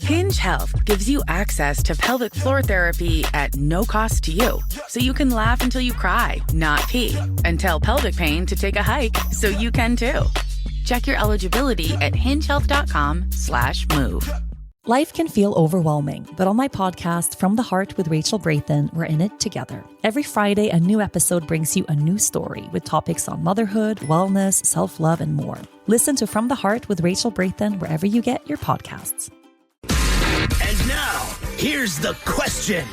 Hinge Health gives you access to pelvic floor therapy at no cost to you. So you can laugh until you cry, not pee, and tell pelvic pain to take a hike so you can too. Check your eligibility at hingehealth.com/move. Life can feel overwhelming, but on my podcast, From the Heart with Rachel Brathen, we're in it together. Every Friday, a new episode brings you a new story with topics on motherhood, wellness, self-love, and more. Listen to From the Heart with Rachel Brathen wherever you get your podcasts. And now, here's the question.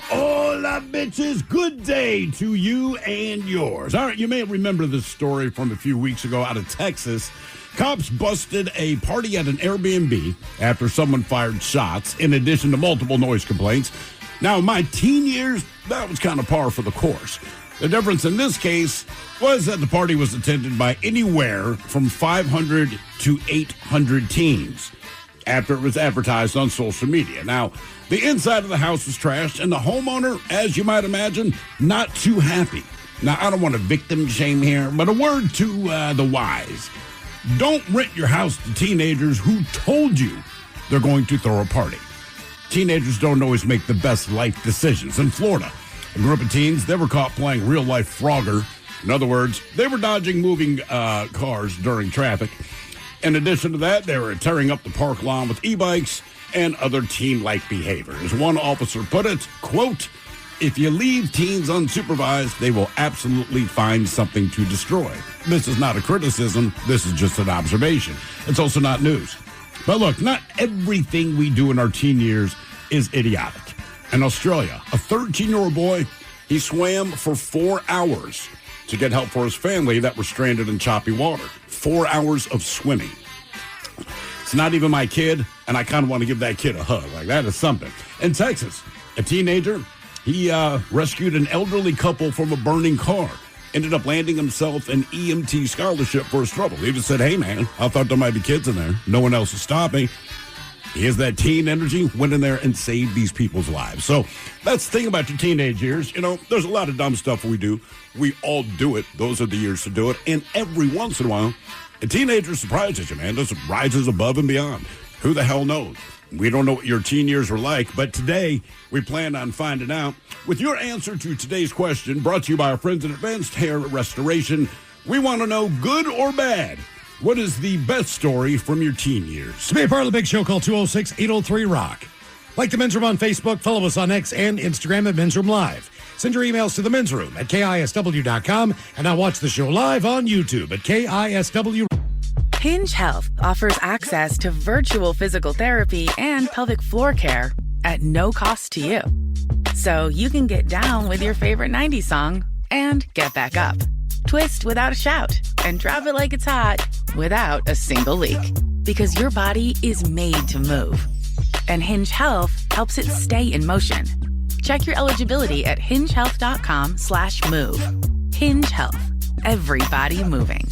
Hola, bitches. Good day to you and yours. All right, you may remember this story from a few weeks ago out of Texas. Cops busted a party at an Airbnb after someone fired shots, in addition to multiple noise complaints. Now, in my teen years, that was kind of par for the course. The difference in this case was that the party was attended by anywhere from 500 to 800 teens after it was advertised on social media. Now, the inside of the house was trashed, and the homeowner, as you might imagine, not too happy. Now, I don't want to victim shame here, but a word to the wise. Don't rent your house to teenagers who told you they're going to throw a party. Teenagers don't always make the best life decisions. In Florida, a group of teens, they were caught playing real-life Frogger. In other words, they were dodging moving cars during traffic. In addition to that, they were tearing up the park lawn with e-bikes and other teen-like behavior. As one officer put it, quote, "If you leave teens unsupervised, they will absolutely find something to destroy." This is not a criticism. This is just an observation. It's also not news. But look, not everything we do in our teen years is idiotic. In Australia, a 13-year-old boy, he swam for 4 hours to get help for his family that were stranded in choppy water. 4 hours of swimming. It's not even my kid, and I kind of want to give that kid a hug. Like, that is something. In Texas, a teenager, he rescued an elderly couple from a burning car. Ended up landing himself an EMT scholarship for his trouble. He just said, "Hey, man, I thought there might be kids in there. No one else is stopping." He has that teen energy, went in there and saved these people's lives. So that's the thing about your teenage years. You know, there's a lot of dumb stuff we do. We all do it. Those are the years to do it. And every once in a while, a teenager surprises you, man. Just rises above and beyond. Who the hell knows? We don't know what your teen years were like, but today we plan on finding out with your answer to today's question, brought to you by our friends at Advanced Hair Restoration. We want to know, good or bad, what is the best story from your teen years? To be a part of the big show, call 206-803-ROCK. Like the Men's Room on Facebook, follow us on X and Instagram at Men's Room Live. Send your emails to the Men's Room at KISW.com, and now watch the show live on YouTube at KISW. Hinge Health offers access to virtual physical therapy and pelvic floor care at no cost to you. So you can get down with your favorite 90s song and get back up. Twist without a shout and drop it like it's hot without a single leak. Because your body is made to move. And Hinge Health helps it stay in motion. Check your eligibility at hingehealth.com/move. Hinge Health. Everybody moving.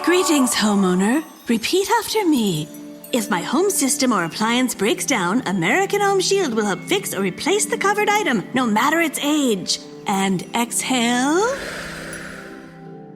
Greetings, homeowner. Repeat after me. If my home system or appliance breaks down, American Home Shield will help fix or replace the covered item, no matter its age. And exhale.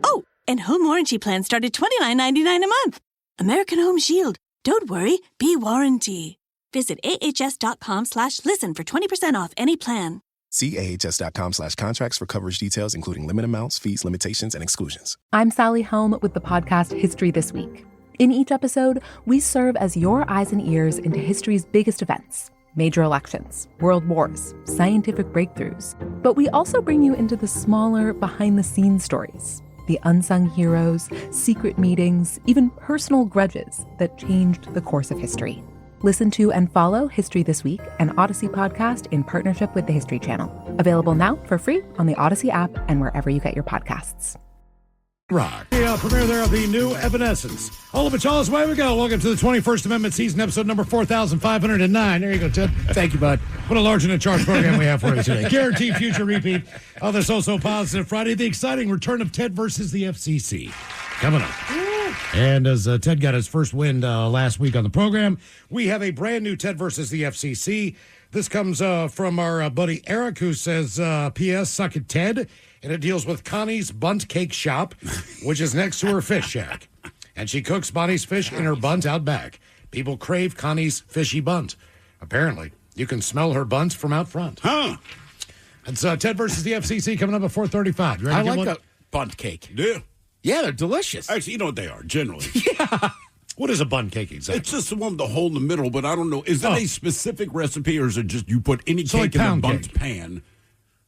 Oh, and home warranty plans start at $29.99 a month. American Home Shield. Don't worry, be warranty. Visit ahs.com/listen for 20% off any plan. See ahs.com/contracts for coverage details, including limit amounts, fees, limitations, and exclusions. I'm Sally Helm with the podcast History This Week. In each episode, we serve as your eyes and ears into history's biggest events, major elections, world wars, scientific breakthroughs. But we also bring you into the smaller, behind-the-scenes stories, the unsung heroes, secret meetings, even personal grudges that changed the course of history. Listen to and follow History This Week, an Odyssey podcast in partnership with the History Channel. Available now for free on the Odyssey app and wherever you get your podcasts. Rock. The premiere there of the new Evanescence. All of it, all away we go. Welcome to the 21st Amendment season, episode number 4,509. There you go, Ted. Thank you, bud. What a large and in charge program we have for you today. Guaranteed future repeat of the So Positive Friday. The exciting return of Ted versus the FCC. Coming up. And as Ted got his first win last week on the program, we have a brand new Ted versus the FCC. This comes from our buddy Eric, who says, P.S. Suck it, Ted. And it deals with Connie's Bunt Cake Shop, which is next to her fish shack. and she cooks Bonnie's fish in her bunt out back. People crave Connie's fishy bunt. Apparently, you can smell her bunt from out front. Huh? It's Ted versus the FCC coming up at 4:35. You ready I to get like one? a bunt cake. Yeah. Yeah, they're delicious. Actually, you know what they are, generally. What is a bun cake exactly? It's just the one with the hole in the middle, but I don't know. Is that a specific recipe, or is it just you put any So cake like in a pound bundt cake. pan,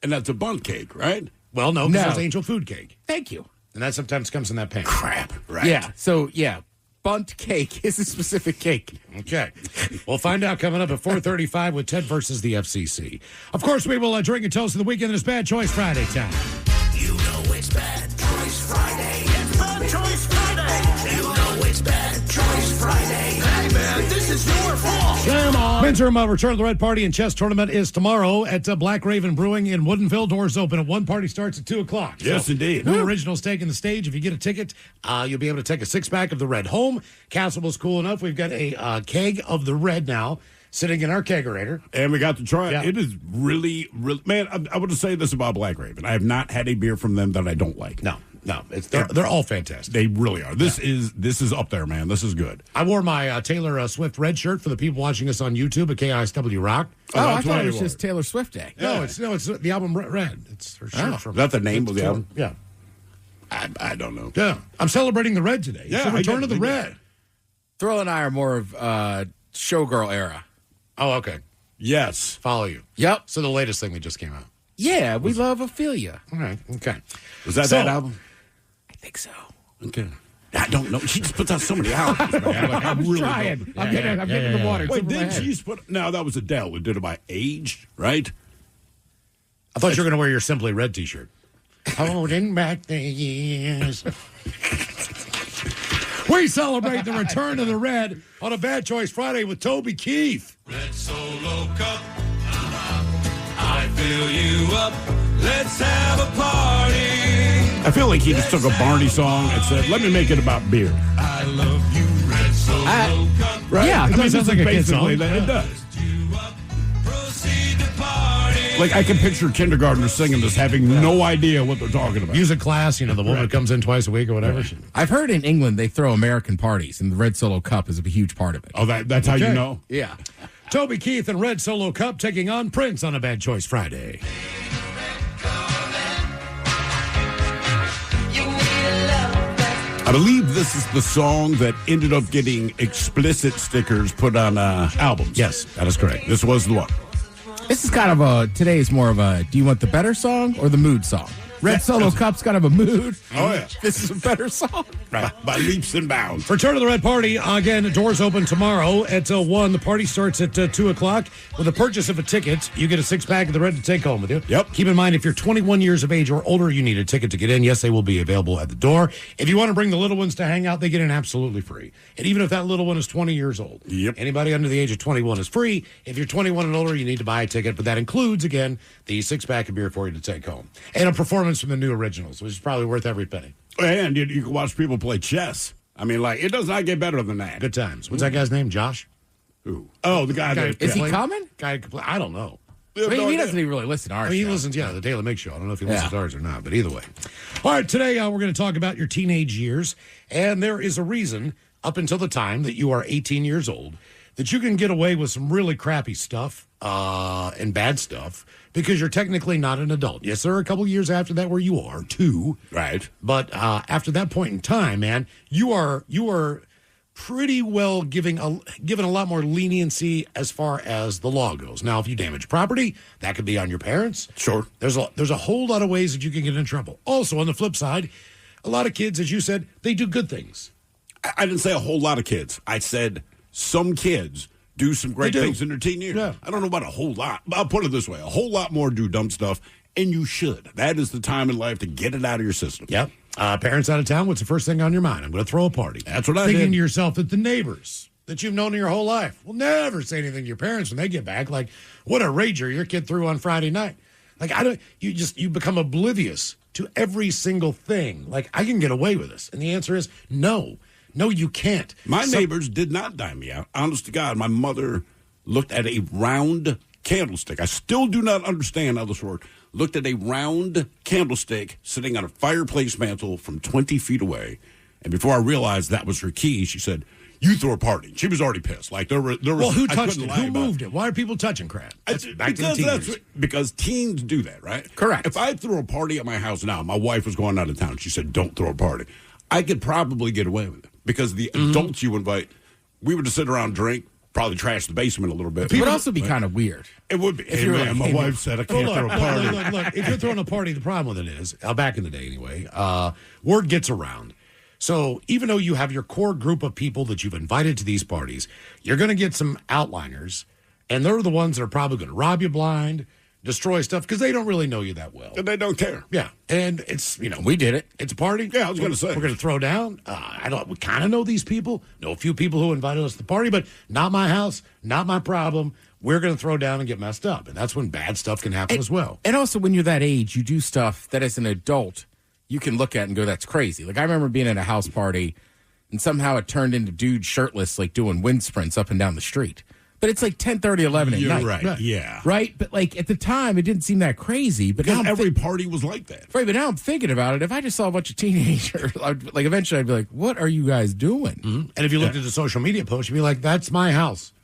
and that's a bundt cake, right? Well, no, No. because there's angel food cake. Thank you. And that sometimes comes in that pan. Crap, right? Yeah, so, bunt cake is a specific cake. Okay. We'll find out coming up at 4:35 with Ted versus the FCC. Of course, we will drink and toast of the weekend. It's Bad Choice Friday time. You know it's Bad Choice Friday. It's Bad Choice Friday. You know it's Bad Choice Friday. Hey, man, this is your fault. Come on. Men's Room Return of the Red Party and Chess Tournament is tomorrow at Black Raven Brewing in Woodinville. Doors open at 1. Party starts at 2 o'clock. Yes, indeed. New Originals taking the stage. If you get a ticket, you'll be able to take a 6-pack of the Red home. Castle was cool enough. We've got a keg of the Red now sitting in our kegerator. And we got to try it. Yeah. It is really, really... Man, I want to say this about Black Raven. I have not had a beer from them that I don't like. No. They're all fantastic. They really are. This is up there, man. This is good. I wore my Taylor Swift red shirt for the people watching us on YouTube at KISW Rock. Oh, I that's thought why it was you just Taylor Swift Day. No, it's the album Red. It's her shirt from. Is that the name of the album? Yeah. I don't know. Yeah. I'm celebrating the Red today. Yeah, It's the I return get of the it. Red. Thrill and I are more of showgirl era. Oh, okay. Yes. Follow you. Yep. So the latest thing that just came out. Yeah, we love Ophelia. All right. Okay. Was that So- that album? I think so. Okay. I don't know. She just puts out so many albums, man. Like, I really don't. I'm getting the water. Wait, did she just put... No, that was Adele. Who did it by age, right? I thought you were going to wear your Simply Red t-shirt. Holding back the years. We celebrate the return of the Red on a Bad Choice Friday with Toby Keith. Red Solo Cup, I fill you up. Let's have a party. I feel like he just took a Barney song and said, let me make it about beer. I love you, Red Solo Cup. Right? Yeah, I mean, that sounds like a kid basically song. that. It does. You up, proceed to party. Like, I can picture kindergartners singing this, having no idea what they're talking about. Music class, the woman who comes in twice a week or whatever. I've heard in England they throw American parties, and the Red Solo Cup is a huge part of it. Oh, that's how you Okay. know? Yeah. Toby Keith and Red Solo Cup taking on Prince on a Bad Choice Friday. I believe this is the song that ended up getting explicit stickers put on albums. Yes, that is correct. This was the one. This is kind of today is more of a, do you want the better song or the mood song? Red Solo Cup's kind of a mood. Oh, yeah. This is a better song. By leaps and bounds. Return of the Red Party. Again, doors open tomorrow at 1. The party starts at 2 o'clock. With the purchase of a ticket, you get a 6-pack of the Red to take home with you. Yep. Keep in mind, if you're 21 years of age or older, you need a ticket to get in. Yes, they will be available at the door. If you want to bring the little ones to hang out, they get in absolutely free. And even if that little one is 20 years old, Yep. anybody under the age of 21 is free. If you're 21 and older, you need to buy a ticket. But that includes, again, the 6-pack of beer for you to take home. And a performance from the new originals, which is probably worth every penny. And you can watch people play chess. I mean, like, it does not get better than that. Good times. What's that guy's name? Josh? Who? Oh, the guy that... Is he coming? Guy, I don't know. I mean, he doesn't even really listen to our He show. listens, the Daily Mix Show. I don't know if he listens Yeah. to ours or not, but either way. All right, today we're going to talk about your teenage years, and there is a reason, up until the time that you are 18 years old, that you can get away with some really crappy stuff and bad stuff because you're technically not an adult. Yes, there are a couple years after that where you are, too. Right. But after that point in time, man, you are pretty well given a lot more leniency as far as the law goes. Now, if you damage property, that could be on your parents. Sure. There's a whole lot of ways that you can get in trouble. Also, on the flip side, a lot of kids, as you said, they do good things. I didn't say a whole lot of kids. I said some kids do some great They do. things in their teen years. Yeah. I don't know about a whole lot. But I'll put it this way. A whole lot more do dumb stuff, and you should. That is the time in life to get it out of your system. Yep. Parents out of town, what's the first thing on your mind? I'm going to throw a party. That's what I Thinking did. to yourself that the neighbors that you've known your whole life will never say anything to your parents when they get back. Like, what a rager your kid threw on Friday night. Like, you become oblivious to every single thing. Like, I can get away with this. And the answer is no. No, you can't. My neighbors did not dime me out. Honest to God, my mother looked at a round candlestick. I still do not understand how this worked. Looked at a round candlestick sitting on a fireplace mantle from 20 feet away And before I realized that was her key, she said, "You throw a party." She was already pissed. Like there was. Well, who touched it? Who moved it? Why are people touching crap? Because teens do that, right? Correct. If I threw a party at my house now, my wife was going out of town. She said, "Don't throw a party." I could probably get away with it because the adults you invite, we would just sit around, drink, probably trash the basement a little bit. It would also be kind of weird. It would be. If you're like, my wife said I can't throw a party. Look, if you're throwing a party, the problem with it is, back in the day anyway, word gets around. So even though you have your core group of people that you've invited to these parties, you're going to get some outliners, and they're the ones that are probably going to rob you blind, destroy stuff, because they don't really know you that well. And they don't care. Yeah, and it's, we did it. It's a party. Yeah, I was going to say. We're going to throw down. We kind of know these people, know a few people who invited us to the party, but not my house, not my problem. We're going to throw down and get messed up, and that's when bad stuff can happen as well. And also, when you're that age, you do stuff that as an adult you can look at and go, that's crazy. Like, I remember being at a house party, and somehow it turned into dudes shirtless, like, doing wind sprints up and down the street. But it's like 10:30, 11 at night. Right, yeah. Right? But, like, at the time, it didn't seem that crazy. But because now every party was like that. Right, but now I'm thinking about it. If I just saw a bunch of teenagers, like, eventually I'd be like, what are you guys doing? Mm-hmm. And if you looked at the social media post, you'd be like, that's my house.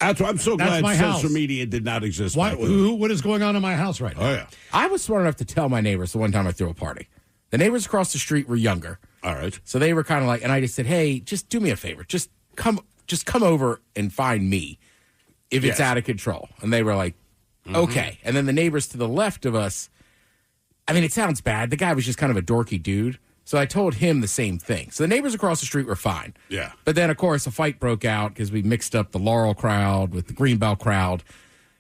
I'm so glad social house. media did not exist. What is going on in my house right now? Oh, yeah. I was smart enough to tell my neighbors the one time I threw a party. The neighbors across the street were younger. All right. So they were kind of like, and I just said, hey, just do me a favor. Just come over and find me if it's out of control. And they were like, okay. And then the neighbors to the left of us, I mean, it sounds bad. The guy was just kind of a dorky dude. So I told him the same thing. So the neighbors across the street were fine. Yeah. But then, of course, a fight broke out because we mixed up the Laurel crowd with the Greenbelt crowd.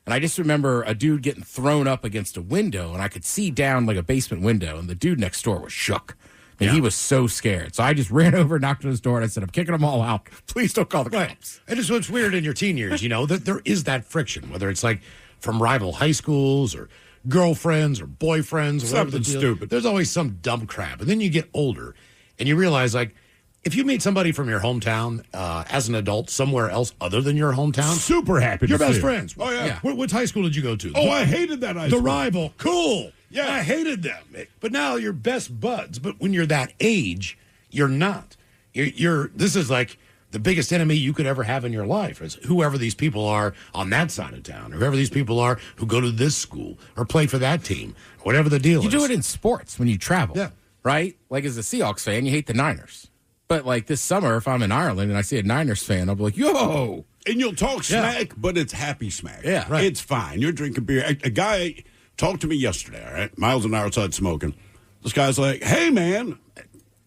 And I just remember a dude getting thrown up against a window, and I could see down like a basement window, and the dude next door was shook. And he was so scared. So I just ran over, knocked on his door, and I said, I'm kicking them all out. Please don't call the cops. And it's what's weird in your teen years, that there is that friction, whether it's like from rival high schools or girlfriends or boyfriends or whatever the deal. Stupid. There's always some dumb crap. And then you get older, and you realize, like, if you meet somebody from your hometown as an adult somewhere else other than your hometown, super happy you're to best see friends. Oh, yeah. What high school did you go to? Oh, I hated that high school. The rival. Cool. Yeah. I hated them. But now you're best buds. But when you're that age, you're not. This is like the biggest enemy you could ever have in your life is whoever these people are on that side of town, or whoever these people are who go to this school or play for that team, whatever the deal is. You do it in sports when you travel. Yeah. Right? Like, as a Seahawks fan, you hate the Niners. But, like, this summer, if I'm in Ireland and I see a Niners fan, I'll be like, yo! And you'll talk smack, but it's happy smack. Yeah, right. It's fine. You're drinking beer. A guy talked to me yesterday, all right? Miles and I were outside smoking. This guy's like, hey, man.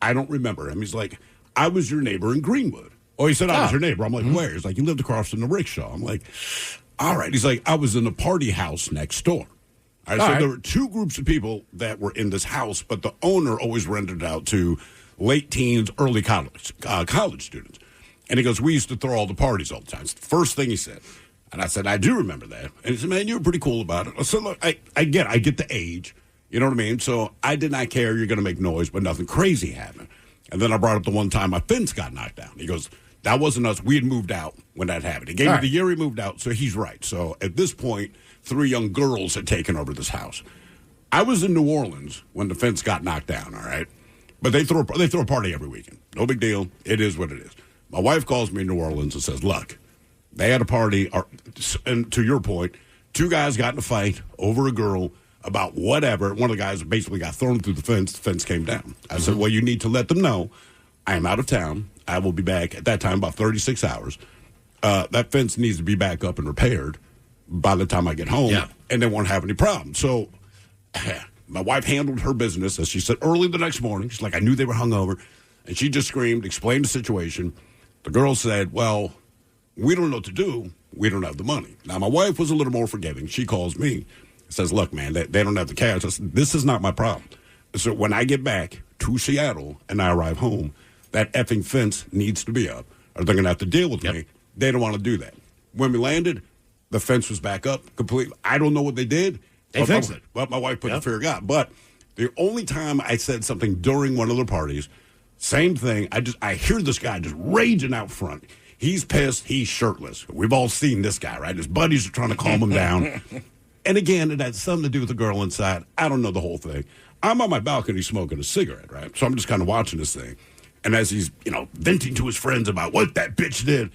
I don't remember him. He's like, I was your neighbor in Greenwood. Oh, he said, I was your neighbor. I'm like, where? He's like, you lived across from the rickshaw. I'm like, all right. He's like, I was in the party house next door. All right, so there were two groups of people that were in this house, but the owner always rented it out to late teens, early college students. And he goes, we used to throw all the parties all the time. It's the first thing he said. And I said, I do remember that. And he said, man, you were pretty cool about it. I said, look, I get the age. You know what I mean? So I did not care. You're going to make noise, but nothing crazy happened. And then I brought up the one time my fence got knocked down. He goes, that wasn't us. We had moved out when that happened. He gave me the year he moved out, so he's right. So at this point, 3 young girls had taken over this house. I was in New Orleans when the fence got knocked down, all right? But they throw a party every weekend. No big deal. It is what it is. My wife calls me in New Orleans and says, look, they had a party, and to your point, 2 guys got in a fight over a girl about whatever. One of the guys basically got thrown through the fence. The fence came down. I said, well, you need to let them know I am out of town. I will be back at that time about 36 hours. That fence needs to be back up and repaired by the time I get home, and they won't have any problems. So my wife handled her business, as she said, early the next morning. She's like, I knew they were hungover. And she just screamed, explained the situation. The girl said, well, we don't know what to do. We don't have the money. Now, my wife was a little more forgiving. She calls me, says, look, man, they don't have the cash. I said, this is not my problem. So when I get back to Seattle and I arrive home, that effing fence needs to be up, or they're going to have to deal with me. They don't want to do that. When we landed, the fence was back up completely. I don't know what they did. They fixed it. Well, my wife put the fear of God. But the only time I said something during one of the parties, same thing. I hear this guy just raging out front. He's pissed. He's shirtless. We've all seen this guy, right? His buddies are trying to calm him down. And again, it had something to do with the girl inside. I don't know the whole thing. I'm on my balcony smoking a cigarette, right? So I'm just kind of watching this thing. And as he's, venting to his friends about what that bitch did,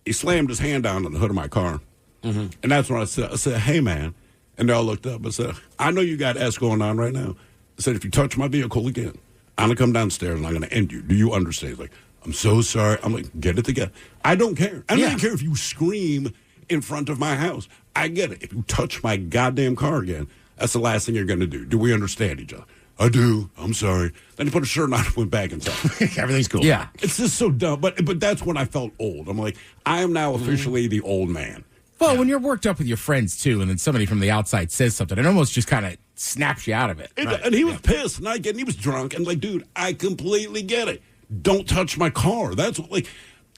he slammed his hand down on the hood of my car. Mm-hmm. And that's when I said, hey, man. And they all looked up and said, I know you got S going on right now. I said, if you touch my vehicle again, I'm going to come downstairs and I'm going to end you. Do you understand? He's like, I'm so sorry. I'm like, get it together. I don't care. I don't even care if you scream in front of my house. I get it. If you touch my goddamn car again, that's the last thing you're going to do. Do we understand each other? I do. I'm sorry. Then he put a shirt on and went back inside. Everything's cool. Yeah. It's just so dumb. But that's when I felt old. I'm like, I am now officially the old man. Well, when you're worked up with your friends, too, and then somebody from the outside says something, it almost just kind of snaps you out of it. And he was pissed, and he was drunk, and dude, I completely get it. Don't touch my car. That's what,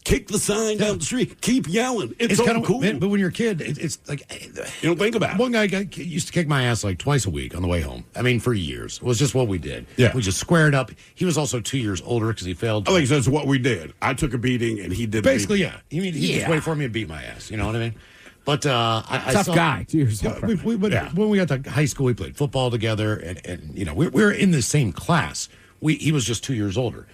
kick the sign down the street. Keep yelling. It's kind of cool. But when you're a kid, it's like... You don't think about it. One guy used to kick my ass twice a week on the way home. I mean, for years. It was just what we did. Yeah. We just squared up. He was also 2 years older because he failed. I think that's what we did. I took a beating, and he did basically, yeah. He just waited for me to beat my ass. You know what I mean? But tough guy, 2 years old. When we got to high school, we played football together, and we were in the same class. He was just 2 years older.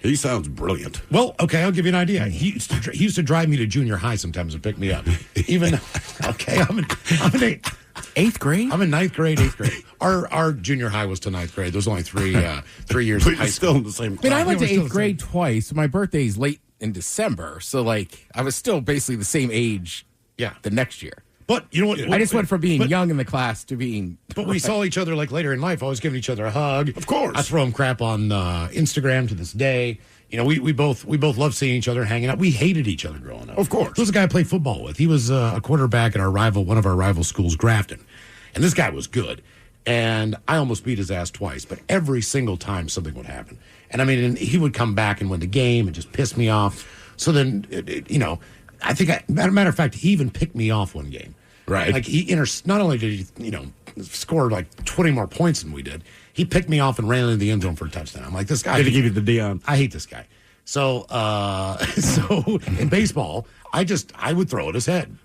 He sounds brilliant. Well, okay, I'll give you an idea. He used to drive me to junior high sometimes and pick me up. Even okay, I'm in 8th grade. I'm in 9th grade, 8th grade. Our junior high was to 9th grade. There was only 3 years. But of high you're still in the same class. I went to 8th grade twice. My birthday's late in December, so I was still basically the same age. Yeah, the next year. But you know what? I just went from being young in the class to being. But we saw each other later in life, always giving each other a hug. Of course, I throw him crap on Instagram to this day. We both love seeing each other, hanging out. We hated each other growing up. Of course, there was a guy I played football with. He was a quarterback at one of our rival schools, Grafton, and this guy was good. And I almost beat his ass twice, but every single time something would happen. And he would come back and win the game and just piss me off. So then, I think, matter of fact, he even picked me off one game. Right. Not only did he, score 20 more points than we did, he picked me off and ran into the end zone for a touchdown. I'm like, this guy. Did he give you the Dion? I hate this guy. So in baseball, I would throw at his head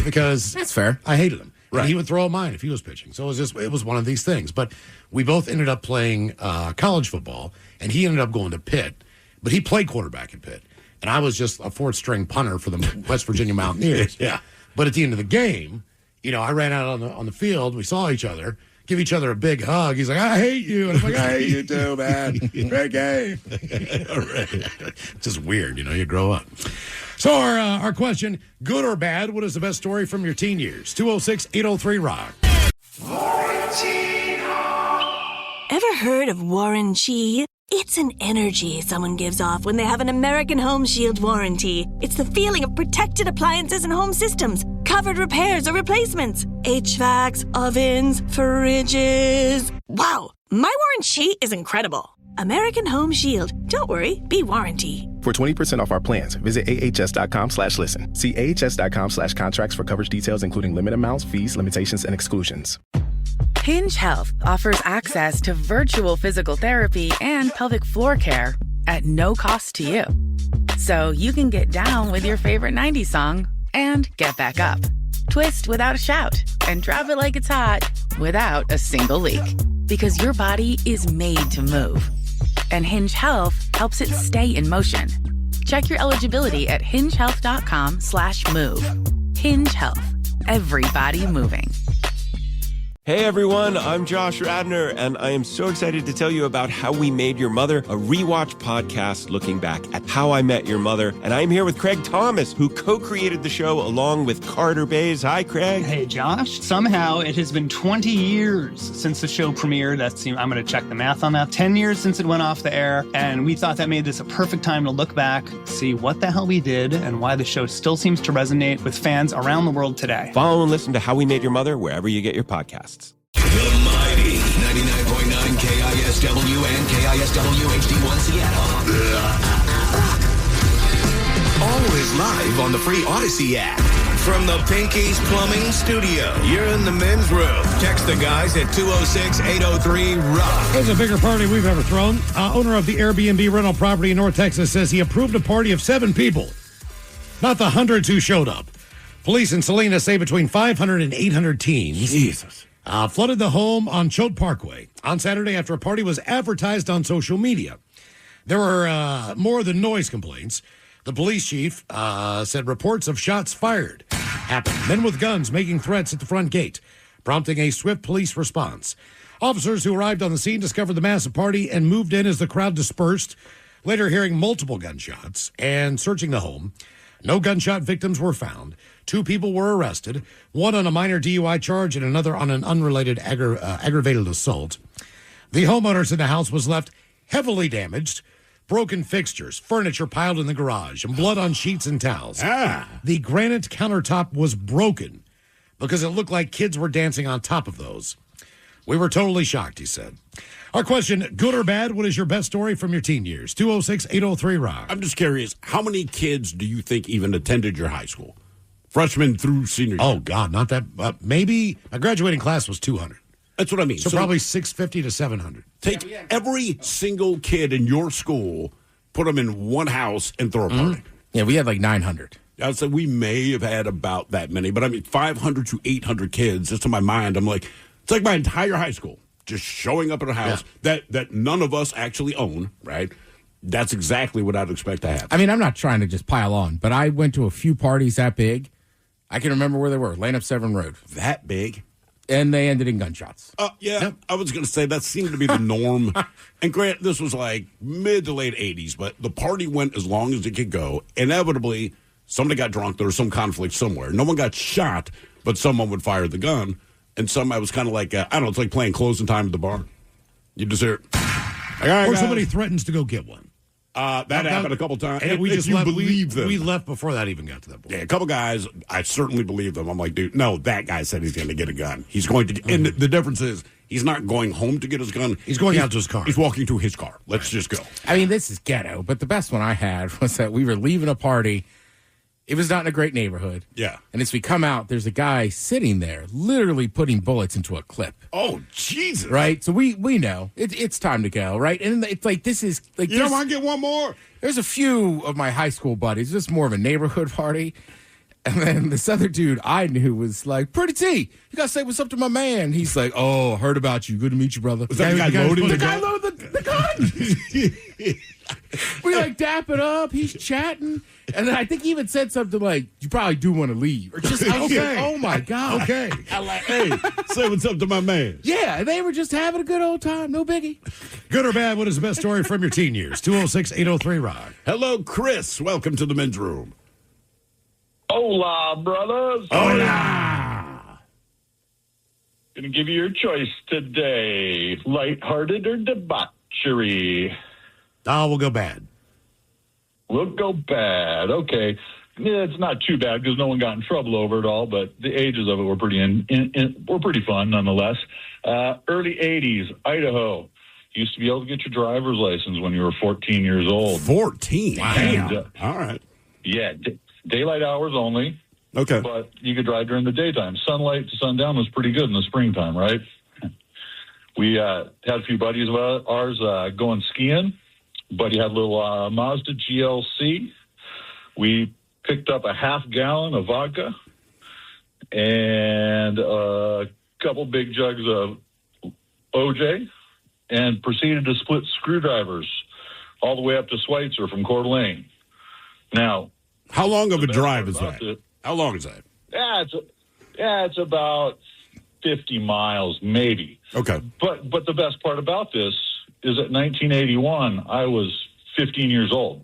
because that's fair. I hated him. Right. And he would throw at mine if he was pitching. So it was one of these things. But we both ended up playing college football, and he ended up going to Pitt, but he played quarterback at Pitt. And I was just a fourth-string punter for the West Virginia Mountaineers. Yeah. But at the end of the game, I ran out on the field. We saw each other, give each other a big hug. He's like, I hate you. And I'm like, I hate you too, man. Great game. All right. It's just weird, you grow up. So our question, good or bad, what is the best story from your teen years? 206-803-ROCK. Ever heard of warranty? It's an energy someone gives off when they have an American Home Shield warranty. It's the feeling of protected appliances and home systems, covered repairs or replacements, HVACs, ovens, fridges. Wow, my warranty is incredible. American Home Shield. Don't worry, be warranty. For 20% off our plans, visit ahs.com/listen. See ahs.com/contracts for coverage details, including limit amounts, fees, limitations, and exclusions. Hinge Health offers access to virtual physical therapy and pelvic floor care at no cost to you. So you can get down with your favorite 90s song and get back up. Twist without a shout and drop it like it's hot without a single leak. Because your body is made to move. And Hinge Health helps it stay in motion. Check your eligibility at hingehealth.com/move. Hinge Health. Everybody moving. Hey everyone, I'm Josh Radner, and I am so excited to tell you about How We Made Your Mother, a rewatch podcast looking back at How I Met Your Mother. And I'm here with Craig Thomas, who co-created the show along with Carter Bays. Hi, Craig. Hey, Josh. Somehow it has been 20 years since the show premiered. I'm going to check the math on that. 10 years since it went off the air, and we thought that made this a perfect time to look back, see what the hell we did, and why the show still seems to resonate with fans around the world today. Follow and listen to How We Made Your Mother wherever you get your podcasts. The mighty 99.9 KISW and KISW HD1 Seattle. Always live on the free Odyssey app. From the Pinky's Plumbing Studio, you're in the men's room. Text the guys at 206-803-ROCK. It's a bigger party we've ever thrown. Owner of the Airbnb rental property in North Texas says he approved a party of 7 people, not the hundreds who showed up. Police in Salinas say between 500 and 800 teens. Jesus. Flooded the home on Choate Parkway on Saturday after a party was advertised on social media. There were more than noise complaints. The police chief said reports of shots fired happened. Men with guns making threats at the front gate, prompting a swift police response. Officers who arrived on the scene discovered the massive party and moved in as the crowd dispersed, later hearing multiple gunshots and searching the home. No gunshot victims were found. 2 people were arrested, one on a minor DUI charge and another on an unrelated aggravated assault. The homeowners in the house was left heavily damaged. Broken fixtures, furniture piled in the garage, and blood on sheets and towels. The granite countertop was broken because it looked like kids were dancing on top of those. We were totally shocked, he said. Our question, good or bad, what is your best story from your teen years? 206-803-ROCK. I'm just curious, how many kids do you think even attended your high school? Freshman through senior year? Oh, God, not that. Maybe my graduating class was 200. That's what I mean. So probably 650 to 700. Take every single kid in your school, put them in one house, and throw a party. Yeah, we had like 900. I'd say we may have had about that many, but I mean 500 to 800 kids. Just in my mind, I'm like, it's like my entire high school just showing up at a house that none of us actually own, right? That's exactly what I'd expect to happen. I mean, I'm not trying to just pile on, but I went to a few parties that big. I can remember where they were, Lane Up Severn Road. That big? And they ended in gunshots. Yeah, I was going to say that seemed to be the norm. And Grant, this was like mid to late 80s, but the party went as long as it could go. Inevitably, somebody got drunk. There was some conflict somewhere. No one got shot, but someone would fire the gun. And I was kind of like, I don't know, it's like playing closing time at the bar. You just hear, or somebody threatens to go get one. That happened a couple times. And we just believe them. We left before that even got to that point. Yeah, a couple guys, I certainly believe them. I'm like, dude, no, that guy said he's going to get a gun. He's going to get, and the difference is he's not going home to get his gun. He's going out to his car. He's walking to his car. Let's just go. I mean, this is ghetto, but the best one I had was that we were leaving a party. It was not in a great neighborhood. Yeah. And as we come out, there's a guy sitting there literally putting bullets into a clip. Oh, Jesus. Right? So we know. It's time to go, right? And it's like, this is like... You don't want to get one more? There's a few of my high school buddies. This is more of a neighborhood party. And then this other dude I knew was like, Pretty T, you got to say what's up to my man. He's like, oh, heard about you. Good to meet you, brother. Was that the guy loading the gun? The guy loaded the gun. We like dap it up. He's chatting. And then I think he even said something like, you probably do want to leave. Or just, okay. Oh, my God. Okay. I like, hey, say what's up to my man. Yeah, and they were just having a good old time. No biggie. Good or bad, what is the best story from your teen years? 206-803-ROCK. Hello, Chris. Welcome to the men's room. Hola, brothers. Hola. Gonna give you your choice today. Lighthearted or debauchery? Oh, we'll go bad. We'll go bad. Okay. Yeah, it's not too bad because no one got in trouble over it all, but the ages of it were pretty fun nonetheless. Early 80s, Idaho. Used to be able to get your driver's license when you were 14 years old. 14? Wow. And, all right. Yeah, daylight hours only. Okay. But you could drive during the daytime. Sunlight to sundown was pretty good in the springtime, right? We had a few buddies of ours going skiing. Buddy had a little Mazda GLC. We picked up a half gallon of vodka and a couple big jugs of OJ and proceeded to split screwdrivers all the way up to Schweitzer from Coeur d'Alene. Now, how long of a drive is that? How long is that? It's about 50 miles, maybe. Okay. But the best part about this is that 1981, I was 15 years old.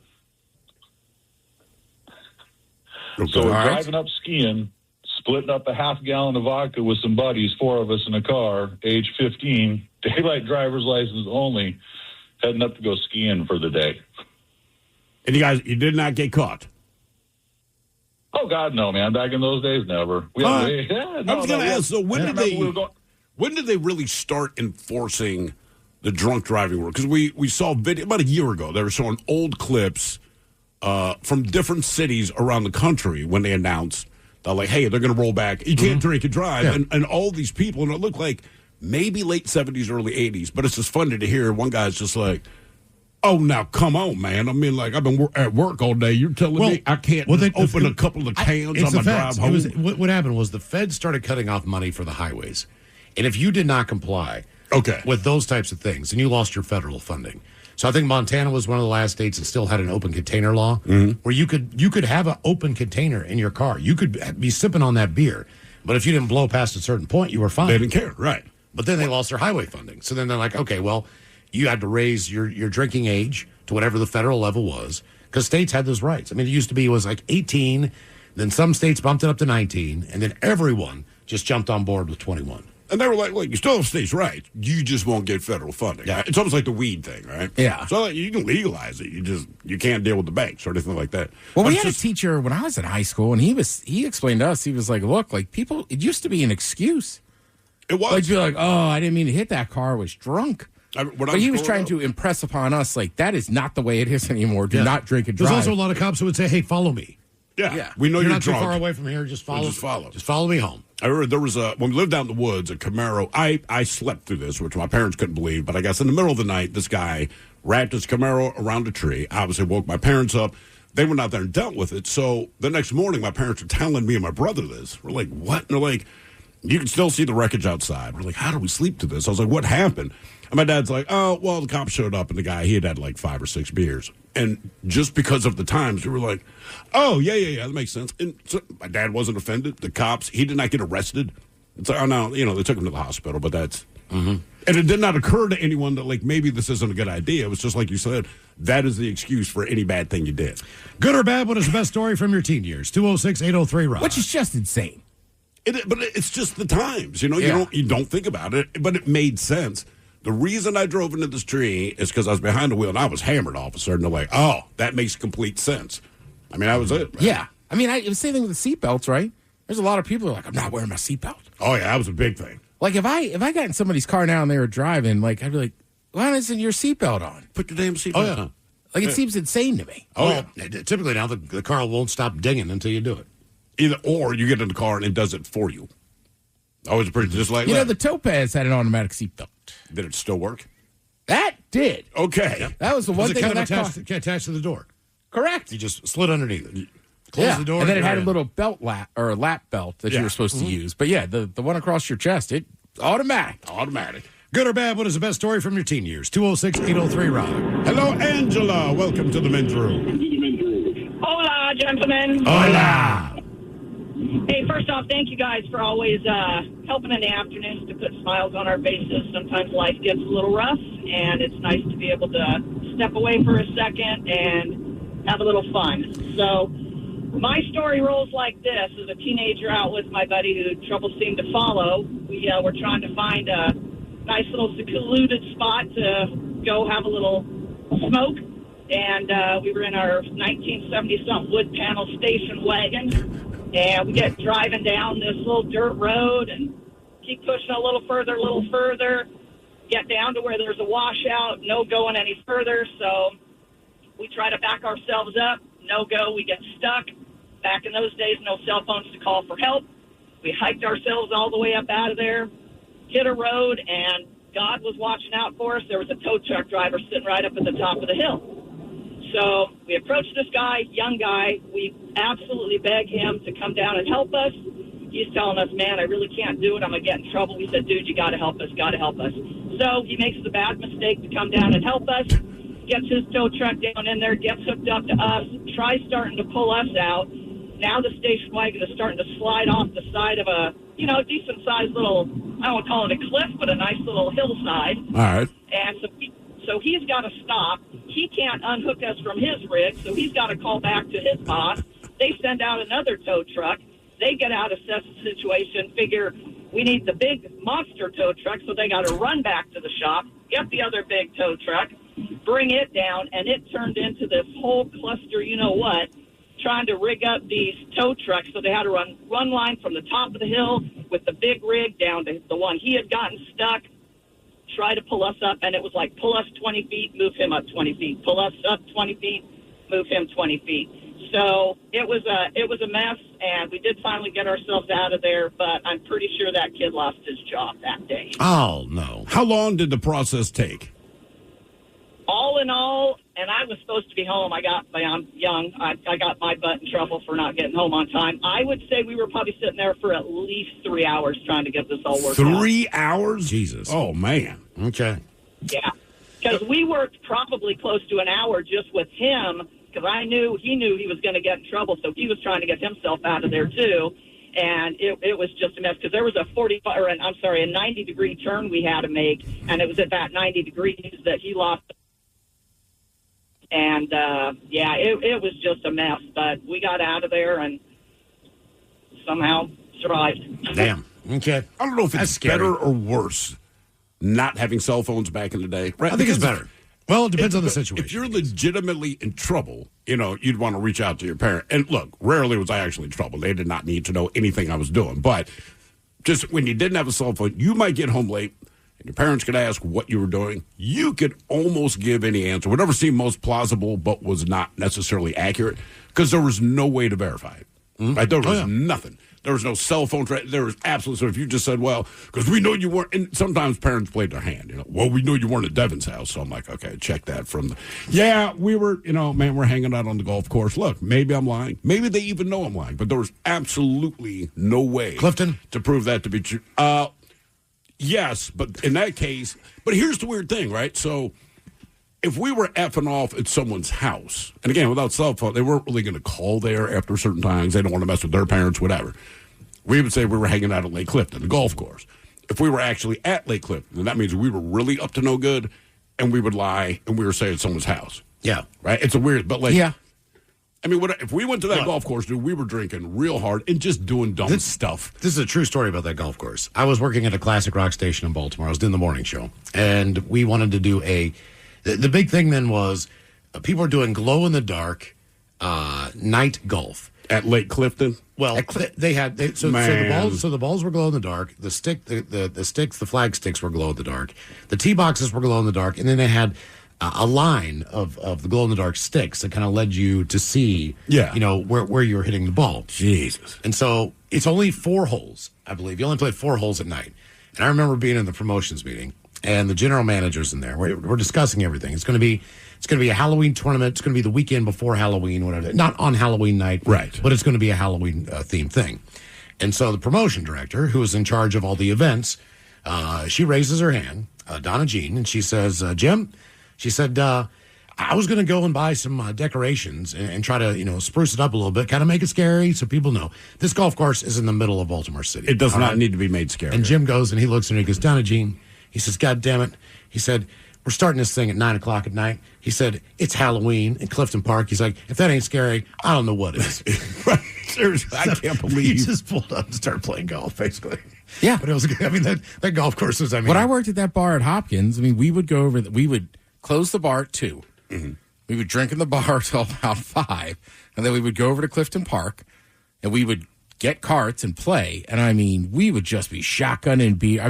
Okay. So we're driving up skiing, splitting up a half gallon of vodka with some buddies, 4 of us in a car, age 15, daylight driver's license only, heading up to go skiing for the day. And you did not get caught? Oh, God, no, man. Back in those days, never. I was going to ask, so when did they really start enforcing the drunk driving rule? Because we saw video about a year ago. They were showing old clips from different cities around the country when they announced that, like, hey, they're going to roll back. You can't drink and drive. Yeah. And all these people, and it looked like maybe late 70s, early 80s. But it's just funny to hear one guy's just like, oh, now, come on, man. I mean, like, I've been at work all day. You're telling me I can't open a couple of cans on my drive home? What happened was the feds started cutting off money for the highways. And if you did not comply with those types of things, then you lost your federal funding. So I think Montana was one of the last states that still had an open container law where you could have an open container in your car. You could be sipping on that beer, but if you didn't blow past a certain point, you were fine. They didn't care, right? But then they lost their highway funding. So then they're like, okay, well, you had to raise your drinking age to whatever the federal level was because states had those rights. I mean, it was like 18, then some states bumped it up to 19, and then everyone just jumped on board with 21. And they were like, look, you still have states' rights. You just won't get federal funding. Yeah. It's almost like the weed thing, right? Yeah. So you can legalize it. You can't deal with the banks or anything like that. Well, we had a teacher when I was in high school, and he explained to us, he was like, look, like people, it used to be an excuse. It was. Like, be like, oh, I didn't mean to hit that car. I was drunk. But he was trying to impress upon us, like, that is not the way it is anymore. Do not drink and drive. There's also a lot of cops who would say, hey, follow me. Yeah. We know you're not drunk. too far away from here. Just follow. Just follow me home. I remember there was when we lived out in the woods, a Camaro. I slept through this, which my parents couldn't believe. But I guess in the middle of the night, this guy wrapped his Camaro around a tree. Obviously woke my parents up. They went out there and dealt with it. So the next morning, my parents were telling me and my brother this. We're like, what? And they're like, you can still see the wreckage outside. We're like, how do we sleep through this? I was like, what happened? And my dad's like, oh, well, the cops showed up, and the guy, he had like 5 or 6 beers. And just because of the times, we were like, oh, yeah, that makes sense. And so my dad wasn't offended. The cops, he did not get arrested. It's like, oh, no, they took him to the hospital, but that's... And it did not occur to anyone that, like, maybe this isn't a good idea. It was just like you said, that is the excuse for any bad thing you did. Good or bad, what is the best story from your teen years? 206-803-ROCK. Which is just insane. But it's just the times, you don't think about it, but it made sense. The reason I drove into this tree is because I was behind the wheel and I was hammered all of a sudden. They're like, oh, that makes complete sense. I mean, that was it. Right? Yeah. I mean, it was the same thing with the seatbelts, right? There's a lot of people who are like, I'm not wearing my seatbelt. Oh, yeah, that was a big thing. Like, if I got in somebody's car now and they were driving, like, I'd be like, why isn't your seatbelt on? Put your damn seatbelt on. Like, it seems insane to me. Typically now the car won't stop dinging until you do it. Or you get in the car and it does it for you. Always pretty just like that. The Topaz had an automatic seatbelt. Did it still work? That did. Okay. Yep. That was the one thing kind of that attached to the door. Correct. You just slid underneath it. Close the door. And then it had a little belt lap belt that you were supposed to use. But yeah, the one across your chest, it automatic. Good or bad, what is the best story from your teen years? 206-803-ROCK. Hello, Angela. Welcome to the men's room. Hola, gentlemen. Hola. Hey, first off, thank you guys for always helping in the afternoons to put smiles on our faces. Sometimes life gets a little rough, and it's nice to be able to step away for a second and have a little fun. So my story rolls like this. As a teenager out with my buddy who trouble seemed to follow, we were trying to find a nice little secluded spot to go have a little smoke. And we were in our 1970-something wood panel station wagon. And we get driving down this little dirt road and keep pushing a little further, get down to where there's a washout, no going any further. So we try to back ourselves up, no go, we get stuck. Back in those days, no cell phones to call for help. We hiked ourselves all the way up out of there, hit a road, and God was watching out for us. There was a tow truck driver sitting right up at the top of the hill. So we approached this guy, young guy. We absolutely begged him to come down and help us. He's telling us, man, I really can't do it. I'm going to get in trouble. We said, dude, you got to help us, So he makes the bad mistake to come down and help us, gets his tow truck down in there, gets hooked up to us, tries starting to pull us out. Now the station wagon is starting to slide off the side of a, decent-sized little, I don't want to call it a cliff, but a nice little hillside. All right. And so he's got to stop. He can't unhook us from his rig, so he's got to call back to his boss. They send out another tow truck. They get out, assess the situation, figure we need the big monster tow truck, so they got to run back to the shop, get the other big tow truck, bring it down, and it turned into this whole cluster, trying to rig up these tow trucks. So they had to run line from the top of the hill with the big rig down to the one he had gotten stuck, try to pull us up, and it was like pull us 20 feet, move him up 20 feet, pull us up 20 feet, move him 20 feet. So it was a mess, and we did finally get ourselves out of there, but I'm pretty sure that kid lost his job that day. Oh, no. How long did the process take? All in all, and I was supposed to be home. I'm young. I got my butt in trouble for not getting home on time. I would say we were probably sitting there for at least 3 hours trying to get this all worked out. 3 hours? Jesus. Oh, man. Okay. Yeah. Because we worked probably close to an hour just with him, because he knew he was going to get in trouble, so he was trying to get himself out of there too. And it was just a mess, because there was a 90-degree turn we had to make, and it was at that 90 degrees that he lost. And, it was just a mess, but we got out of there and somehow survived. Damn. Okay. I don't know if it's better or worse not having cell phones back in the day. Right? I think it's better. Well, it depends on the situation. If you're legitimately in trouble, you'd want to reach out to your parent. And look, rarely was I actually in trouble. They did not need to know anything I was doing. But just when you didn't have a cell phone, you might get home late, and your parents could ask what you were doing. You could almost give any answer, whatever seemed most plausible but was not necessarily accurate, because there was no way to verify it. Right? There was nothing. There was no cell phone. There was absolutely. So if you just said, well, because we know you weren't, and sometimes parents played their hand, well, we know you weren't at Devin's house. So I'm like, okay, check that from we were, we're hanging out on the golf course. Look, maybe I'm lying. Maybe they even know I'm lying, but there was absolutely no way, Clifton, to prove that to be true. Yes, but in that case, but here's the weird thing, right? So if we were effing off at someone's house, and again, without cell phone, they weren't really going to call there after certain times. They don't want to mess with their parents, whatever. We would say we were hanging out at Lake Clifton, the golf course. If we were actually at Lake Clifton, then that means we were really up to no good, and we would lie, and we were saying at someone's house. Yeah. Right? It's a weird, but I mean, if we went to that golf course, dude, we were drinking real hard and just doing dumb stuff. This is a true story about that golf course. I was working at a classic rock station in Baltimore. I was doing the morning show, and we wanted to do the big thing then was people were doing glow-in-the-dark night golf. At Lake Clifton? Well, the balls were glow in the dark. The sticks, the flag sticks were glow in the dark. The tee boxes were glow in the dark, and then they had a line of the glow in the dark sticks that kind of led you to see, where you were hitting the ball. Jesus. And so it's only 4 holes, I believe. You only play 4 holes at night. And I remember being in the promotions meeting, and the general manager's in there. We're discussing everything. It's going to be a Halloween tournament. It's going to be the weekend before Halloween, whatever. Not on Halloween night, right? But it's going to be a Halloween themed thing. And so the promotion director, who is in charge of all the events, she raises her hand, Donna Jean, and she says, "Jim," she said, "I was going to go and buy some decorations and try to spruce it up a little bit, kind of make it scary so people know this golf course is in the middle of Baltimore City. It does not need to be made scary." And Jim goes and he looks at her and he goes, "Donna Jean," he says, "God damn it," he said, "we're starting this thing at 9:00 at night." He said, "It's Halloween in Clifton Park." He's like, "If that ain't scary, I don't know what is." Right. Seriously, I can't believe he just pulled up and started playing golf, basically. Yeah. But it was, that golf course was, When I worked at that bar at Hopkins, we would go over, we would close the bar at 2. Mm-hmm. We would drink in the bar till about 5, and then we would go over to Clifton Park, and we would get carts and play. And we would just be shotgunning beer.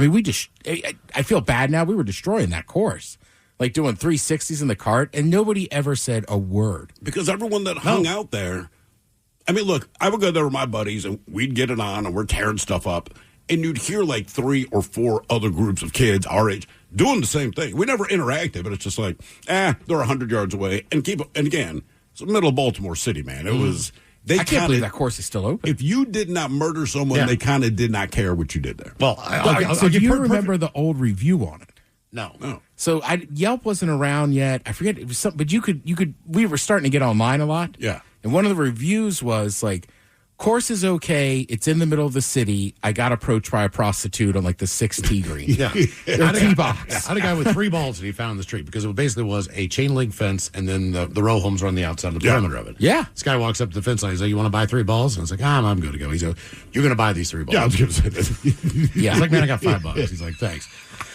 I feel bad now. We were destroying that course, like doing 360s in the cart, and nobody ever said a word. Because everyone that hung out there, look, I would go there with my buddies, and we'd get it on, and we're tearing stuff up, and you'd hear like 3 or 4 other groups of kids our age doing the same thing. We never interacted, but it's just like, they're 100 yards away. And again, it's the middle of Baltimore City, man. It was... I can't believe that course is still open. If you did not murder someone, they kind of did not care what you did there. Well, so do you remember the old review on it? No. So Yelp wasn't around yet. I forget it was something, but you could. We were starting to get online a lot. Yeah. And one of the reviews was like, "Course is okay. It's in the middle of the city. I got approached by a prostitute on like the 6th tee green." Yeah. Tee box. I had a guy with 3 balls that he found in the street because it basically was a chain link fence and then the row homes were on the outside of the perimeter of it. Yeah. This guy walks up to the fence line. He's like, "You want to buy 3 balls?" And I was like, I'm good to go. He's like, "You're going to buy these 3 balls." Yeah, I was going to say that. Yeah. He's like, "Man, I got $5." He's like, "Thanks."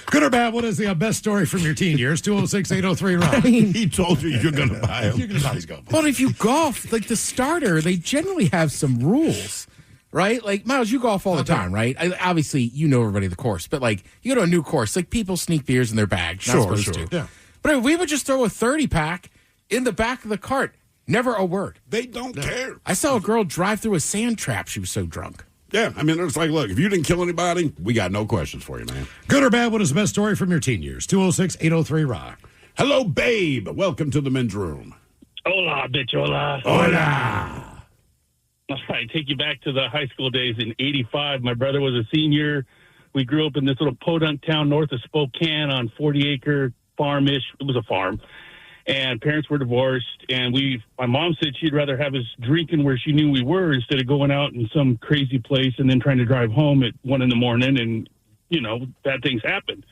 Good or bad, what is the best story from your teen years? 206-803-ROCK. He told you you're going to buy them. You're going to buy these golf balls. Well, if you golf, like the starter, they generally have some rules. Right? Like, Miles, you golf all the time, right? Obviously, you know everybody at the course, but like, you go to a new course, like people sneak beers in their bag. Sure. Yeah. But we would just throw a 30-pack in the back of the cart. Never a word. They don't care. I saw a girl drive through a sand trap. She was so drunk. Yeah, it's like, look, if you didn't kill anybody, we got no questions for you, man. Good or bad, what is the best story from your teen years? 206-803-ROCK. Hello, babe. Welcome to the men's room. Hola, bitch, hola. Hola. All right, take you back to the high school days in '85. My brother was a senior. We grew up in this little podunk town north of Spokane on 40-acre farmish. It was a farm. And parents were divorced, and my mom said she'd rather have us drinking where she knew we were instead of going out in some crazy place and then trying to drive home at 1 a.m. and, bad things happen.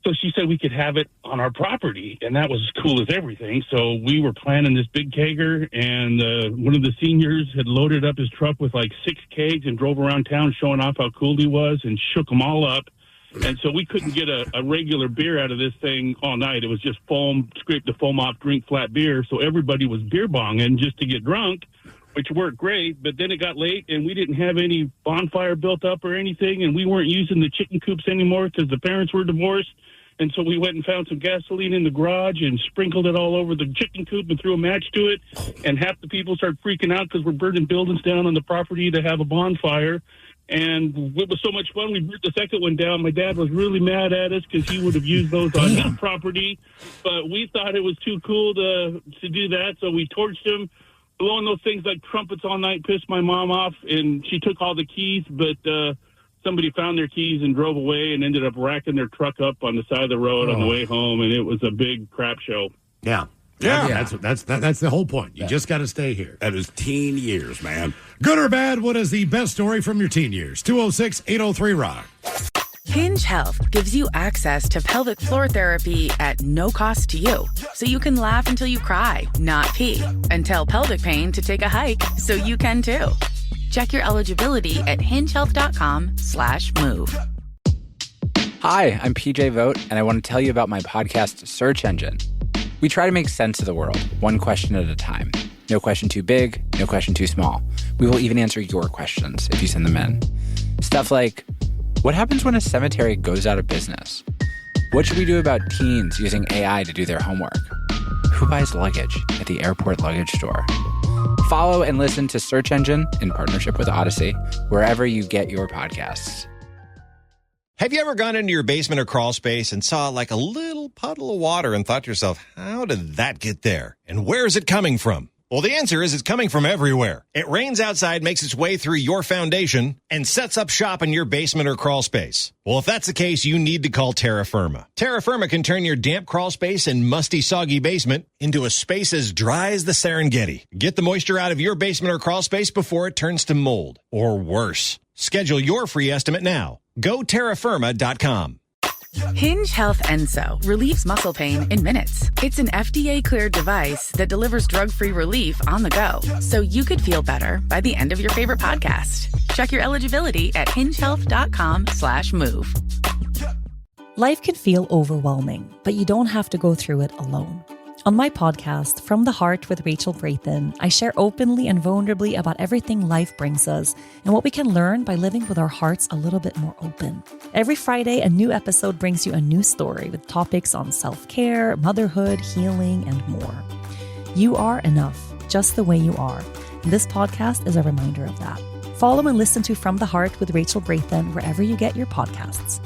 So she said we could have it on our property, and that was as cool as everything. So we were planning this big kegger, and one of the seniors had loaded up his truck with like 6 kegs and drove around town showing off how cool he was and shook them all up. And so we couldn't get a regular beer out of this thing all night. It was just foam, scrape the foam off, drink flat beer. So everybody was beer bonging just to get drunk, which worked great. But then it got late, and we didn't have any bonfire built up or anything, and we weren't using the chicken coops anymore because the parents were divorced. And so we went and found some gasoline in the garage and sprinkled it all over the chicken coop and threw a match to it. And half the people started freaking out because we're burning buildings down on the property to have a bonfire. And it was so much fun. We burnt the second one down. My dad was really mad at us because he would have used those on his property. But we thought it was too cool to do that. So we torched them, blowing those things like trumpets all night, pissed my mom off. And she took all the keys, but somebody found their keys and drove away and ended up racking their truck up on the side of the road on the way home. And it was a big crap show. Yeah. That's the whole point. You just got to stay here. That is teen years, man. Good or bad, what is the best story from your teen years? 206-803-ROCK. Hinge Health gives you access to pelvic floor therapy at no cost to you. So you can laugh until you cry, not pee, and tell pelvic pain to take a hike so you can too. Check your eligibility at hingehealth.com/move. Hi, I'm PJ Vogt, and I want to tell you about my podcast, Search Engine. We try to make sense of the world, one question at a time. No question too big, no question too small. We will even answer your questions if you send them in. Stuff like, what happens when a cemetery goes out of business? What should we do about teens using AI to do their homework? Who buys luggage at the airport luggage store? Follow and listen to Search Engine in partnership with Odyssey, wherever you get your podcasts. Have you ever gone into your basement or crawl space and saw like a little puddle of water and thought to yourself, how did that get there? And where is it coming from? Well, the answer is it's coming from everywhere. It rains outside, makes its way through your foundation, and sets up shop in your basement or crawl space. Well, if that's the case, you need to call Terra Firma. Terra Firma can turn your damp crawl space and musty, soggy basement into a space as dry as the Serengeti. Get the moisture out of your basement or crawl space before it turns to mold, or worse. Schedule your free estimate now. Go terrafirma.com. Hinge Health Enso relieves muscle pain in minutes. It's an FDA-cleared device that delivers drug-free relief on the go, so you could feel better by the end of your favorite podcast. Check your eligibility at hingehealth.com/move. Life can feel overwhelming, but you don't have to go through it alone. On my podcast, From the Heart with Rachel Brayton, I share openly and vulnerably about everything life brings us and what we can learn by living with our hearts a little bit more open. Every Friday, a new episode brings you a new story with topics on self-care, motherhood, healing, and more. You are enough, just the way you are. And this podcast is a reminder of that. Follow and listen to From the Heart with Rachel Brayton wherever you get your podcasts.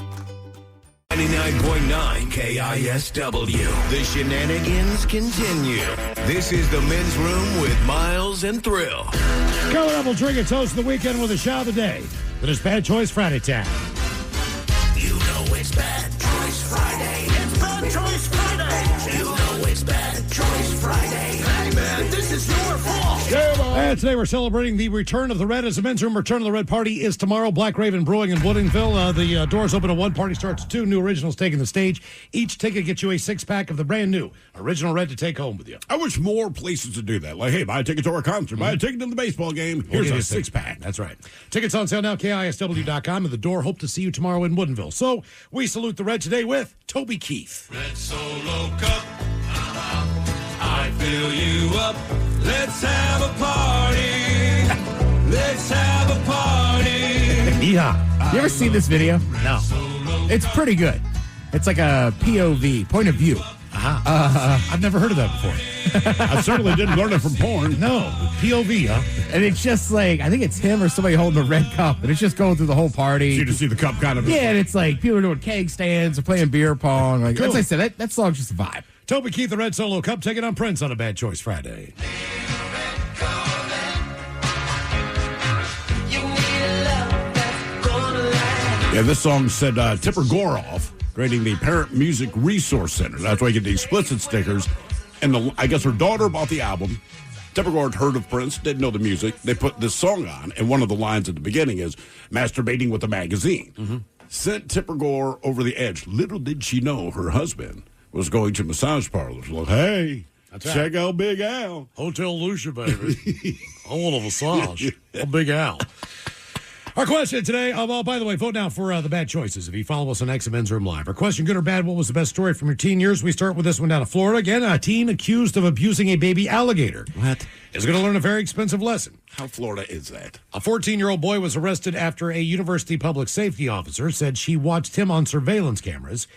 99.9 KISW. The shenanigans continue. This is the Men's Room with Miles and Thrill. Coming up, we'll drink a toast of the weekend with a shot of the day. That is Bad Choice Friday time. You know it's Bad Choice Friday. It's Bad Choice Friday. You know it's Bad Choice Friday. Hey, man, this is your fault. And today we're celebrating the return of the Red as a Men's Room. Return of the Red party is tomorrow. Black Raven Brewing in Woodinville. The doors open at 1, party starts at 2. New originals taking the stage. Each ticket gets you a 6-pack of the brand new Original Red to take home with you. I wish more places to do that. Like, hey, buy a ticket to our concert, buy a ticket to the baseball game. Here's a 6-pack. That's right. Tickets on sale now, KISW.com. And the door. Hope to see you tomorrow in Woodinville. So we salute the Red today with Toby Keith. Red Solo Cup, I fill you up. Let's have a party. Let's have a party. Yeah. You ever seen this video? No. It's pretty good. It's like a POV, point of view. I've never heard of that before. I certainly didn't learn it from porn. No. POV, huh? And it's just like, I think it's him or somebody holding a red cup, and it's just going through the whole party. So you just see the cup kind of. Yeah, and it's like people are doing keg stands or playing beer pong. Like, cool. As I said, that song's just a vibe. Toby Keith, the Red Solo Cup, taking on Prince on a Bad Choice Friday. Yeah, this song said Tipper Goroff, creating the Parent Music Resource Center. That's why you get the explicit stickers. And I guess her daughter bought the album. Tipper Gore had heard of Prince, didn't know the music. They put this song on, and one of the lines at the beginning is, masturbating with a magazine. Mm-hmm. Sent Tipper Gore over the edge. Little did she know her husband was going to massage parlors. Like, hey, check out Big Al. Hotel Lucia, baby. I want a massage. I'm Big Al. Our question today, by the way, vote now for the bad choices if you follow us on X and Men's Room Live. Our question, good or bad, what was the best story from your teen years? We start with this one down in Florida. Again, a teen accused of abusing a baby alligator. What? Is going to learn a very expensive lesson. How Florida is that? A 14-year-old boy was arrested after a university public safety officer said she watched him on surveillance cameras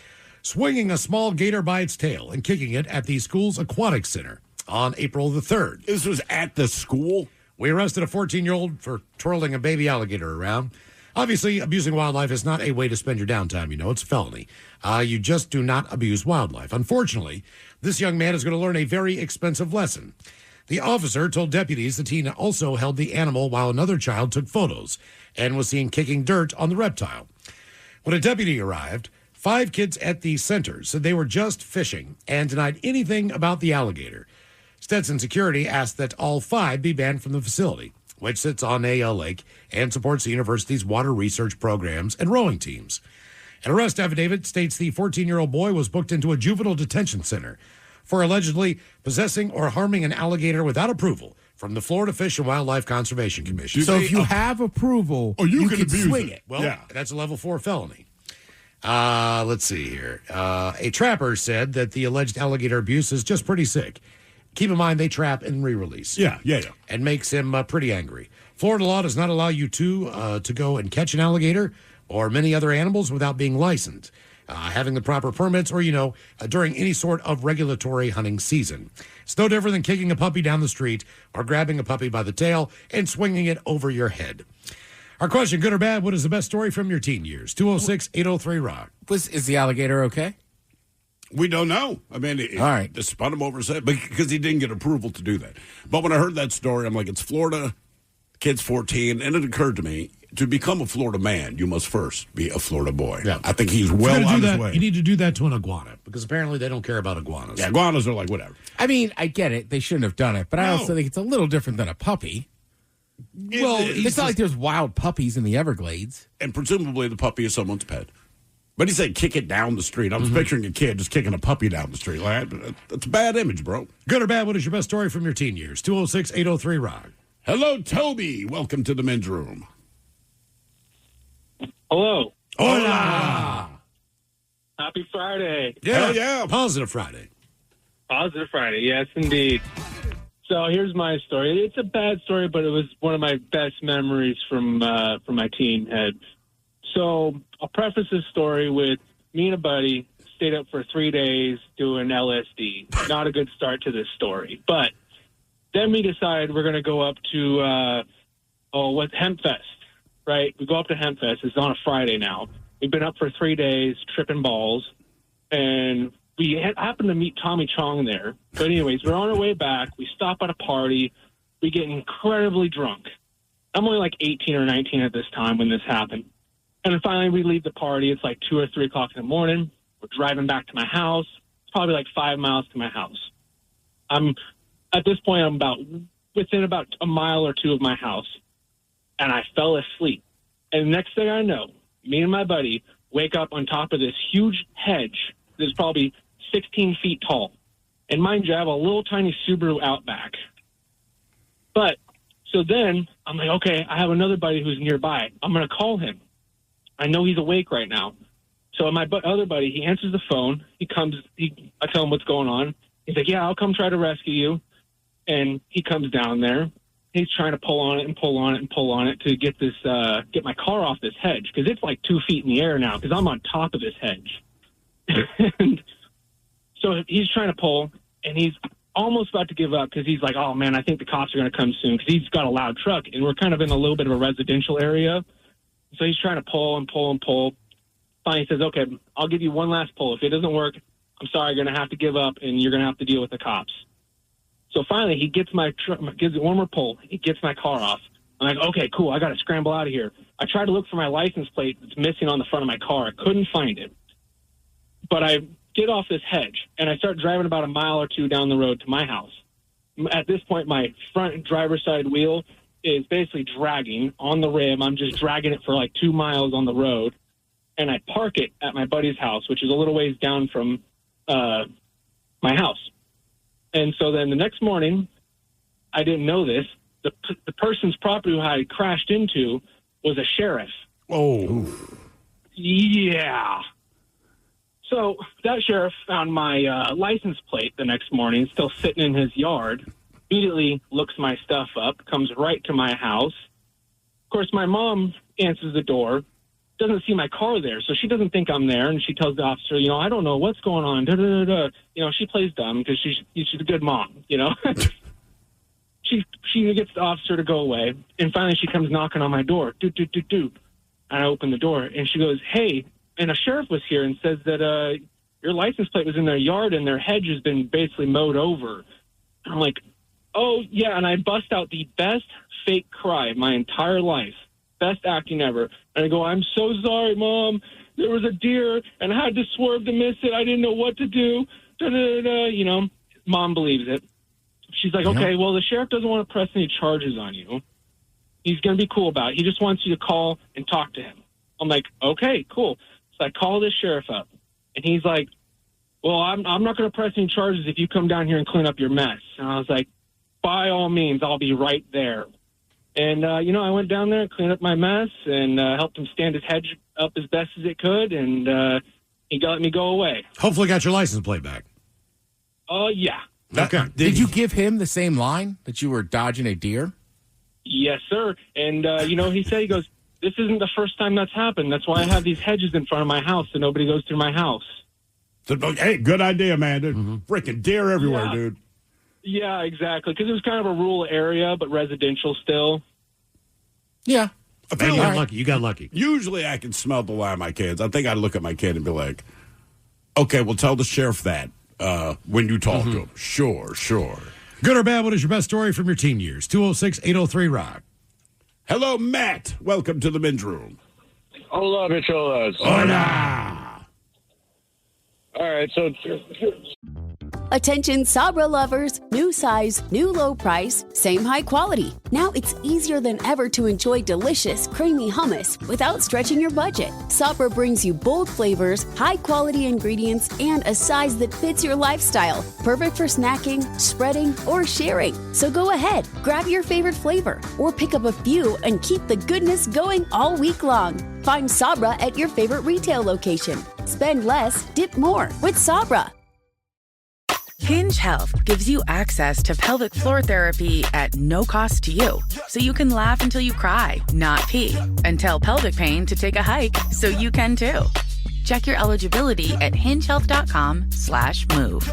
swinging a small gator by its tail and kicking it at the school's aquatic center on April the 3rd. This was at the school? We arrested a 14-year-old for twirling a baby alligator around. Obviously, abusing wildlife is not a way to spend your downtime. You know, it's a felony. You just do not abuse wildlife. Unfortunately, this young man is going to learn a very expensive lesson. The officer told deputies the teen also held the animal while another child took photos and was seen kicking dirt on the reptile. When a deputy arrived, 5 kids at the center said they were just fishing and denied anything about the alligator. Stetson Security asked that all 5 be banned from the facility, which sits on a lake and supports the university's water research programs and rowing teams. An arrest affidavit states the 14-year-old boy was booked into a juvenile detention center for allegedly possessing or harming an alligator without approval from the Florida Fish and Wildlife Conservation Commission. So if you have approval, you can swing it. Well, that's a level 4 felony. Let's see here. A trapper said that the alleged alligator abuse is just pretty sick. Keep in mind, they trap and re-release. Yeah. And makes him pretty angry. Florida law does not allow you to go and catch an alligator or many other animals without being licensed, having the proper permits, or, during any sort of regulatory hunting season. It's no different than kicking a puppy down the street or grabbing a puppy by the tail and swinging it over your head. Our question, good or bad, what is the best story from your teen years? 206-803-ROCK. Is the alligator okay? We don't know. I mean, all right. Just spun him over his head because he didn't get approval to do that. But when I heard that story, I'm like, it's Florida, kid's 14, and it occurred to me, to become a Florida man, you must first be a Florida boy. Yeah. I think he's well on his way. You need to do that to an iguana, because apparently they don't care about iguanas. Yeah, iguanas are like whatever. I mean, I get it. They shouldn't have done it, but I also think it's a little different than a puppy. Well, it's not like there's wild puppies in the Everglades. And presumably the puppy is someone's pet. But he said kick it down the street. I was picturing a kid just kicking a puppy down the street. Like, that's a bad image, bro. Good or bad, what is your best story from your teen years? 206-803-ROCK. Hello, Toby. Welcome to the men's room. Hello. Hola. Happy Friday. Yeah. Hell yeah. Positive Friday. Positive Friday. Yes, indeed. So here's my story. It's a bad story, but it was one of my best memories from my teen head. So I'll preface this story with me and a buddy stayed up for 3 days doing LSD. Not a good start to this story. But then we decided we're going to go up to, Hemp Fest, right? We go up to Hemp Fest. It's on a Friday now. We've been up for 3 days tripping balls, and we happened to meet Tommy Chong there. But anyways, we're on our way back. We stop at a party. We get incredibly drunk. I'm only like 18 or 19 at this time when this happened. And then finally we leave the party. It's like 2 or 3 o'clock in the morning. We're driving back to my house. It's probably like 5 miles to my house. At this point, I'm within about a mile or 2 of my house. And I fell asleep. And the next thing I know, me and my buddy wake up on top of this huge hedge that's probably 16 feet tall. And mind you, I have a little tiny Subaru Outback. But, so then, I'm like, okay, I have another buddy who's nearby. I'm going to call him. I know he's awake right now. So my other buddy, he answers the phone. I tell him what's going on. He's like, yeah, I'll come try to rescue you. And he comes down there. He's trying to pull on it and pull on it and pull on it to get get my car off this hedge, because it's like 2 feet in the air now, because I'm on top of this hedge. And so he's trying to pull, and he's almost about to give up, because he's like, oh, man, I think the cops are going to come soon, because he's got a loud truck, and we're kind of in a little bit of a residential area. So he's trying to pull and pull and pull. Finally, he says, okay, I'll give you one last pull. If it doesn't work, I'm sorry, you're going to have to give up, and you're going to have to deal with the cops. So finally, he gets gives it one more pull. He gets my car off. I'm like, okay, cool. I got to scramble out of here. I tried to look for my license plate that's missing on the front of my car. I couldn't find it. But I get off this hedge, and I start driving about a mile or two down the road to my house. At this point, my front driver's side wheel is basically dragging on the rim. I'm just dragging it for like 2 miles on the road. And I park it at my buddy's house, which is a little ways down from my house. And so then the next morning, I didn't know this. The person's property who I crashed into was a sheriff. Oh. Yeah. So that sheriff found my license plate the next morning, still sitting in his yard, immediately looks my stuff up, comes right to my house. Of course, my mom answers the door, doesn't see my car there, so she doesn't think I'm there, and she tells the officer, I don't know what's going on. Da, da, da, da. She plays dumb because she's a good mom, She gets the officer to go away, and finally she comes knocking on my door. Do, do, do, do. And I open the door, and she goes, hey, and a sheriff was here and says that your license plate was in their yard and their hedge has been basically mowed over. I'm like, oh, yeah, and I bust out the best fake cry of my entire life. Best acting ever. And I go, I'm so sorry, Mom. There was a deer, and I had to swerve to miss it. I didn't know what to do. Da, da, da, da. Mom believes it. She's like, okay, well, the sheriff doesn't want to press any charges on you. He's going to be cool about it. He just wants you to call and talk to him. I'm like, okay, cool. So I call this sheriff up, and he's like, well, I'm not going to press any charges if you come down here and clean up your mess. And I was like, by all means, I'll be right there. And, I went down there and cleaned up my mess and helped him stand his hedge up as best as it could, and he let me go away. Hopefully got your license plate back. Yeah. Okay. Did you give him the same line that you were dodging a deer? Yes, sir. And, he goes, this isn't the first time that's happened. That's why I have these hedges in front of my house so nobody goes through my house. So, hey, good idea, man. There's freaking deer everywhere, dude. Yeah, exactly. Because it was kind of a rural area, but residential still. Yeah. Man, you got lucky. Usually I can smell the lie of my kids. I think I'd look at my kid and be like, okay, well, tell the sheriff that when you talk to him. Sure. Good or bad, what is your best story from your teen years? 206-803-ROCK. Hello, Matt. Welcome to the men's room. Hola, bicholas. Hola. All right, so... Attention Sabra lovers, new size, new low price, same high quality. Now it's easier than ever to enjoy delicious, creamy hummus without stretching your budget. Sabra brings you bold flavors, high quality ingredients, and a size that fits your lifestyle. Perfect for snacking, spreading, or sharing. So go ahead, grab your favorite flavor, or pick up a few and keep the goodness going all week long. Find Sabra at your favorite retail location. Spend less, dip more with Sabra. Hinge Health gives you access to pelvic floor therapy at no cost to you, so you can laugh until you cry, not pee, and tell pelvic pain to take a hike so you can too. Check your eligibility at hingehealth.com/move.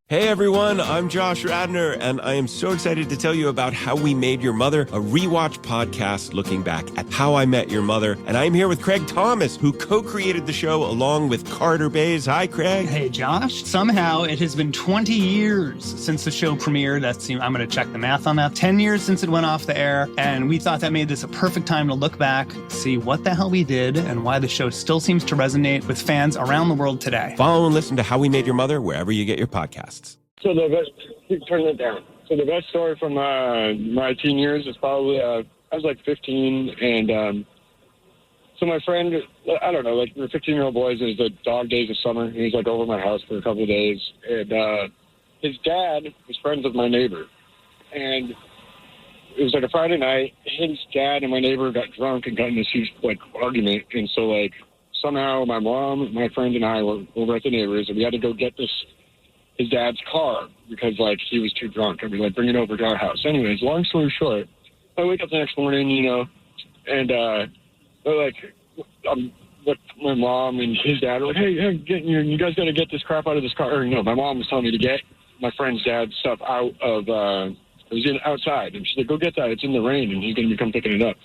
Hey everyone, I'm Josh Radner, and I am so excited to tell you about How We Made Your Mother, a rewatch podcast looking back at How I Met Your Mother. And I'm here with Craig Thomas, who co-created the show along with Carter Bays. Hi, Craig. Hey, Josh. Somehow it has been 20 years since the show premiered. I'm going to check the math on that. 10 years since it went off the air, and we thought that made this a perfect time to look back, see what the hell we did, and why the show still seems to resonate with fans around the world today. Follow and listen to How We Made Your Mother wherever you get your podcasts. So the best, keep turning it down. So the best story from my teen years is probably, I was like 15, and so my friend, I don't know, like we're 15-year-old boys, it was the dog days of summer. He was like over my house for a couple of days, and his dad was friends with my neighbor, and it was like a Friday night. His dad and my neighbor got drunk and got in this huge like argument, and so like somehow my mom, my friend, and I were over at the neighbors, and we had to go get his dad's car because like he was too drunk, and we like bring it over to our house. Anyways, long story short, I wake up the next morning, and they're like, with my mom and his dad are like, hey, you guys got to get this crap out of this car. Or no, my mom was telling me to get my friend's dad's stuff out of. It was outside, and she's like, go get that. It's in the rain, and he's gonna come picking it up.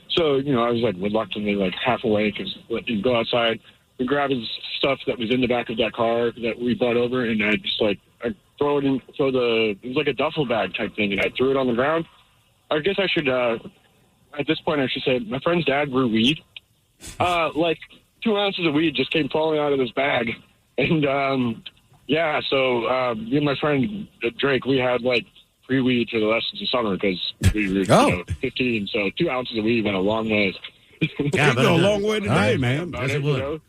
So I was like reluctantly like half awake because you go outside. We grab his stuff that was in the back of that car that we brought over, and I just I throw it in, it was like a duffel bag type thing, and I threw it on the ground. I guess I should at this point, I should say, my friend's dad grew weed. Like 2 ounces of weed just came falling out of this bag. And, so me and my friend Drake, we had like free weed for the rest of the summer because we were 15. So 2 ounces of weed went a long way. Yeah, but a long way today, man. Yes, it would.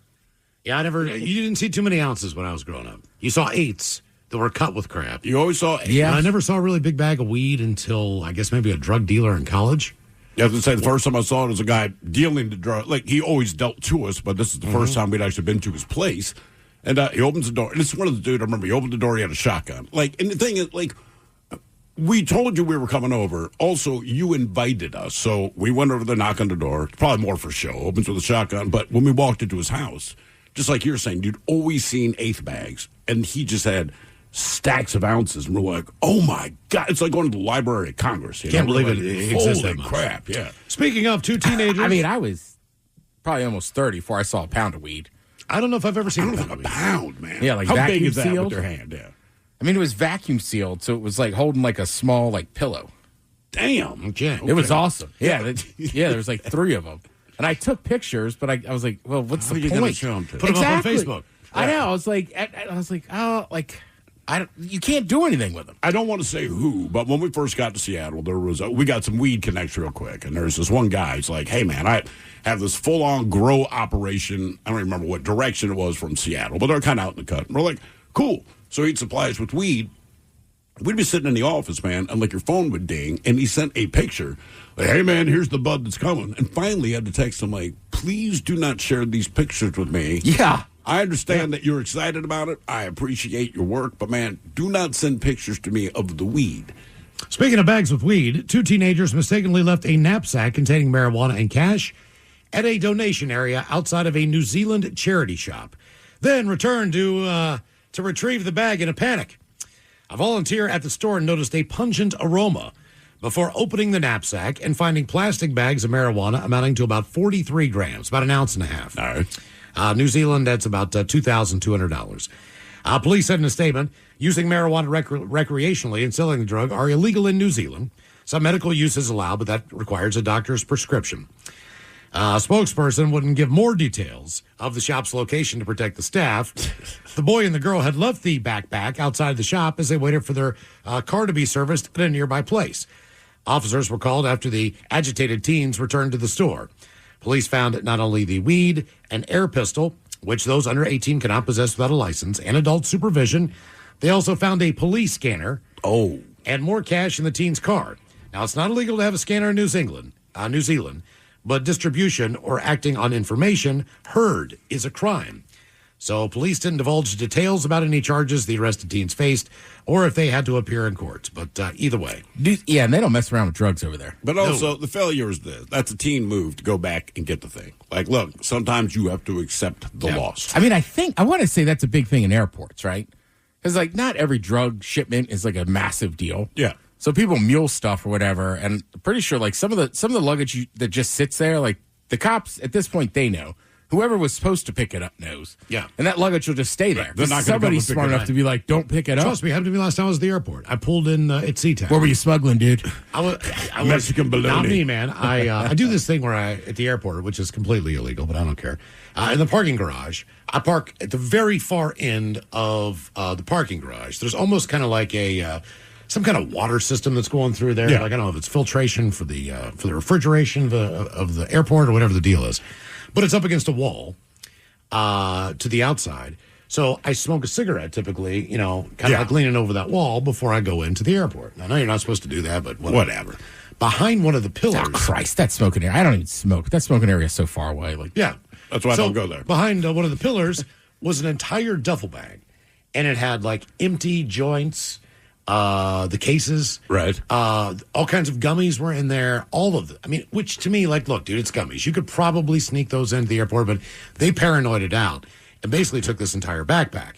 Yeah, you didn't see too many ounces when I was growing up. You saw eighths that were cut with crap. You always saw eighths. Yeah. And I never saw a really big bag of weed until, I guess, maybe a drug dealer in college. Yeah, I was going to say, the first time I saw it was a guy dealing the drug. Like, he always dealt to us, but this is the first time we'd actually been to his place. And he opens the door. And it's one of the dude, I remember, he opened the door, he had a shotgun. Like, and the thing is, like, we told you we were coming over. Also, you invited us. So we went over there, knock on the door. Probably more for show. Opens with a shotgun. But when we walked into his house, just like you're saying, you'd always seen eighth bags. And he just had stacks of ounces. And we're like, oh, my God. It's like going to the Library of Congress. Can't believe it exists that Holy much. crap, yeah. Speaking of two teenagers. I mean, I was probably almost 30 before I saw a pound of weed. I don't know if I've ever seen a pound, man. Yeah, like how vacuum big is that sealed? with their hand? Yeah. I mean, it was vacuum sealed, so it was like holding like a small like pillow. Damn. Okay. It was awesome. Yeah, there was like 3 of them. And I took pictures, but I was like, well, what's the point? Show them to? Put them up on Facebook. I know. I was like, oh, like, you can't do anything with them. I don't want to say who, but when we first got to Seattle, we got some weed connects real quick, and there's this one guy. He's like, "Hey, man, I have this full-on grow operation. I don't remember what direction it was from Seattle, but they're kind of out in the cut." And we're like, "Cool." So he'd supply us with weed. We'd be sitting in the office, man, and like your phone would ding, and he sent a picture. Like, hey, man, here's the bud that's coming. And finally, I had to text him like, "Please do not share these pictures with me." Yeah. I understand that you're excited about it. I appreciate your work, but man, do not send pictures to me of the weed. Speaking of bags with weed, 2 teenagers mistakenly left a knapsack containing marijuana and cash at a donation area outside of a New Zealand charity shop, then returned to retrieve the bag in a panic. A volunteer at the store noticed a pungent aroma before opening the knapsack and finding plastic bags of marijuana amounting to about 43 grams, about 1.5 ounces. All right. New Zealand, that's about $2,200. Police said in a statement, using marijuana recreationally and selling the drug are illegal in New Zealand. Some medical use is allowed, but that requires a doctor's prescription. A spokesperson wouldn't give more details of the shop's location to protect the staff. The boy and the girl had left the backpack outside the shop as they waited for their car to be serviced at a nearby place. Officers were called after the agitated teens returned to the store. Police found not only the weed, an air pistol, which those under 18 cannot possess without a license, and adult supervision. They also found a police scanner. Oh. And more cash in the teen's car. Now, it's not illegal to have a scanner in New Zealand, but distribution or acting on information heard is a crime. So police didn't divulge details about any charges the arrested teens faced or if they had to appear in court. But either way. Yeah, and they don't mess around with drugs over there. But also, the failure is this. That's a teen move to go back and get the thing. Like, look, sometimes you have to accept the loss. I mean, I want to say that's a big thing in airports, right? Because, like, not every drug shipment is, like, a massive deal. Yeah. So people mule stuff or whatever, and I'm pretty sure, like, some of the luggage that just sits there, like, the cops, at this point, they know. Whoever was supposed to pick it up knows. Yeah. And that luggage will just stay there. They're not gonna Somebody's come and pick smart it enough up. to be like, don't pick it up. Trust me, it happened to me last time I was at the airport. I pulled in at SeaTac. Where were you smuggling, dude? I was Mexican bologna. Not me, man. I do this thing where at the airport, which is completely illegal, but I don't care. In the parking garage, I park at the very far end of the parking garage. There's almost kind of like some kind of water system that's going through there. Yeah. Like, I don't know if it's filtration for the refrigeration of the airport or whatever the deal is. But it's up against a wall to the outside. So I smoke a cigarette typically, kind of like leaning over that wall before I go into the airport. I know you're not supposed to do that, but whatever. Behind one of the pillars. Oh, Christ, that smoking area. I don't even smoke. That smoking area is so far away. Like, yeah. That's why I don't go there. Behind one of the pillars was an entire duffel bag. And it had like empty joints, the cases. Right. All kinds of gummies were in there. All of them. I mean, which to me, like, look, dude, it's gummies. You could probably sneak those into the airport, but they paranoid it out and basically took this entire backpack.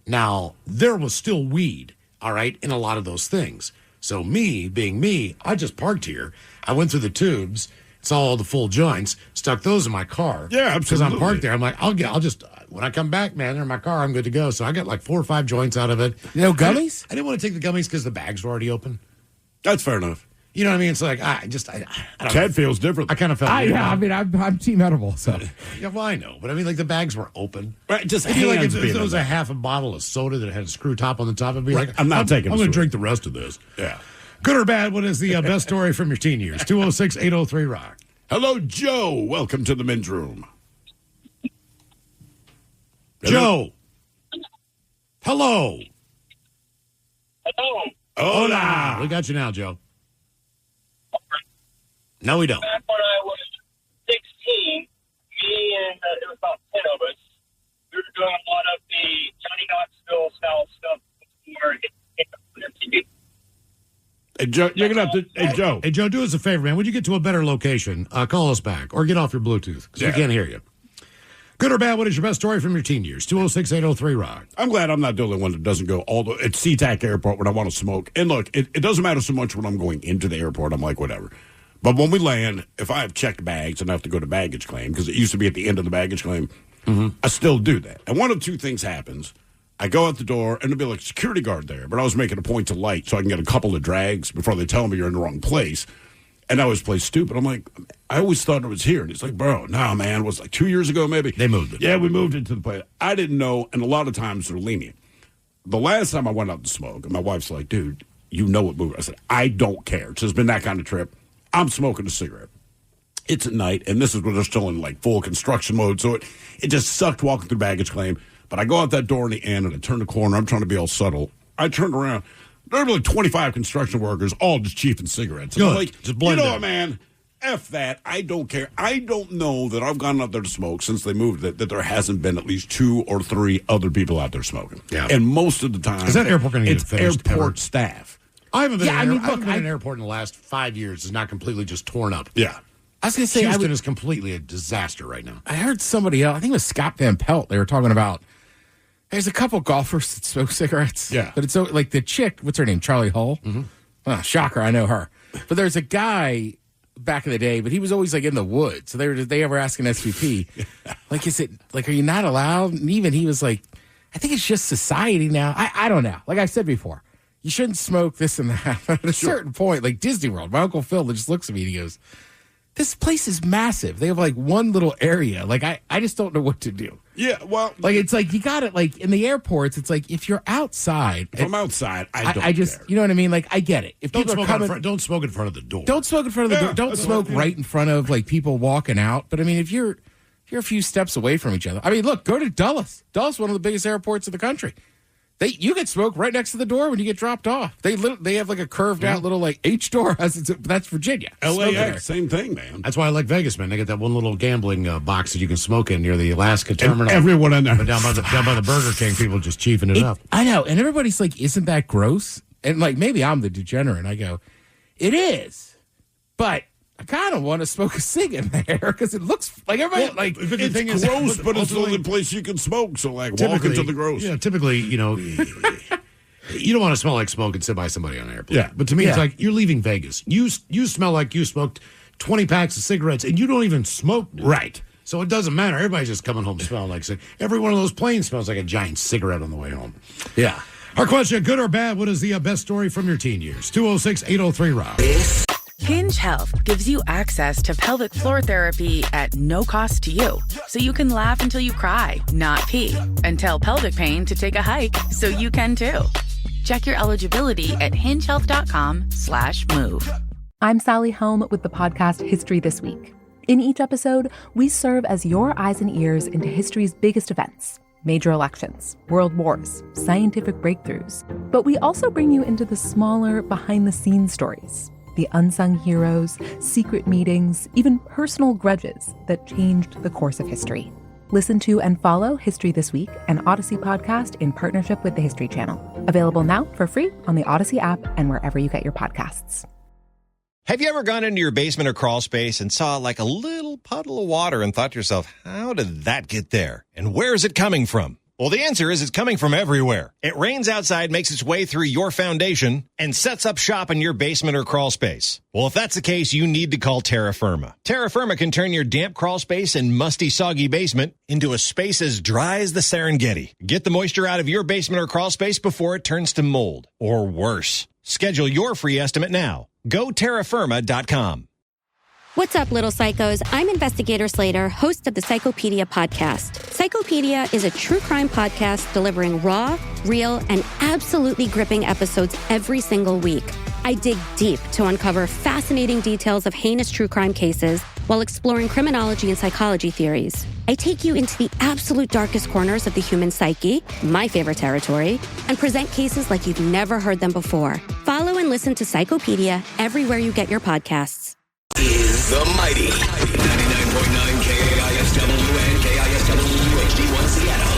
Now, there was still weed, all right, in a lot of those things. So me, being me, I just parked here. I went through the tubes, saw all the full joints, stuck those in my car. Yeah, Because I'm absolutely. parked there. I'm like, I'll just, when I come back, man, in my car, I'm good to go. So I got like 4 or 5 joints out of it. No gummies? I didn't want to take the gummies because the bags were already open. That's fair enough. You know what I mean? It's like, I don't know. Ted feels different. I kind of felt I'm team edible, so. Yeah, well, I know. But I mean, like, the bags were open. Right, just it'd be like if hands there was a half a bottle of soda that had a screw top on the top, it'd be like, I'm not taking I'm going to drink the rest of this. Yeah. Good or bad, what is the best story from your teen years? 206-803-ROCK. Hello, Joe. Welcome to the men's room. Joe. Hello. Hello. Hola. We got you now, Joe. No, we don't. Back when I was 16, me and there was about 10 of us, we were doing a lot of the Johnny Knoxville style stuff before TV. Hey, Joe, you're gonna have to. Hey, Joe. Hey, Joe, do us a favor, man. Would you get to a better location? Call us back or get off your Bluetooth because we can't hear you. Good or bad, what is your best story from your teen years? 206-803-ROCK. I'm glad I'm not the only one that doesn't go all the at SeaTac Airport when I want to smoke. And look, it doesn't matter so much when I'm going into the airport. I'm like, whatever. But when we land, if I have checked bags and I have to go to baggage claim, because it used to be at the end of the baggage claim, I still do that. And one of two things happens. I go out the door, and there'll be like a security guard there, but I was making a point to light so I can get a couple of drags before they tell me you're in the wrong place. And I always play stupid. I'm like, I always thought it was here. And he's like, bro, nah, man. It was like 2 years ago, maybe. They moved it. Yeah, we moved it to the place. I didn't know, and a lot of times they're lenient. The last time I went out to smoke, and my wife's like, dude, you know what moved. I said, I don't care. So it's been that kind of trip. I'm smoking a cigarette. It's at night, and this is when they're still in like full construction mode. So it just sucked walking through baggage claim. But I go out that door in the end, and I turn the corner. I'm trying to be all subtle. I turned around. There were like 25 construction workers, all just chiefing cigarettes. And I'm like, just blend you know in. what, man? F that. I don't care. I don't know that I've gone out there to smoke since they moved it, that there hasn't been at least 2 or 3 other people out there smoking. Yeah. And most of the time, Is that airport going to get it's finished airport ever? staff. I haven't been, Yeah, in, I mean, I haven't look, been in an airport in the last 5 years. It's not completely just torn up. Yeah. I was going to say, Houston is completely a disaster right now. I heard somebody else, I think it was Scott Van Pelt, they were talking about, there's a couple golfers that smoke cigarettes. Yeah. But it's so, like the chick, what's her name? Charlie Hull? Oh, shocker, I know her. But there's a guy back in the day, but he was always like in the woods. So they were asking SVP, like, is it, like, are you not allowed? And even he was like, I think it's just society now. I don't know. Like I said before, you shouldn't smoke this and that. But at a certain point, like Disney World, my Uncle Phil just looks at me and he goes, this place is massive. They have like one little area. Like I just don't know what to do. Yeah, well, like it's like you got it. Like in the airports, it's like if you're outside. If I'm outside, I just care. you know what I mean. Like I get it. If Don't people smoke, are coming, don't smoke in front of the door. don't smoke in front of the door. Don't that's smoke right, right in front of like people walking out. But I mean, if you're a few steps away from each other. I mean, look, go to Dulles. Dulles, one of the biggest airports in the country. You can smoke right next to the door when you get dropped off. They have like a curved out little like H door. That's Virginia. LAX, same thing, man. That's why I like Vegas, man. They got that one little gambling box that you can smoke in near the Alaska terminal. Everyone in there. But down by the Burger King, people just chiefing it up. I know. And everybody's like, isn't that gross? And like, maybe I'm the degenerate. I go, it is. But I kind of want to smoke a cig in there because it looks like everybody like but the It's thing is, gross, but it's the ultimately- only place you can smoke. So, like, walk Typically- into the gross. Yeah, typically, you know, you don't want to smell like smoke and sit by somebody on an airplane. Yeah. But to me, it's Yeah. like you're leaving Vegas. You smell like you smoked 20 packs of cigarettes and you don't even smoke. Right. So it doesn't matter. Everybody's just coming home smelling like cigarettes. Every one of those planes smells like a giant cigarette on the way home. yeah. Our question, good or bad, what is the best story from your teen years? 206-803-ROCK. Hinge Health gives you access to pelvic floor therapy at no cost to you. So you can laugh until you cry, not pee, and tell pelvic pain to take a hike so you can too. Check your eligibility at hingehealth.com/move. I'm Sally Helm with the podcast History This Week. In each episode, we serve as your eyes and ears into history's biggest events. Major elections, world wars, scientific breakthroughs. But we also bring you into the smaller, behind-the-scenes stories. The unsung heroes, secret meetings, even personal grudges that changed the course of history. Listen to and follow History This Week, an Odyssey podcast in partnership with the History Channel. Available now for free on the Odyssey app and wherever you get your podcasts. Have you ever gone into your basement or crawl space and saw like a little puddle of water and thought to yourself, how did that get there? And where is it coming from? Well, the answer is it's coming from everywhere. It rains outside, makes its way through your foundation, and sets up shop in your basement or crawl space. Well, if that's the case, you need to call Terra Firma. Terra Firma can turn your damp crawl space and musty, soggy basement into a space as dry as the Serengeti. Get the moisture out of your basement or crawl space before it turns to mold, or worse. Schedule your free estimate now. Go terrafirma.com. What's up, little psychos? I'm Investigator Slater, host of the Psychopedia podcast. Psychopedia is a true crime podcast delivering raw, real, and absolutely gripping episodes every single week. I dig deep to uncover fascinating details of heinous true crime cases while exploring criminology and psychology theories. I take you into the absolute darkest corners of the human psyche, my favorite territory, and present cases like you've never heard them before. Follow and listen to Psychopedia everywhere you get your podcasts. Is the mighty 99.9 KISW and KISW HD1 Seattle.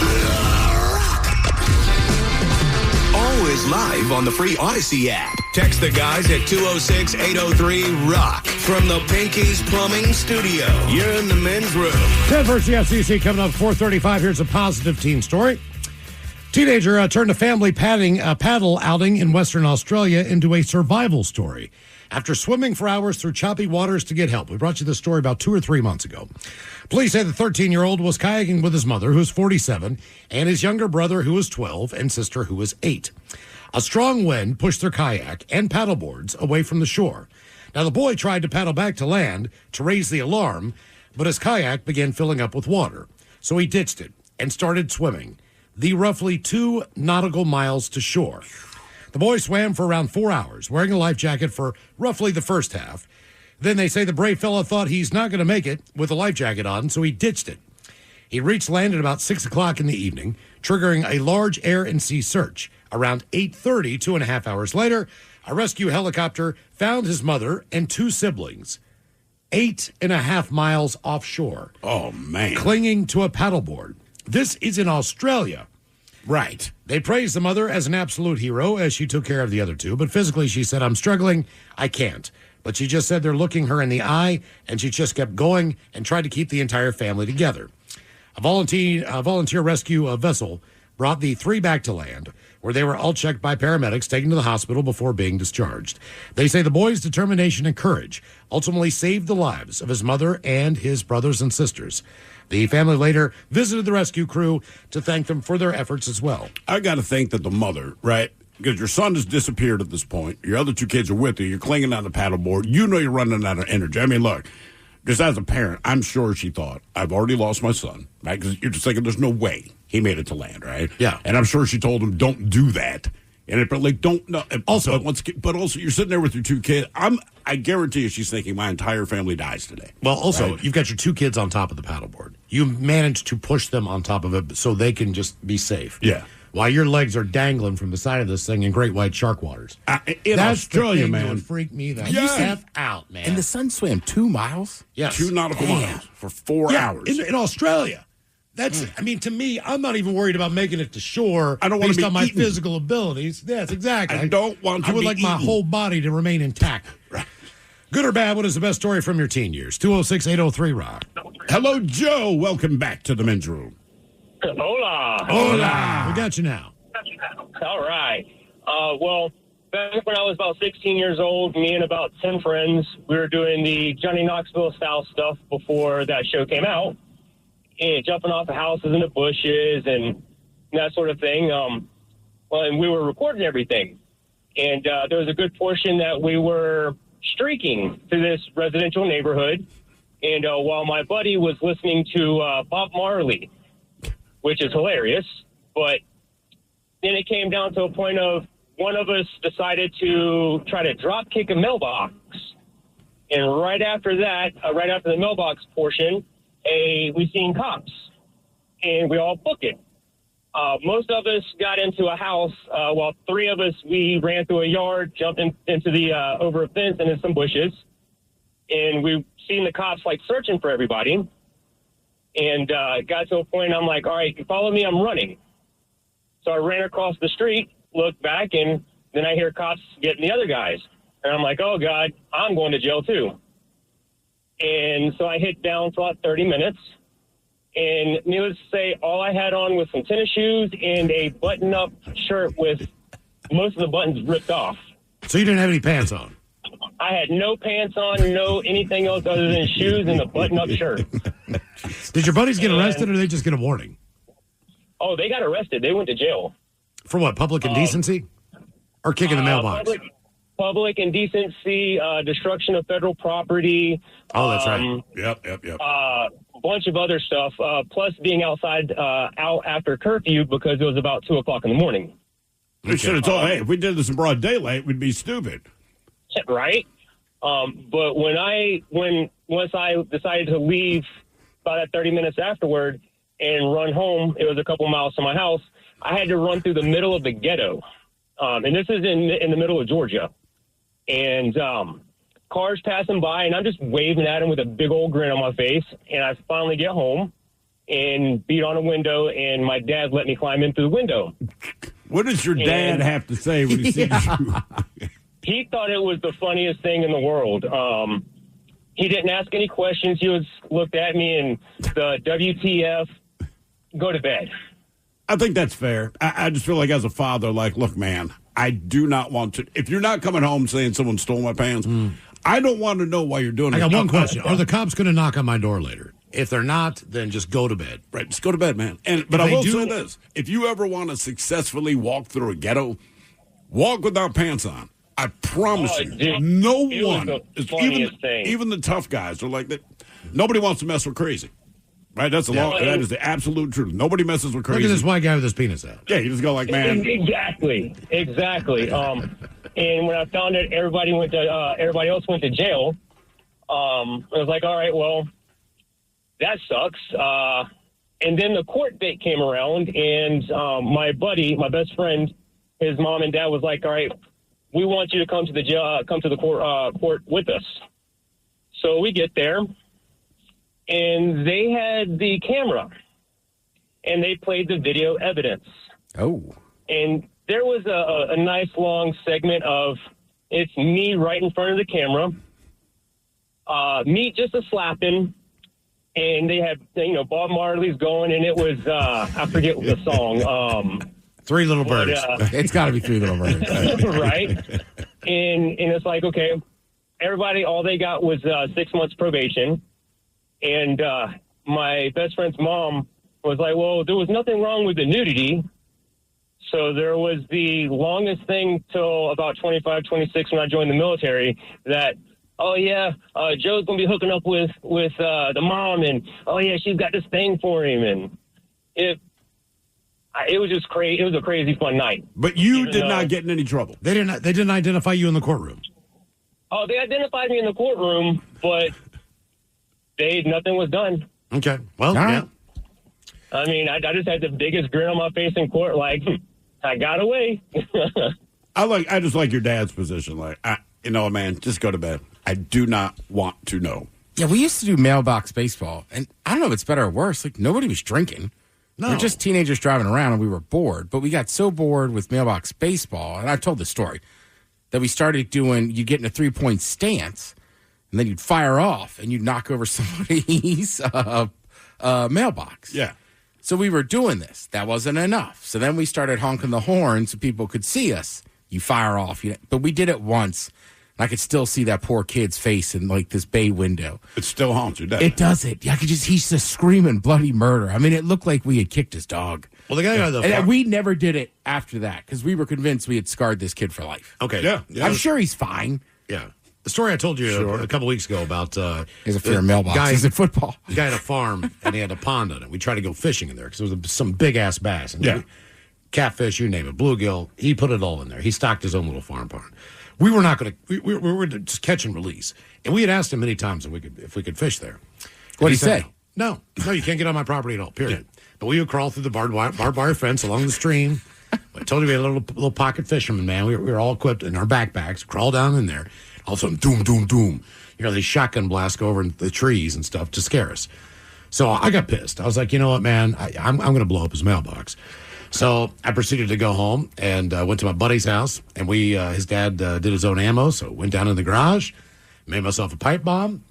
Always live on the free Odyssey app. Text the guys at 206-803-ROCK from the Pinky's Plumbing Studio. You're in the men's room. 10 versus the FCC coming up 4:35. Here's a positive teen story. Teenager turned a family paddle outing in Western Australia into a survival story after swimming for hours through choppy waters to get help. We brought you this story about 2 or 3 months ago. Police say the 13-year-old was kayaking with his mother, who's 47, and his younger brother, who was 12, and sister, who was 8. A strong wind pushed their kayak and paddleboards away from the shore. Now, the boy tried to paddle back to land to raise the alarm, but his kayak began filling up with water. So he ditched it and started swimming the roughly 2 nautical miles to shore. The boy swam for around 4 hours, wearing a life jacket for roughly the first half. Then they say the brave fellow thought he's not going to make it with a life jacket on, so he ditched it. He reached land at about 6 o'clock in the evening, triggering a large air and sea search. Around 8:30, 2.5 hours later, a rescue helicopter found his mother and 2 siblings 8.5 miles offshore. Oh, man. Clinging to a paddleboard. This is in Australia. Right. They praised the mother as an absolute hero as she took care of the other 2, but physically she said, "I'm struggling, I can't." But she just said they're looking her in the eye, and she just kept going and tried to keep the entire family together. A volunteer rescue vessel brought the 3 back to land, where they were all checked by paramedics, taken to the hospital before being discharged. They say the boy's determination and courage ultimately saved the lives of his mother and his brothers and sisters. The family later visited the rescue crew to thank them for their efforts as well. I got to think that the mother, right? Because your son has disappeared at this point. Your other 2 kids are with you. You're clinging on the paddleboard. You know you're running out of energy. I mean, look, just as a parent, I'm sure she thought, I've already lost my son, right? Because you're just thinking there's no way he made it to land, right? Yeah. And I'm sure she told him, don't do that. And it, but like, don't know. Also, but also, you're sitting there with your 2 kids. I guarantee you, she's thinking my entire family dies today. Well, also, right? You've got your 2 kids on top of the paddleboard. You managed to push them on top of it so they can just be safe. Yeah. While your legs are dangling from the side of this thing in great white shark waters. In That's Australia, the thing man. that would freak me the Yeah. F out, man. And the son swam 2 miles? Yes. 2 nautical miles for 4 hours. In Australia. That's, I mean, to me, I'm not even worried about making it to shore. I don't want to based be on my eaten. physical abilities. Yes, exactly. I don't want to I would be like my eaten. whole body to remain intact. Right. Good or bad, what is the best story from your teen years? 206-803-ROCK. Hello, Joe. Welcome back to the men's room. Hola. Hola. We got you now. All right. Well, back when I was about 16 years old, me and about 10 friends, we were doing the Johnny Knoxville style stuff before that show came out, and jumping off of houses in the bushes and that sort of thing. And we were recording everything. And there was a good portion that we were streaking through this residential neighborhood. And while my buddy was listening to Bob Marley, which is hilarious, but then it came down to a point of one of us decided to try to drop kick a mailbox. And right after that, right after the mailbox portion, we seen cops. And we all booked it. Most of us got into a house, while 3 of us, we ran through a yard, jumped into the over a fence and in some bushes. And we seen the cops, like, searching for everybody. And it got to a point, I'm like, all right, you follow me, I'm running. So I ran across the street, looked back, and then I hear cops getting the other guys. And I'm like, oh, God, I'm going to jail, too. And so I hit down for about 30 minutes. And needless to say, all I had on was some tennis shoes and a button-up shirt with most of the buttons ripped off. So you didn't have any pants on? I had no pants on, no anything else other than shoes and a button-up shirt. Did your buddies get arrested, or did they just get a warning? Oh, they got arrested. They went to jail. For what, public indecency? Or kicking the mailbox? public indecency, destruction of federal property. Oh, that's right. Yep. A bunch of other stuff, plus being out after curfew because it was about 2 o'clock in the morning. We should have told, hey, if we did this in broad daylight, we'd be stupid. Right? But once I decided to leave about 30 minutes afterward and run home, it was a couple miles from my house, I had to run through the middle of the ghetto. And this is in the middle of Georgia. And cars passing by, and I'm just waving at them with a big old grin on my face. And I finally get home and beat on a window, and my dad let me climb in through the window. What does your dad have to say when he sees you? He thought it was the funniest thing in the world. He didn't ask any questions. He looked at me and the WTF, go to bed. I think that's fair. I just feel like as a father, like, look, man, I do not want to. If you're not coming home saying someone stole my pants, I don't want to know why you're doing it. I got one question. Are the cops going to knock on my door later? If they're not, then just go to bed. Right, just go to bed, man. But I will say this. If you ever want to successfully walk through a ghetto, walk without pants on. I promise you, dude, no it one, was the funniest thing. Even the tough guys are like that. Nobody wants to mess with crazy. Right? That is the absolute truth. Nobody messes with crazy. Look at this white guy with his penis out. Yeah, you just go like, man. Exactly. And when I found that everybody else went to jail, I was like, all right, well, that sucks. And then the court date came around, and my buddy, my best friend, his mom and dad was like, all right, we want you to come to the court with us. So we get there, and they had the camera, and they played the video evidence. Oh. And there was a nice long segment of it's me right in front of the camera, me just a slapping, and they had, Bob Marley's going, and it was, I forget the song. Three Little Birds. It's got to be Three Little Birds. Right? And it's like, okay, everybody, all they got was 6 months probation. And my best friend's mom was like, well, there was nothing wrong with the nudity. So there was the longest thing till about 25, 26 when I joined the military that, oh, yeah, Joe's going to be hooking up with the mom, and, oh, yeah, she's got this thing for him. And it was just crazy. It was a crazy fun night. But you did not get in any trouble. They didn't identify you in the courtroom. Oh, they identified me in the courtroom, but nothing was done. Okay. Well, yeah. I mean, I just had the biggest grin on my face in court, like, I got away. I just like your dad's position. Like, you know, man, just go to bed. I do not want to know. Yeah, we used to do mailbox baseball, and I don't know if it's better or worse. Like, nobody was drinking. No. We were just teenagers driving around, and we were bored. But we got so bored with mailbox baseball, and I've told this story, that we started doing, you'd get in a 3-point stance, and then you'd fire off, and you'd knock over somebody's mailbox. Yeah. So we were doing this. That wasn't enough. So then we started honking the horn so people could see us. You fire off. But we did it once. And I could still see that poor kid's face in, like, this bay window. It still haunts you, doesn't it? It does it. He's just screaming bloody murder. I mean, it looked like we had kicked his dog. Well, the guy got the and we never did it after that because we were convinced we had scarred this kid for life. Okay. Yeah. I'm sure he's fine. Yeah. The story I told you a couple weeks ago about he's a fear of mailboxes in football. The guy had a farm and he had a pond on it. We tried to go fishing in there because there was some big ass bass. And catfish, you name it, bluegill. He put it all in there. He stocked his own little farm pond. We were not going to. We were just catch and release. And we had asked him many times if we could fish there. What did he say? No, you can't get on my property at all. Period. But we would crawl through the barbed wire fence along the stream. I told you we had a little pocket fisherman, man. We were all equipped in our backpacks. Crawl down in there. All of a sudden, doom, doom, doom. These shotgun blasts go over in the trees and stuff to scare us. So I got pissed. I was like, you know what, man? I'm going to blow up his mailbox. So I proceeded to go home and went to my buddy's house. And his dad did his own ammo. So went down in the garage, made myself a pipe bomb,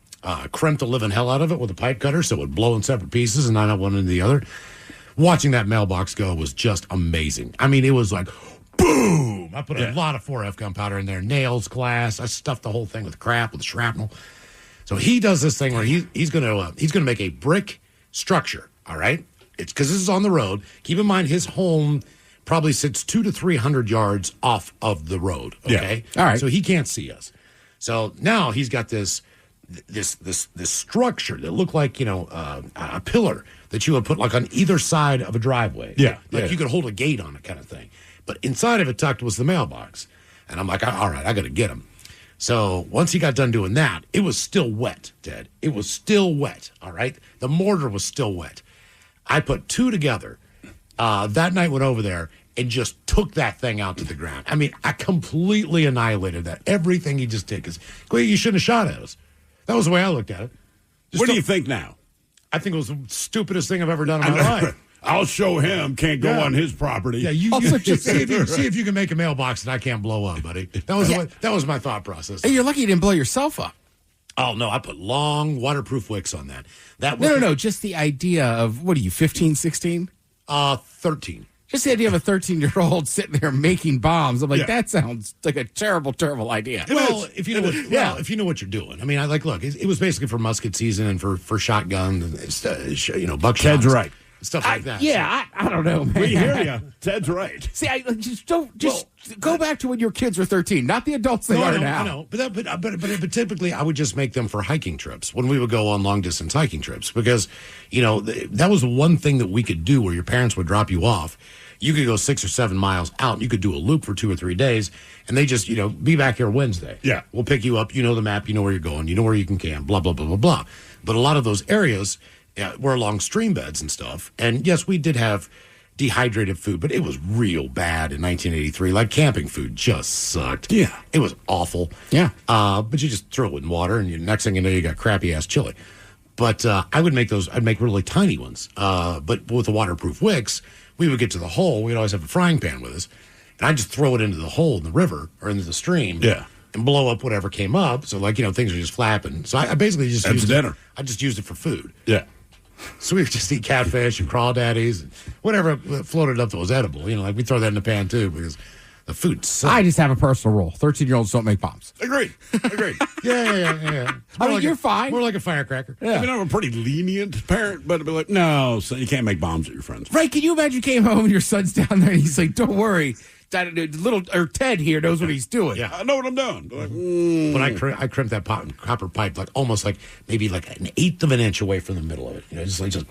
crimped the living hell out of it with a pipe cutter so it would blow in separate pieces and not one into the other. Watching that mailbox go was just amazing. I mean, it was like, boom! I put a lot of 4F gunpowder in there, nails, glass. I stuffed the whole thing with crap, with shrapnel. So he does this thing where he's gonna make a brick structure. All right, it's because this is on the road. Keep in mind his home probably sits 200 to 300 yards off of the road. Okay, all right. So he can't see us. So now he's got this structure that looked like a pillar that you would put like on either side of a driveway. Yeah, like you could hold a gate on it, kind of thing. But inside of it tucked was the mailbox, and I'm like, all right, I got to get him. So once he got done doing that, it was still wet, Ted. It was still wet. All right, the mortar was still wet. I put two together. That night went over there and just took that thing out to the ground. I mean, I completely annihilated that. Everything he just did. Because you shouldn't have shot at us. That was the way I looked at it. What do you think now? I think it was the stupidest thing I've ever done in my life. I'll show him. Can't go on his property. Yeah, you just see if you can make a mailbox that I can't blow up, buddy. That was my thought process. Hey, you're lucky you didn't blow yourself up. Oh, no, I put long waterproof wicks on that. No, just the idea of, what are you, 15, 16? 13. Just the idea of a 13-year-old sitting there making bombs. I'm like, that sounds like a terrible, terrible idea. Well, if you know what you're doing. I mean, look, it was basically for musket season and for shotgun and buckshots. Ted's right. Stuff like that. I don't know, man. We hear you. Ted's right. See, I just go back to when your kids were 13, not the adults they are now. I know, but typically I would just make them for hiking trips when we would go on long distance hiking trips because, that was the one thing that we could do where your parents would drop you off. You could go 6 or 7 miles out. You could do a loop for 2 or 3 days, and they just, be back here Wednesday. Yeah, we'll pick you up. You know the map. You know where you're going. You know where you can camp. Blah blah blah blah blah. But a lot of those areas. Yeah, we're along stream beds and stuff. And yes, we did have dehydrated food, but it was real bad in 1983. Like camping food just sucked. Yeah. It was awful. Yeah. But you just throw it in water and next thing you know, you got crappy ass chili. But I'd make really tiny ones. But with the waterproof wicks, we would get to the hole. We'd always have a frying pan with us. And I'd just throw it into the hole in the river or into the stream. Yeah. And blow up whatever came up. So things are just flapping. So I basically just used dinner. I just used it for food. Yeah. So we would just eat catfish and crawdaddies and whatever floated up that was edible. We throw that in the pan too because the food sucked. I just have a personal rule. 13-year-olds don't make bombs. Agreed. Yeah. You're fine. More like a firecracker. Yeah. I'm a pretty lenient parent, but I'd be like, no, so you can't make bombs at your friends. Right, can you imagine you came home and your son's down there and he's like, don't worry. Ted here knows what he's doing. Yeah, I know what I'm doing. But I crimped that copper pipe almost maybe an 1/8 of an inch away from the middle of it.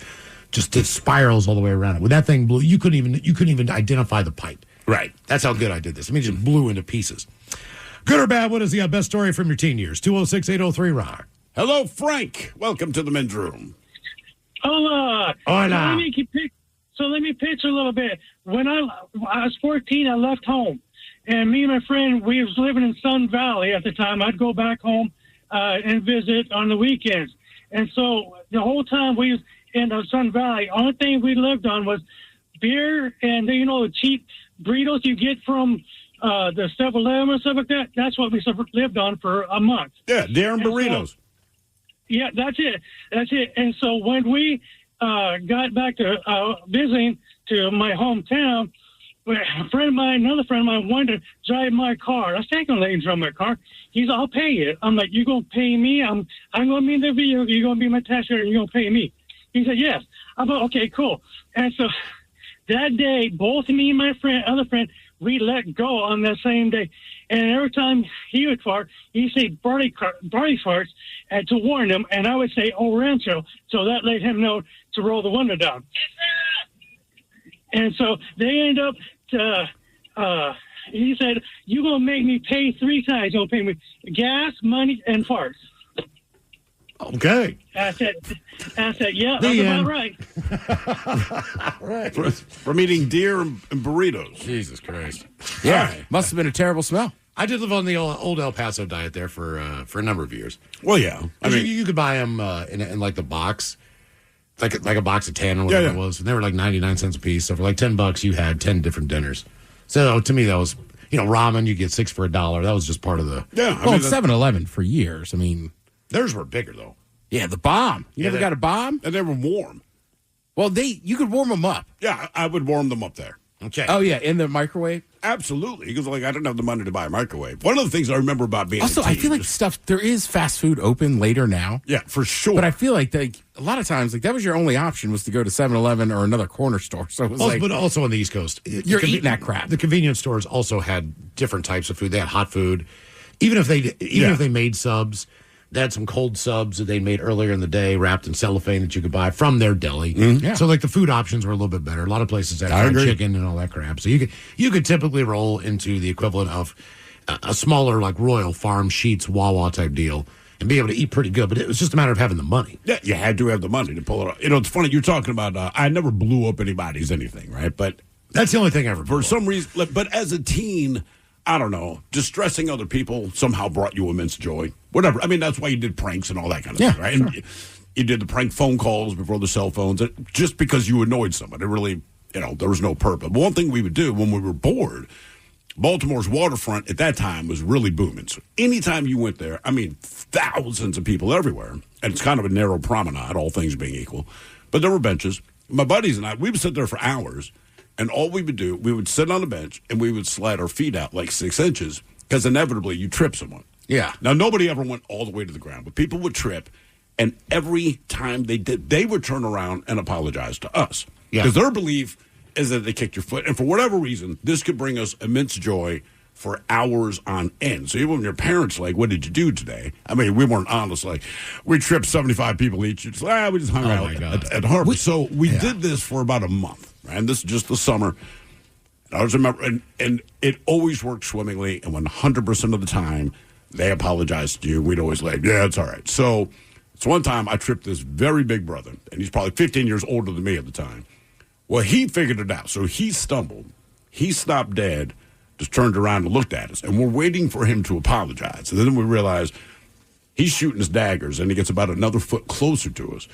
Just did spirals all the way around it. When that thing blew, you couldn't even identify the pipe. Right. That's how good I did this. it just blew into pieces. Good or bad? What is the best story from your teen years? 206-803-ROCK. Hello, Frank. Welcome to the men's room. Hola. Hola. So let me pitch a little bit. When I was 14, I left home. And me and my friend, we was living in Sun Valley at the time. I'd go back home and visit on the weekends. And so the whole time we was in Sun Valley, only thing we lived on was beer and, the cheap burritos you get from the 7-Eleven and stuff like that. That's what we lived on for a month. Yeah, Darren burritos. Yeah, that's it. And so when we got back to visiting to my hometown, another friend of mine wanted to drive my car. I said, I can let him drive my car. He's, I'll pay you. I'm like, you going to pay me? I'm going to be in the video. You're going to be my taxpayer and you're going to pay me. He said, yes. I'm like, okay, cool. And so that day, both me and my other friend, we let go on that same day. And every time he would fart, he'd say Barty farts and to warn him. And I would say, oh, Rancho. So that let him know to roll the window down. And so they end up, he said, you're going to make me pay 3 times. You're going to pay me gas, money, and farts. Okay. I said, yeah, that's about right. Right. From eating deer and burritos. Jesus Christ. Yeah. Must have been a terrible smell. I did live on the old El Paso diet there for a number of years. Well, yeah. I mean, you could buy them in the box, like a box of 10 or whatever it was, and they were like 99 cents a piece. So for like $10, you had 10 different dinners. So to me, that was ramen. You get 6 for $1. That was just part of the. Yeah. Well, 7-Eleven for years. I mean, theirs were bigger though. Yeah, the bomb. You never got a bomb, and they were warm. Well, you could warm them up. Yeah, I would warm them up there. Okay. Oh, yeah, in the microwave? Absolutely. He goes, like, I don't have the money to buy a microwave. One of the things I remember about being Also, a teen, I feel like there is fast food open later now. Yeah, for sure. But I feel like a lot of times, that was your only option was to go to 7-Eleven or another corner store. So it was But also on the East Coast. You're eating that crap. The convenience stores also had different types of food. They had hot food. Even if they made subs, they had some cold subs that they made earlier in the day wrapped in cellophane that you could buy from their deli. Yeah. So like the food options were a little bit better. A lot of places had fried chicken and all that crap. So you could typically roll into the equivalent of a smaller like Royal Farm Sheets Wawa type deal and be able to eat pretty good. But it was just a matter of having the money. Yeah, you had to have the money to pull it off. It's funny, you're talking about, I never blew up anybody's anything, right? But that's the only thing I ever for some reason, but as a teen, I don't know, distressing other people somehow brought you immense joy. Whatever. I mean, that's why you did pranks and all that kind of thing, right? Sure. And you did the prank phone calls before the cell phones, just because you annoyed someone. It really, there was no purpose. But one thing we would do when we were bored, Baltimore's waterfront at that time was really booming. So anytime you went there, I mean, thousands of people everywhere. And it's kind of a narrow promenade, all things being equal. But there were benches. My buddies and I, we would sit there for hours. And all we would do, we would sit on a bench and we would slide our feet out like 6 inches because inevitably you trip someone. Yeah. Now, nobody ever went all the way to the ground, but people would trip. And every time they did, they would turn around and apologize to us. Because their belief is that they kicked your foot. And for whatever reason, this could bring us immense joy for hours on end. So even when your parents like, what did you do today? I mean, we weren't honest. Like, we tripped 75 people each. It's like, we just hung out at Harvard. So we did this for about a month. Right? And this is just the summer. And I always remember, and it always worked swimmingly. And 100% of the time, they apologized to you. We'd always like, yeah, it's all right. So one time I tripped this very big brother, and he's probably 15 years older than me at the time. Well, he figured it out. So he stumbled. He stopped dead, just turned around and looked at us. And we're waiting for him to apologize. And then we realize he's shooting his daggers, and he gets about another foot closer to us.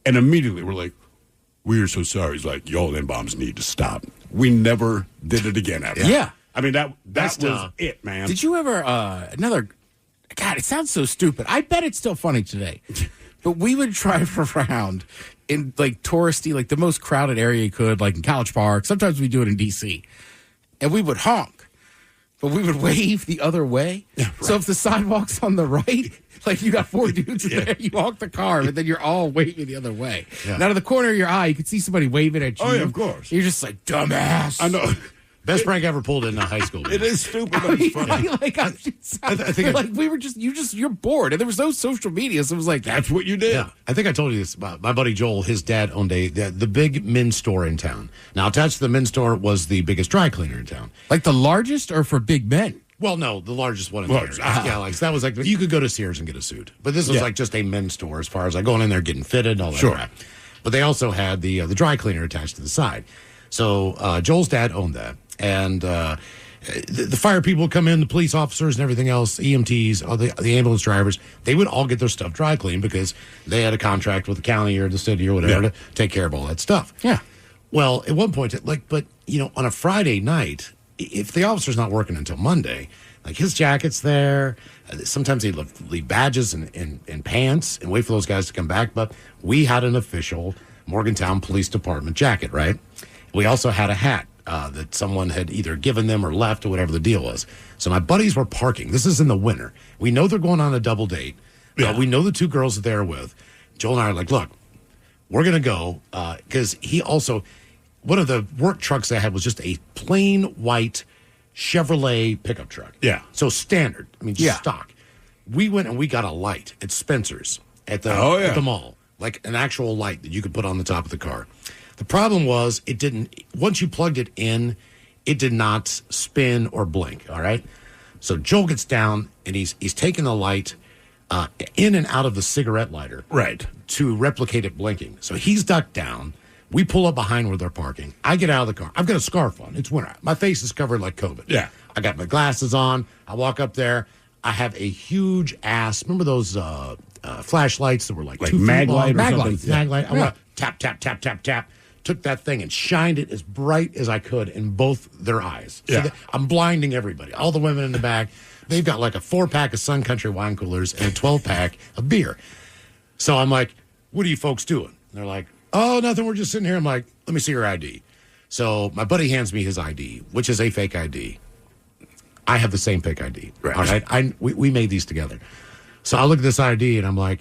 And immediately we're like, we are so sorry. He's like, y'all N-bombs need to stop. We never did it again ever. Yeah. I mean, that was it, man. Did you ever, God, it sounds so stupid. I bet it's still funny today. But we would drive around in, like, touristy, like, the most crowded area you could, like, in College Park. Sometimes we do it in D.C. And we would honk. But we would wave the other way. Yeah, right. So if the sidewalk's on the right, like you got 4 dudes there, you honk the car, but then you're all waving the other way. Yeah. And out of the corner of your eye, you can see somebody waving at you. Oh, yeah, of course. You're just like, dumbass. I know. Best prank I ever pulled in high school. It is stupid, but it's funny. I think we were you're bored, and there was no social media, so it was like, that's what you did. Yeah, I think I told you this about my buddy Joel. His dad owned the big men's store in town. Now, attached to the men's store was the biggest dry cleaner in town. Like the largest, or for big men? Well, no, the largest one in there. Yeah, like that was like you could go to Sears and get a suit, but this was like just a men's store as far as like going in there getting fitted and all that crap. But they also had the dry cleaner attached to the side. So Joel's dad owned that. And the fire people would come in, the police officers and everything else, EMTs, all the ambulance drivers, they would all get their stuff dry cleaned because they had a contract with the county or the city or whatever to take care of all that stuff. Yeah. Well, at one point, but on a Friday night, if the officer's not working until Monday, like his jacket's there. Sometimes they leave badges and pants and wait for those guys to come back. But we had an official Morgantown Police Department jacket, right? We also had a hat that someone had either given them or left or whatever the deal was. So my buddies were parking. This is in the winter. We know they're going on a double date. We know the 2 girls that they're with. Joel and I are like, look, we're going to go because he also, one of the work trucks they had was just a plain white Chevrolet pickup truck. Yeah. So standard. I mean, just stock. We went and we got a light at Spencer's at the mall, like an actual light that you could put on the top of the car. The problem was it didn't, once you plugged it in, it did not spin or blink, all right? So Joel gets down, and he's taking the light in and out of the cigarette lighter to replicate it blinking. So he's ducked down. We pull up behind where they're parking. I get out of the car. I've got a scarf on. It's winter. My face is covered like COVID. Yeah. I got my glasses on. I walk up there. I have a huge ass. Remember those flashlights that were like 2 feet mag long? light or Mag something? light. Mag light. I went tap, tap, tap, tap, tap. Took that thing and shined it as bright as I could in both their eyes. So I'm blinding everybody. All the women in the back, they've got like a 4-pack of Sun Country wine coolers and a 12-pack of beer. So I'm like, what are you folks doing? And they're like, oh, nothing. We're just sitting here. I'm like, let me see your ID. So my buddy hands me his ID, which is a fake ID. I have the same fake ID. Right. All right. We made these together. So I look at this ID and I'm like,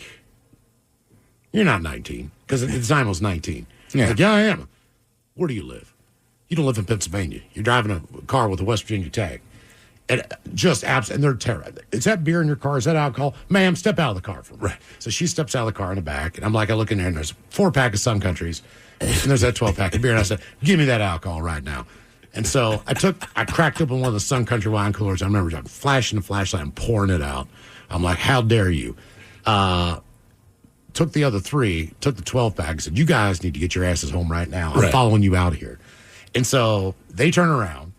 you're not 19. Because at the time I was 19. Yeah. Like, yeah, I am. Where do you live? You don't live in Pennsylvania. You're driving a car with a West Virginia tag. And just abs, and they're terrible. Is that beer in your car? Is that alcohol? Ma'am, step out of the car for me. Right. So she steps out of the car in the back, and I'm like, I look in there, and there's a 4-pack of Sun Countries, and there's that 12-pack of beer, and I said, give me that alcohol right now. And so I cracked open one of the Sun Country wine coolers. I remember flashing the flashlight and pouring it out. I'm like, how dare you? Took the other 3, took the 12-pack, said, you guys need to get your asses home right now. I'm following you out here. And so they turn around.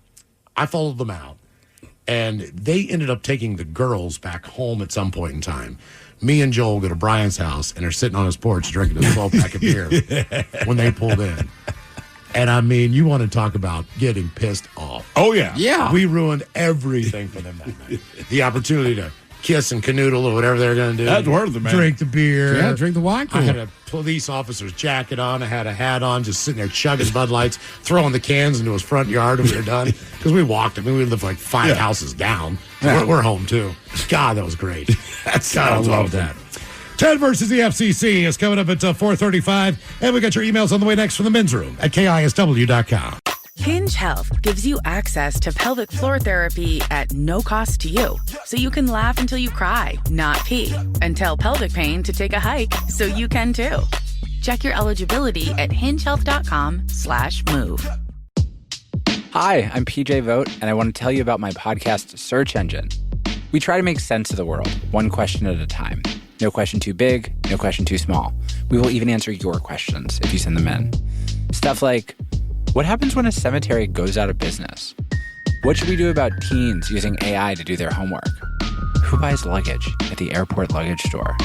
I followed them out. And they ended up taking the girls back home at some point in time. Me and Joel go to Brian's house, and they're sitting on his porch drinking a 12-pack of beer when they pulled in. And, I mean, you want to talk about getting pissed off. Oh, yeah. Yeah. We ruined everything for them that night. The opportunity to kiss and canoodle or whatever they're going to do. That's worth it, man. Drink the beer. Yeah, drink the wine I cooler. had a police officer's jacket on. I had a hat on, just sitting there chugging Bud Lights, throwing the cans into his front yard when we were done. Because we walked. I mean, we lived like 5 houses down. So we're home, too. God, that was great. God, I love that. Ted versus the FCC is coming up at 4:35. And we got your emails on the way next from the men's room at KISW.com. Hinge Health gives you access to pelvic floor therapy at no cost to you. So you can laugh until you cry, not pee, and tell pelvic pain to take a hike so you can too. Check your eligibility at hingehealth.com/move. Hi, I'm PJ Vogt, and I want to tell you about my podcast, Search Engine. We try to make sense of the world, one question at a time. No question too big, no question too small. We will even answer your questions if you send them in. Stuff like, what happens when a cemetery goes out of business? What should we do about teens using AI to do their homework? Who buys luggage at the airport luggage store?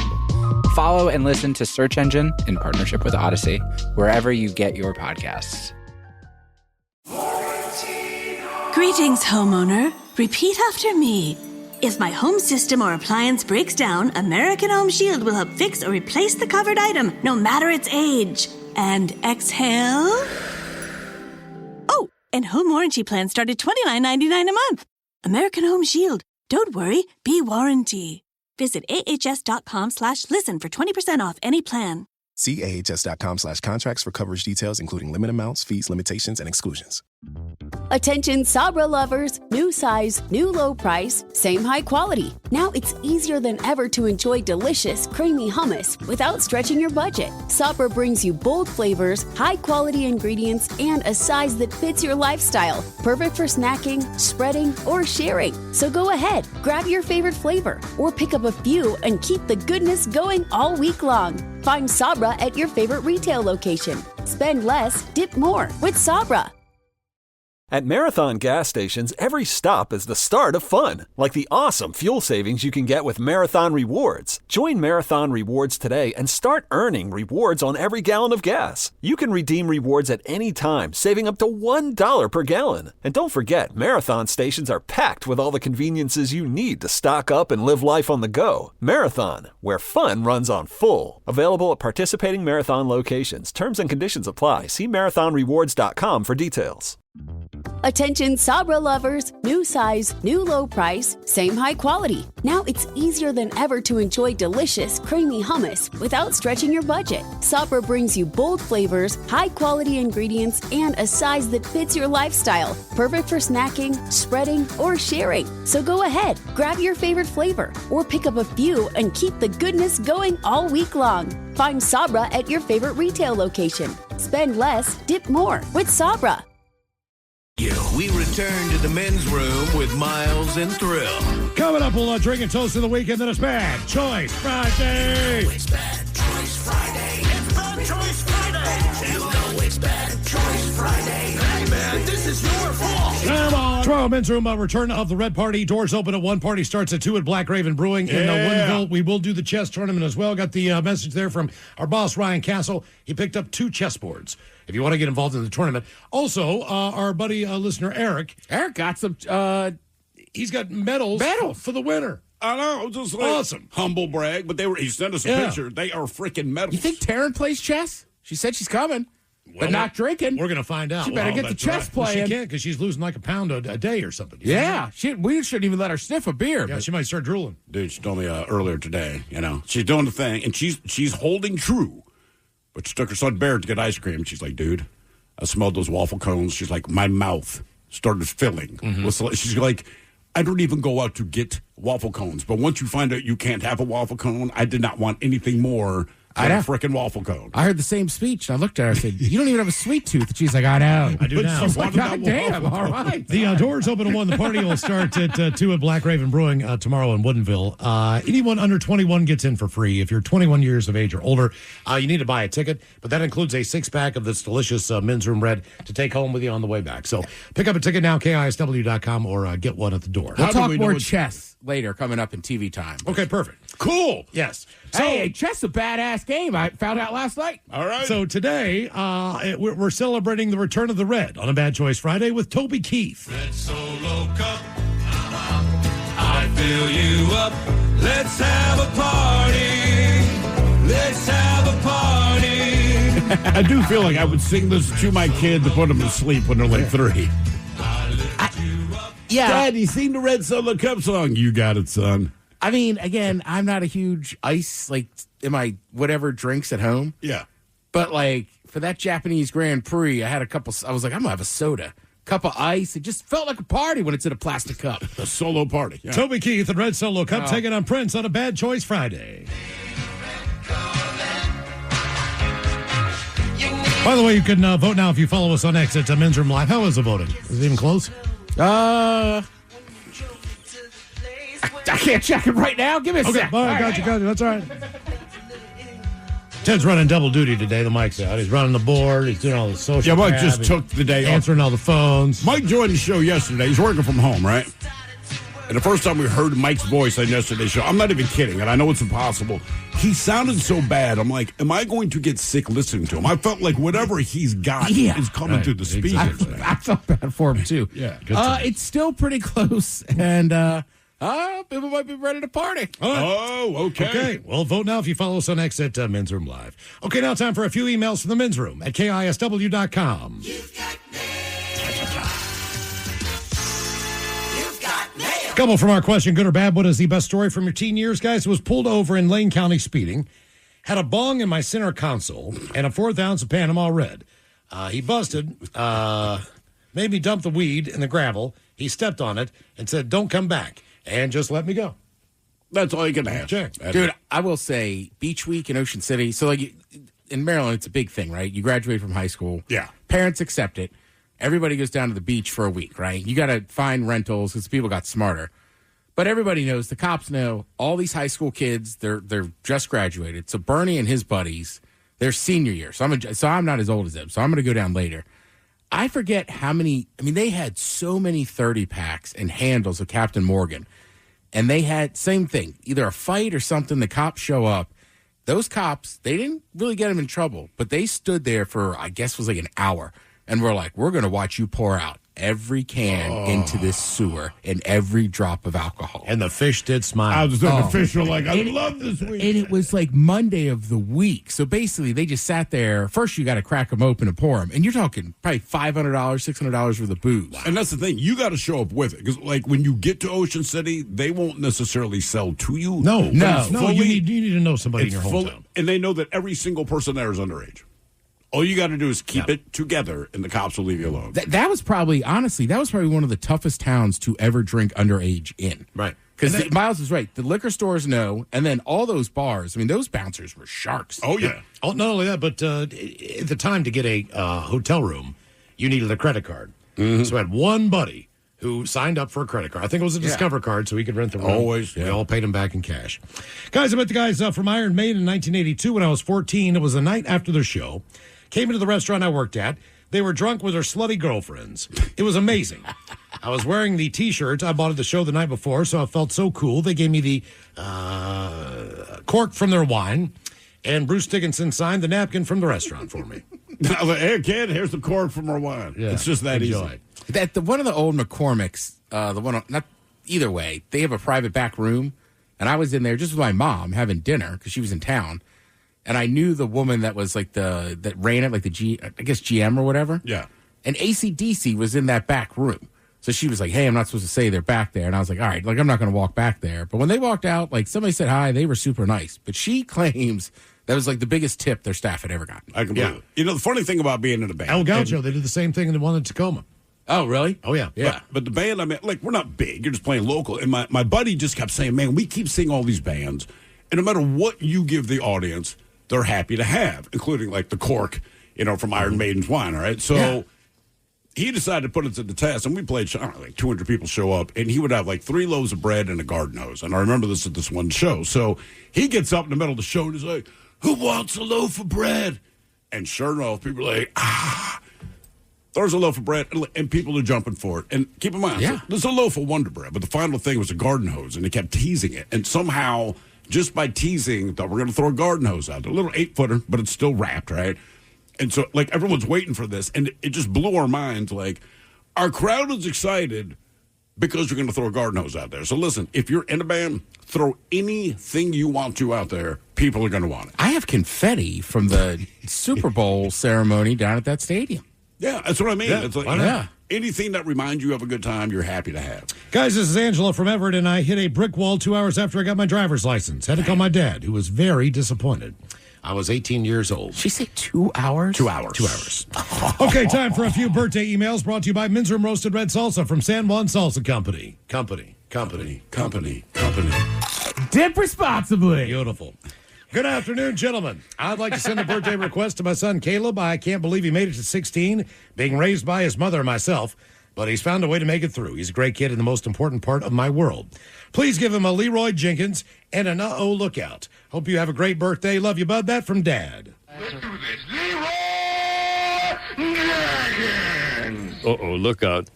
Follow and listen to Search Engine in partnership with Odyssey, wherever you get your podcasts. Greetings, homeowner. Repeat after me. If my home system or appliance breaks down, American Home Shield will help fix or replace the covered item, no matter its age. And exhale. Oh, and home warranty plans start at $29.99 a month. American Home Shield. Don't worry, be warranty. Visit ahs.com/listen for 20% off any plan. See ahs.com/contracts for coverage details, including limit amounts, fees, limitations, and exclusions. Attention Sabra lovers, new size, new low price, same high quality. Now it's easier than ever to enjoy delicious, creamy hummus without stretching your budget. Sabra brings you bold flavors, high quality ingredients, and a size that fits your lifestyle. Perfect for snacking, spreading, or sharing. So go ahead, grab your favorite flavor, or pick up a few and keep the goodness going all week long. Find Sabra at your favorite retail location. Spend less, dip more with Sabra. At Marathon gas stations, every stop is the start of fun, like the awesome fuel savings you can get with Marathon Rewards. Join Marathon Rewards today and start earning rewards on every gallon of gas. You can redeem rewards at any time, saving up to $1 per gallon. And don't forget, Marathon stations are packed with all the conveniences you need to stock up and live life on the go. Marathon, where fun runs on full. Available at participating Marathon locations. Terms and conditions apply. See marathonrewards.com for details. Attention Sabra lovers, new size, new low price, same high quality. Now it's easier than ever to enjoy delicious, creamy hummus without stretching your budget. Sabra brings you bold flavors, high quality ingredients, and a size that fits your lifestyle. Perfect for snacking, spreading, or sharing. So go ahead, grab your favorite flavor, or pick up a few and keep the goodness going all week long. Find Sabra at your favorite retail location. Spend less, dip more with Sabra. We return to the men's room with Miles and Thrill. Coming up, we'll drink and toast of the weekend. Then it's Bad Choice Friday. It's Bad Choice Friday. It's Bad Choice Friday. You know it's Bad Choice Friday. Hey, man, this is your fault. Come on. Tomorrow, men's room, return of the Red Party. Doors open at 1, party starts at 2 at Black Raven Brewing in Woodinville. We will do the chess tournament as well. Got the message there from our boss, Ryan Castle. He picked up 2 chessboards. If you want to get involved in the tournament. Also, our buddy listener, Eric. Eric got some, he's got medals for the winner. I know, just like awesome. Humble brag, but he sent us a picture. They are freaking medals. You think Taryn plays chess? She said she's coming. but not drinking. We're going to find out. She better get the chess playing. Well, she can't because she's losing like a pound a day or something. Yeah, we shouldn't even let her sniff a beer. Yeah, she might start drooling. Dude, she told me earlier today, she's doing the thing, and she's holding true. But she took her son Barrett to get ice cream, and she's like, dude, I smelled those waffle cones. She's like, my mouth started filling. She's like, I don't even go out to get waffle cones. But once you find out you can't have a waffle cone, I did not want anything more than a freaking waffle cone. I heard the same speech, and I looked at her and I said, you don't even have a sweet tooth. And she's like, I know. I do now. She's like, God damn, all right. The doors open at 1. The party will start at 2 at Black Raven Brewing tomorrow in Woodinville. Anyone under 21 gets in for free. If you're 21 years of age or older, you need to buy a ticket, but that includes a 6-pack of this delicious Men's Room Red to take home with you on the way back. So pick up a ticket now, KISW.com, or get one at the door. We'll talk more chess later coming up in TV time. Okay, perfect. Cool. Yes. Hey, chess is a badass game. I found out last night. All right. So today, we're celebrating the return of the Red on a Bad Choice Friday with Toby Keith. Red Solo Cup, I fill you up. Let's have a party. Let's have a party. I do feel like I would sing this to my kid to put them to sleep when they're like 3. Yeah. Dad, you sing the Red Solo Cup song? You got it, son. I mean, again, I'm not a huge ice, in my whatever drinks at home. Yeah. But, for that Japanese Grand Prix, I had a couple, I was like, I'm going to have a soda. Cup of ice. It just felt like a party when it's in a plastic cup. A solo party. Yeah. Toby Keith and Red Solo Cup taking on Prince on a Bad Choice Friday. By the way, you can vote now if you follow us on X at Men's Room Live. How is the voting? Is it even close? I can't check it right now. Give me a sec. All right, got you. That's all right. Ted's running double duty today. The mic's out. He's running the board. He's doing all the social. Yeah, Mike just took the day off. Answering all the phones. Mike joined the show yesterday. He's working from home, right? And the first time we heard Mike's voice on yesterday's show, I'm not even kidding, and I know it's impossible. He sounded so bad. I'm like, am I going to get sick listening to him? I felt like whatever he's got is coming through the speakers. Exactly. I felt bad for him, too. Yeah. It's still pretty close, and people might be ready to party. All right. Oh, okay. Well, vote now if you follow us on X at Men's Room Live. Okay, now time for a few emails from the Men's Room at KISW.com. Couple from our question, good or bad, what is the best story from your teen years, guys? Was pulled over in Lane County speeding, had a bong in my center console, and a 4th ounce of Panama Red. He busted, made me dump the weed in the gravel. He stepped on it and said, don't come back, and just let me go. That's all you can have. Dude, I will say, Beach Week in Ocean City, so in Maryland, it's a big thing, right? You graduate from high school. Yeah. Parents accept it. Everybody goes down to the beach for a week, right? You got to find rentals because people got smarter. But everybody knows, the cops know, all these high school kids, they're just graduated. So Bernie and his buddies, they're senior year. So I'm not as old as them. So I'm going to go down later. I forget how many, they had so many 30-packs and handles of Captain Morgan. And they had, same thing, either a fight or something, the cops show up. Those cops, they didn't really get them in trouble, but they stood there for, I guess, was like an hour. And we're like, we're going to watch you pour out every can into this sewer and every drop of alcohol. And the fish did smile. I was the fish were like, I love this week. And it was like Monday of the week. So basically, they just sat there. First, you got to crack them open and pour them. And you're talking probably $500, $600 worth of booze. And that's the thing. You got to show up with it. Because, when you get to Ocean City, they won't necessarily sell to you. No. You need to know somebody in your hometown. And they know that every single person there is underage. All you got to do is keep it together, and the cops will leave you alone. That was probably, honestly, one of the toughest towns to ever drink underage in. Right. Because Miles is right. The liquor stores know, and then all those bars, those bouncers were sharks. Oh, yeah. Oh, not only that, but at the time to get a hotel room, you needed a credit card. Mm-hmm. So I had one buddy who signed up for a credit card. I think it was a Discover card, so he could rent the room. Always. We all paid him back in cash. Guys, I met the guys from Iron Maiden in 1982 when I was 14. It was the night after their show. Came into the restaurant I worked at. They were drunk with their slutty girlfriends. It was amazing. I was wearing the T-shirt I bought at the show the night before, so I felt so cool. They gave me the cork from their wine, and Bruce Dickinson signed the napkin from the restaurant for me. Hey, kid, here's the cork from our wine. Yeah, it's just that easy. One of the old McCormick's, not either way, they have a private back room, and I was in there just with my mom having dinner because she was in town. and I knew the woman that was like that ran it, like the GM or whatever. Yeah. And AC/DC was in that back room. So she was like, hey, I'm not supposed to say they're back there. And I was like, all right, like I'm not going to walk back there. But when they walked out, like somebody said hi, they were super nice. But she claims that was like the biggest tip their staff had ever gotten. I can believe it. You know, the funny thing about being in a band. El Gaucho, they did the same thing in the one in Tacoma. Oh, really? Oh, yeah. Yeah. But the band, I mean, like, we're not big. You're just playing local. And my buddy just kept saying, man, we keep seeing all these bands. And no matter what you give the audience, they're happy to have, including like the cork, from Iron Maiden's Wine, all right? So he decided to put it to the test, and we played, I don't know, like 200 people show up, and he would have like 3 loaves of bread and a garden hose. And I remember this at this one show. So he gets up in the middle of the show, and he's like, who wants a loaf of bread? And sure enough, people are like, there's a loaf of bread, and people are jumping for it. And keep in mind, there's a loaf of Wonder Bread, but the final thing was a garden hose, and they kept teasing it. And somehow, just by teasing, that we're going to throw a garden hose out. A little 8-footer, but it's still wrapped, right? And so, like, everyone's waiting for this, and it just blew our minds. Like, our crowd is excited because you're going to throw a garden hose out there. So listen, if you're in a band, throw anything you want to out there. People are going to want it. I have confetti from the Super Bowl ceremony down at that stadium. Yeah, that's what I mean. Yeah, It's like, why not? anything that reminds you of a good time, you're happy to have. Guys, this is Angela from Everett, and I hit a brick wall 2 hours after I got my driver's license. Had to call my dad, who was very disappointed. I was 18 years old. She say 2 hours? 2 hours. 2 hours. Okay, time for a few birthday emails brought to you by Min's Room Roasted Red Salsa from San Juan Salsa Company. Company. Dip responsibly. Beautiful. Good afternoon, gentlemen. I'd like to send a birthday request to my son, Caleb. I can't believe he made it to 16, being raised by his mother and myself, but he's found a way to make it through. He's a great kid and the most important part of my world. Please give him a Leroy Jenkins and an uh-oh lookout. Hope you have a great birthday. Love you, bud. That from Dad. Let's do this. Leroy Jenkins. Uh-oh, look out.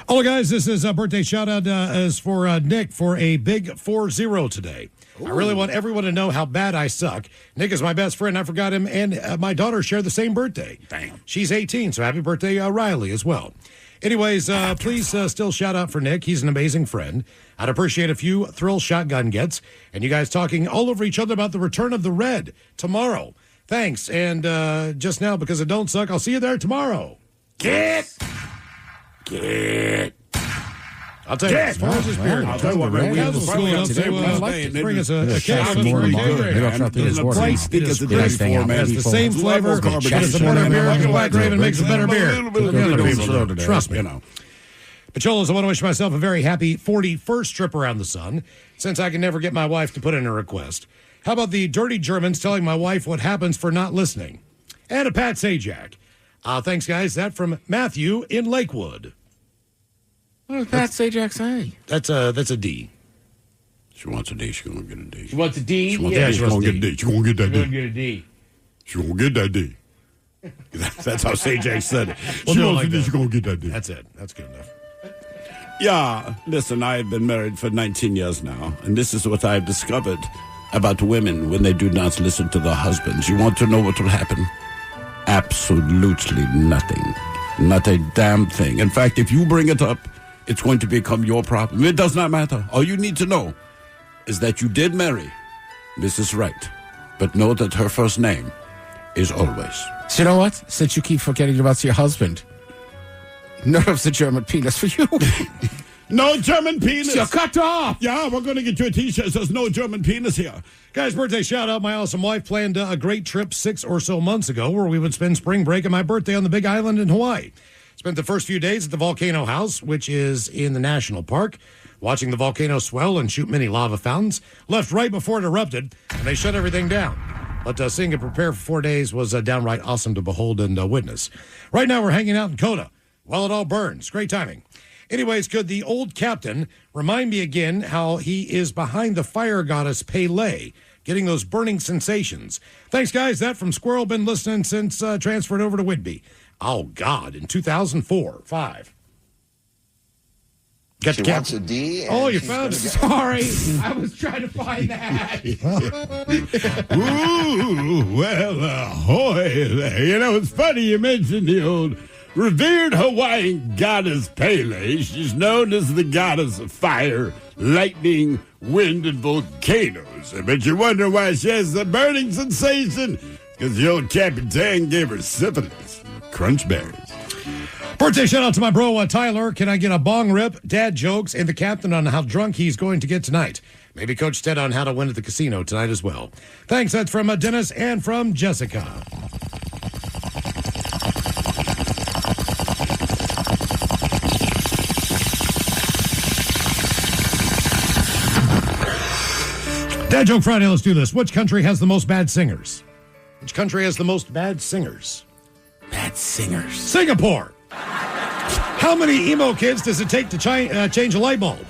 Hello, guys. This is a birthday shout-out is for Nick for a big 4-0 today. Ooh. I really want everyone to know how bad I suck. Nick is my best friend. I forgot him, and my daughter share the same birthday. Damn. She's 18, so happy birthday, Riley, as well. Anyways, please still shout out for Nick. He's an amazing friend. I'd appreciate a few thrill shotgun gets, and you guys talking all over each other about the return of the Red tomorrow. Thanks, and just now, because it don't suck, I'll see you there tomorrow. Get. I'll tell you, as far as this beer, I'll tell you what, man, we have school enough to bring us a case of more it. There's The a price It is is great. for, man. It has the same flavor, but it's a carbonation. better beer, and Black Raven makes a better beer. Trust me. Pacholas, I want to wish myself a very happy 41st trip around the sun, since I can never get my wife to put in a request. How about the dirty Germans telling my wife what happens for not listening? And a Pat Sajak. Thanks, guys. That from Matthew in Lakewood. What did Pat Sajak say? That's a D. She wants a D. She's going to get a D. She wants a D? She's going to get a D. She's going to get that She's going to D. get a D. She's going to get that D. That's how Sajak said it. Well, She no, wants like a D. that. She's going to get that D. That's it. That's good enough. Yeah, listen, I've been married for 19 years now, and this is what I've discovered about women when they do not listen to their husbands. You want to know what will happen? Absolutely nothing. Not a damn thing. In fact, if you bring it up, it's going to become your problem. It does not matter. All you need to know is that you did marry Mrs. Right, but know that her first name is always. So you know what? Since you keep forgetting about your husband, nerves a German penis for you. No German penis. You're cut off. Yeah, we're going to get you a T-shirt that says no German penis here. Guys, birthday shout out. My awesome wife planned a great trip 6 or so months ago where we would spend spring break and my birthday on the Big Island in Hawaii. Spent the first few days at the Volcano House, which is in the national park, watching the volcano swell and shoot many lava fountains. Left right before it erupted, and they shut everything down. But seeing it prepare for 4 days was downright awesome to behold and witness. Right now, we're hanging out in Kona while it all burns. Great timing. Anyways, could the old captain remind me again how he is behind the fire goddess Pele, getting those burning sensations? Thanks, guys. That from Squirrel. Been listening since transferred over to Whidbey. Oh, God, in 2004, 5. Got She the wants a D. Oh, you found it. Sorry. I was trying to find that. Ooh, well, ahoy there. You know, it's funny you mentioned the old Revered Hawaiian goddess Pele, she's known as the goddess of fire, lightning, wind, and volcanoes. I bet you wonder why she has the burning sensation. Because the old Capitan gave her syphilis. Crunch berries. Birthday shout out to my bro, Tyler. Can I get a bong rip, dad jokes, and the captain on how drunk he's going to get tonight? Maybe Coach Ted on how to win at the casino tonight as well. Thanks. That's from Dennis and from Jessica. Dad Joke Friday, let's do this. Which country has the most bad singers? Which country has the most bad singers? Bad singers. Singapore. How many emo kids does it take to change a light bulb?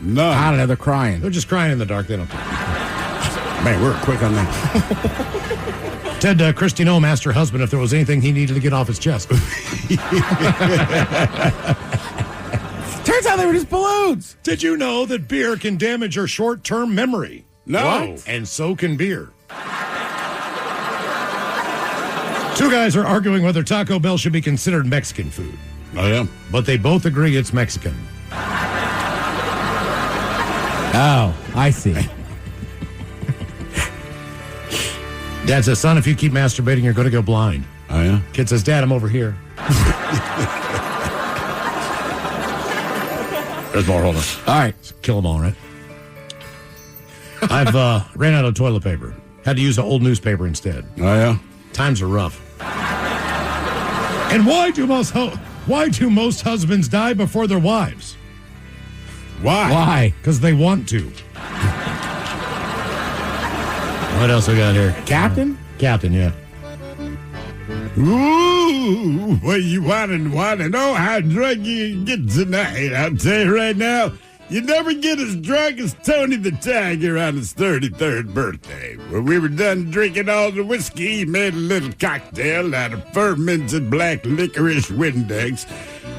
None. I don't know. They're crying. They're just crying in the dark. They don't care. Man, we're quick on that. Ted Christino asked her husband if there was anything he needed to get off his chest. Turns out they were just balloons. Did you know that beer can damage your short-term memory? No. What? And so can beer. Two guys are arguing whether Taco Bell should be considered Mexican food. Oh, yeah? But they both agree it's Mexican. Oh, I see. Dad says, son, if you keep masturbating, you're going to go blind. Oh, yeah? Kid says, Dad, I'm over here. There's more. Hold on. All right. Let's kill them all, right? I've ran out of toilet paper. Had to use an old newspaper instead. Oh, yeah? Times are rough. And why do most husbands die before their wives? Why? Why? Because they want to. What else we got here? Captain? Captain, yeah. Ooh, well, you want to know how drunk you can get tonight. I'll tell you right now, you never get as drunk as Tony the Tiger on his 33rd birthday. When we were done drinking all the whiskey, he made a little cocktail out of fermented black licorice Windex,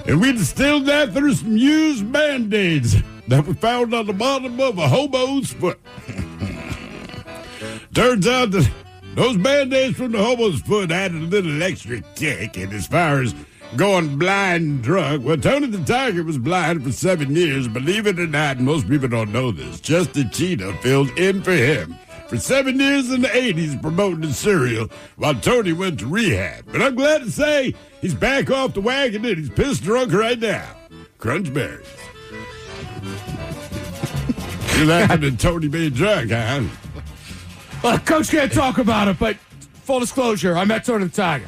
and we distilled that through some used Band-Aids that we found on the bottom of a hobo's foot. Turns out that those Band-Aids from the hobo's foot added a little extra kick, and as far as going blind and drunk, well, Tony the Tiger was blind for 7 years. Believe it or not, and most people don't know this, Justin Cheetah filled in for him for 7 years in the 80s promoting the cereal while Tony went to rehab. But I'm glad to say he's back off the wagon and he's pissed drunk right now. Crunch berries. You're laughing at Tony being drunk, huh? Well, Coach can't talk about it, but full disclosure, I met Tony the Tiger.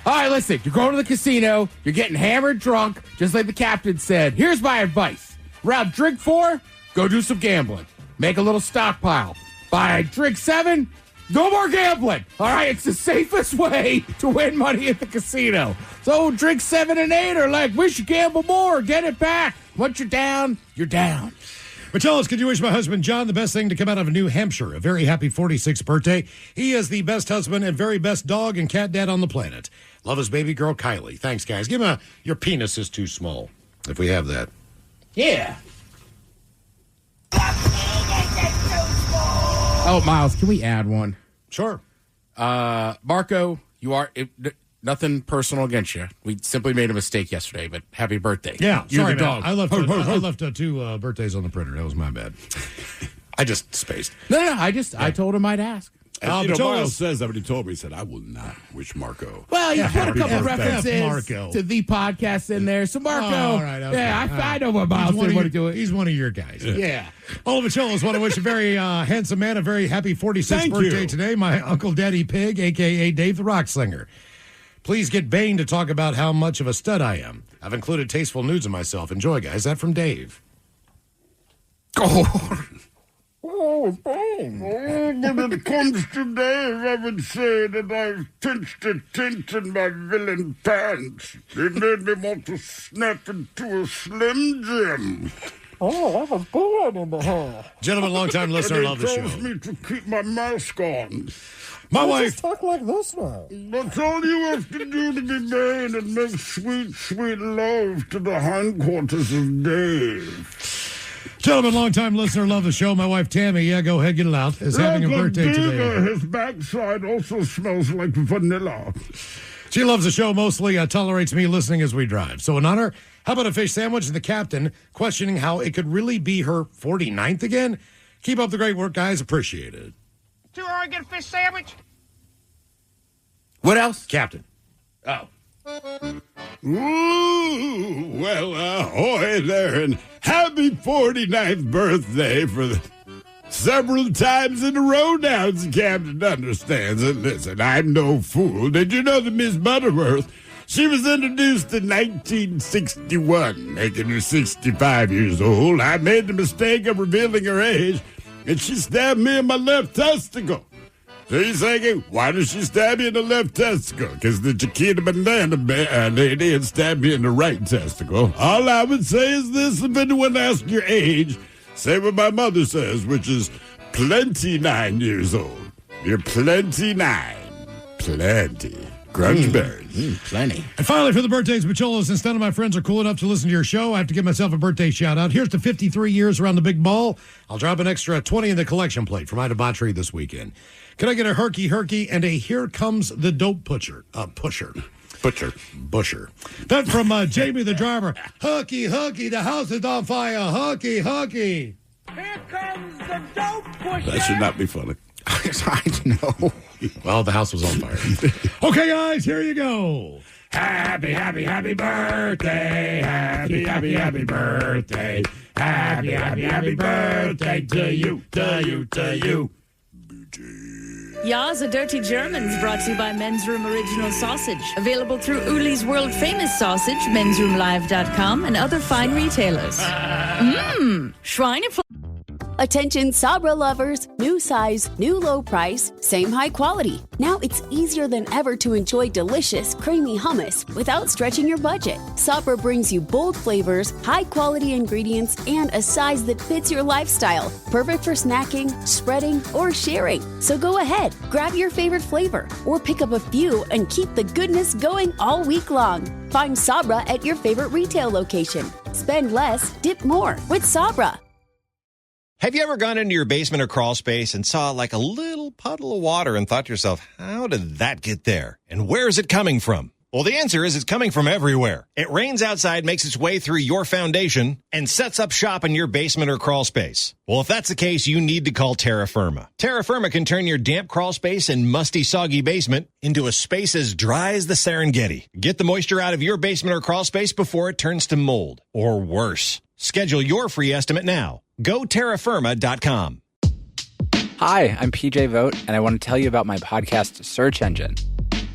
All right, listen, you're going to the casino, you're getting hammered drunk, just like the captain said. Here's my advice. Around drink 4, go do some gambling. Make a little stockpile. By drink 7, no more gambling. All right, it's the safest way to win money at the casino. So drink 7 and 8 are like, we should gamble more, get it back. Once you're down, you're down. Machelis, could you wish my husband John the best thing to come out of New Hampshire? A very happy 46th birthday. He is the best husband and very best dog and cat dad on the planet. Love his baby girl, Kylie. Thanks, guys. Give him your penis is too small, if we have that. Yeah. Oh, Miles, can we add one? Sure. Marco, you are... Nothing personal against you. We simply made a mistake yesterday, but happy birthday. Yeah, you're sorry, the dog. I left 2 birthdays on the printer. That was my bad. I just spaced. No, I told him I'd ask. Miles says that, but he told me, he said, I will not wish Marco. Well, you put a couple references to the podcast in there. So, Marco, all right, okay. I know what Miles didn't want to do it. He's one of your guys. Yeah. All of Machelis want to wish a very handsome man a very happy 46th birthday today. My Uncle Daddy Pig, a.k.a. Dave the Rock Slinger. Please get Bane to talk about how much of a stud I am. I've included tasteful nudes of myself. Enjoy, guys. That from Dave. Oh, Bane. When it comes to Dave, I would say that I've pinched a tint in my villain pants. It made me want to snap into a Slim Jim. Oh, I have a bullet in the hair. Gentlemen, long-time listener, love the show. It tells me to keep my mask on. My wife. Just talk like this now. That's all you have to do to be Bane and make sweet, sweet love to the hindquarters of Dave. Gentlemen, long-time listener, love the show. My wife, Tammy, go ahead, get it out, is having a birthday today. His backside also smells like vanilla. She loves the show, mostly tolerates me listening as we drive. So in honor, how about a fish sandwich and the captain questioning how it could really be her 49th again? Keep up the great work, guys. Appreciate it. $2 get a fish sandwich? What else? Captain. Oh. Ooh, well, ahoy there, and happy 49th birthday for the several times in a row now, the captain understands it. Listen, I'm no fool. Did you know that Miss Butterworth, she was introduced in 1961, making her 65 years old. I made the mistake of revealing her age, and she stabbed me in my left testicle. So you're thinking, why does she stab you in the left testicle? Because the Chiquita Banana lady had stabbed me in the right testicle. All I would say is this: if anyone asks your age, say what my mother says, which is plenty 9 years old. You're plenty 9. Plenty. Crunchberries. Plenty. And finally, for the birthdays, Macholos, since none of my friends are cool enough to listen to your show, I have to give myself a birthday shout-out. Here's to 53 years around the big ball. I'll drop an extra 20 in the collection plate for my debauchery this weekend. Can I get a herky and a here comes the dope pusher? Busher. That from Jamie the driver. Hooky, the house is on fire. Hooky. Here comes the dope pusher. That should not be funny. I know. Well, the house was on fire. Okay, guys, here you go. Happy birthday. Happy birthday. Happy birthday to you. Ya's a Dirty Germans, brought to you by Men's Room Original Sausage. Available through Uli's World Famous Sausage, mensroomlive.com, and other fine retailers. Schweinefleisch. Attention Sabra lovers, new size, new low price, same high quality. Now it's easier than ever to enjoy delicious, creamy hummus without stretching your budget. Sabra brings you bold flavors, high quality ingredients, and a size that fits your lifestyle. Perfect for snacking, spreading, or sharing. So go ahead, grab your favorite flavor, or pick up a few and keep the goodness going all week long. Find Sabra at your favorite retail location. Spend less, dip more with Sabra. Have you ever gone into your basement or crawl space and saw like a little puddle of water and thought to yourself, how did that get there? And where is it coming from? Well, the answer is it's coming from everywhere. It rains outside, makes its way through your foundation, and sets up shop in your basement or crawl space. Well, if that's the case, you need to call Terra Firma. Terra Firma can turn your damp crawl space and musty, soggy basement into a space as dry as the Serengeti. Get the moisture out of your basement or crawl space before it turns to mold, or worse. Schedule your free estimate now. Go terrafirma.com. Hi, I'm PJ Vogt, and I want to tell you about my podcast, Search Engine.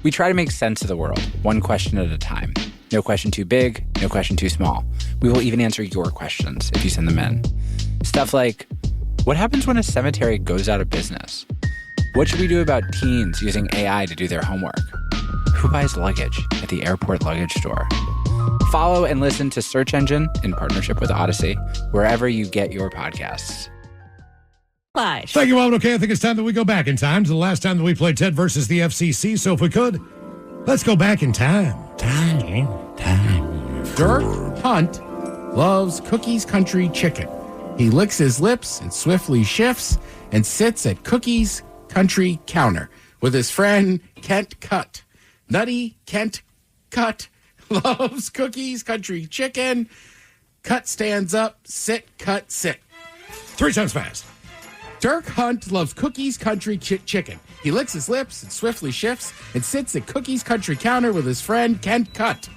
We try to make sense of the world, one question at a time. No question too big, no question too small. We will even answer your questions if you send them in. Stuff like, what happens when a cemetery goes out of business? What should we do about teens using AI to do their homework? Who buys luggage at the airport luggage store? Follow and listen to Search Engine in partnership with Odyssey, wherever you get your podcasts. Thank you, Robin. Okay, I think it's time that we go back in time to the last time that we played Ted versus the FCC. So if we could, let's go back in time. Dirk Hunt loves Cookie's Country Chicken. He licks his lips and swiftly shifts and sits at Cookie's Country counter with his friend Kent Cutt. Nutty Kent Cutt loves Cookie's Country Chicken. Cutt stands up, sit, Cutt, sit. 3 times fast. Dirk Hunt loves Cookie's Country Chicken. He licks his lips and swiftly shifts and sits at Cookie's Country counter with his friend Kent Cutt.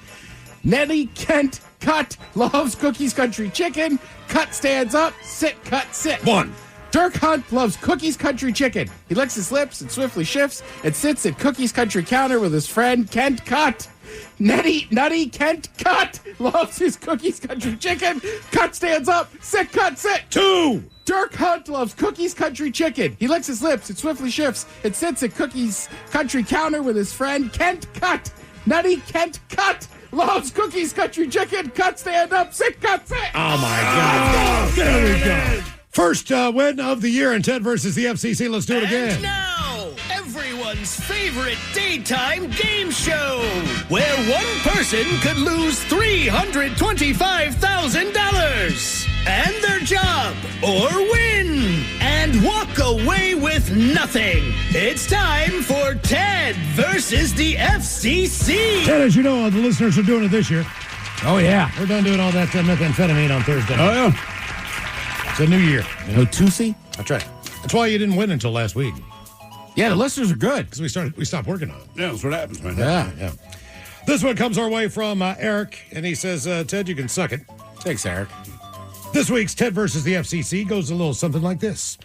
Nettie Kent Cutt loves Cookie's Country Chicken. Cutt stands up, sit, Cutt, sit. 1. Dirk Hunt loves Cookie's Country Chicken. He licks his lips and swiftly shifts and sits at Cookie's Country counter with his friend Kent Cutt. Nutty Kent Cutt loves his Cookie's Country Chicken. Cutt stands up, sit, Cutt, sit. 2. Dirk Hunt loves Cookie's Country Chicken. He licks his lips and swiftly shifts and sits at Cookie's Country counter with his friend Kent Cutt. Nutty Kent Cutt loves Cookie's Country Chicken. Cutt stand up, sit, Cutt, sit. Oh, my God. There we go. First win of the year in Ted versus the FCC. Let's do it again. And now, everyone's favorite daytime game show, where one person could lose $325,000. and their job, or win and walk away with nothing. It's time for Ted versus the FCC. Ted, as you know, the listeners are doing it this year. Oh, yeah. We're done doing all that methamphetamine on Thursday. Oh, yeah. It's a new year. No Tusi? That's right. That's why you didn't win until last week. Yeah, the listeners are good. Because we stopped working on it. Yeah, that's what happens, man. Yeah. This one comes our way from Eric, and he says, Ted, you can suck it. Thanks, Eric. This week's Ted versus the FCC goes a little something like this.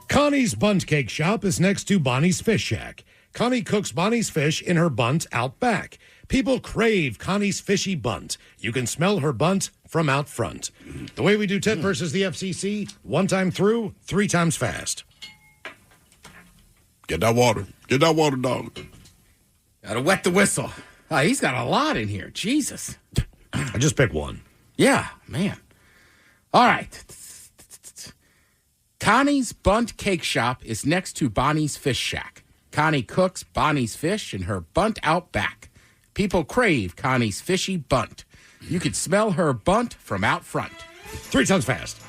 Connie's Bunt Cake Shop is next to Bonnie's Fish Shack. Connie cooks Bonnie's fish in her bunt out back. People crave Connie's fishy bunt. You can smell her bunt from out front. The way we do Ted versus the FCC, 1 time through, 3 times fast. Get that water. Get that water, dog. Gotta wet the whistle. Oh, he's got a lot in here. Jesus. I just picked one. Yeah, man. All right. Connie's Bunt Cake Shop is next to Bonnie's Fish Shack. Connie cooks Bonnie's fish in her bunt out back. People crave Connie's fishy bunt. You can smell her bunt from out front. 3 times fast.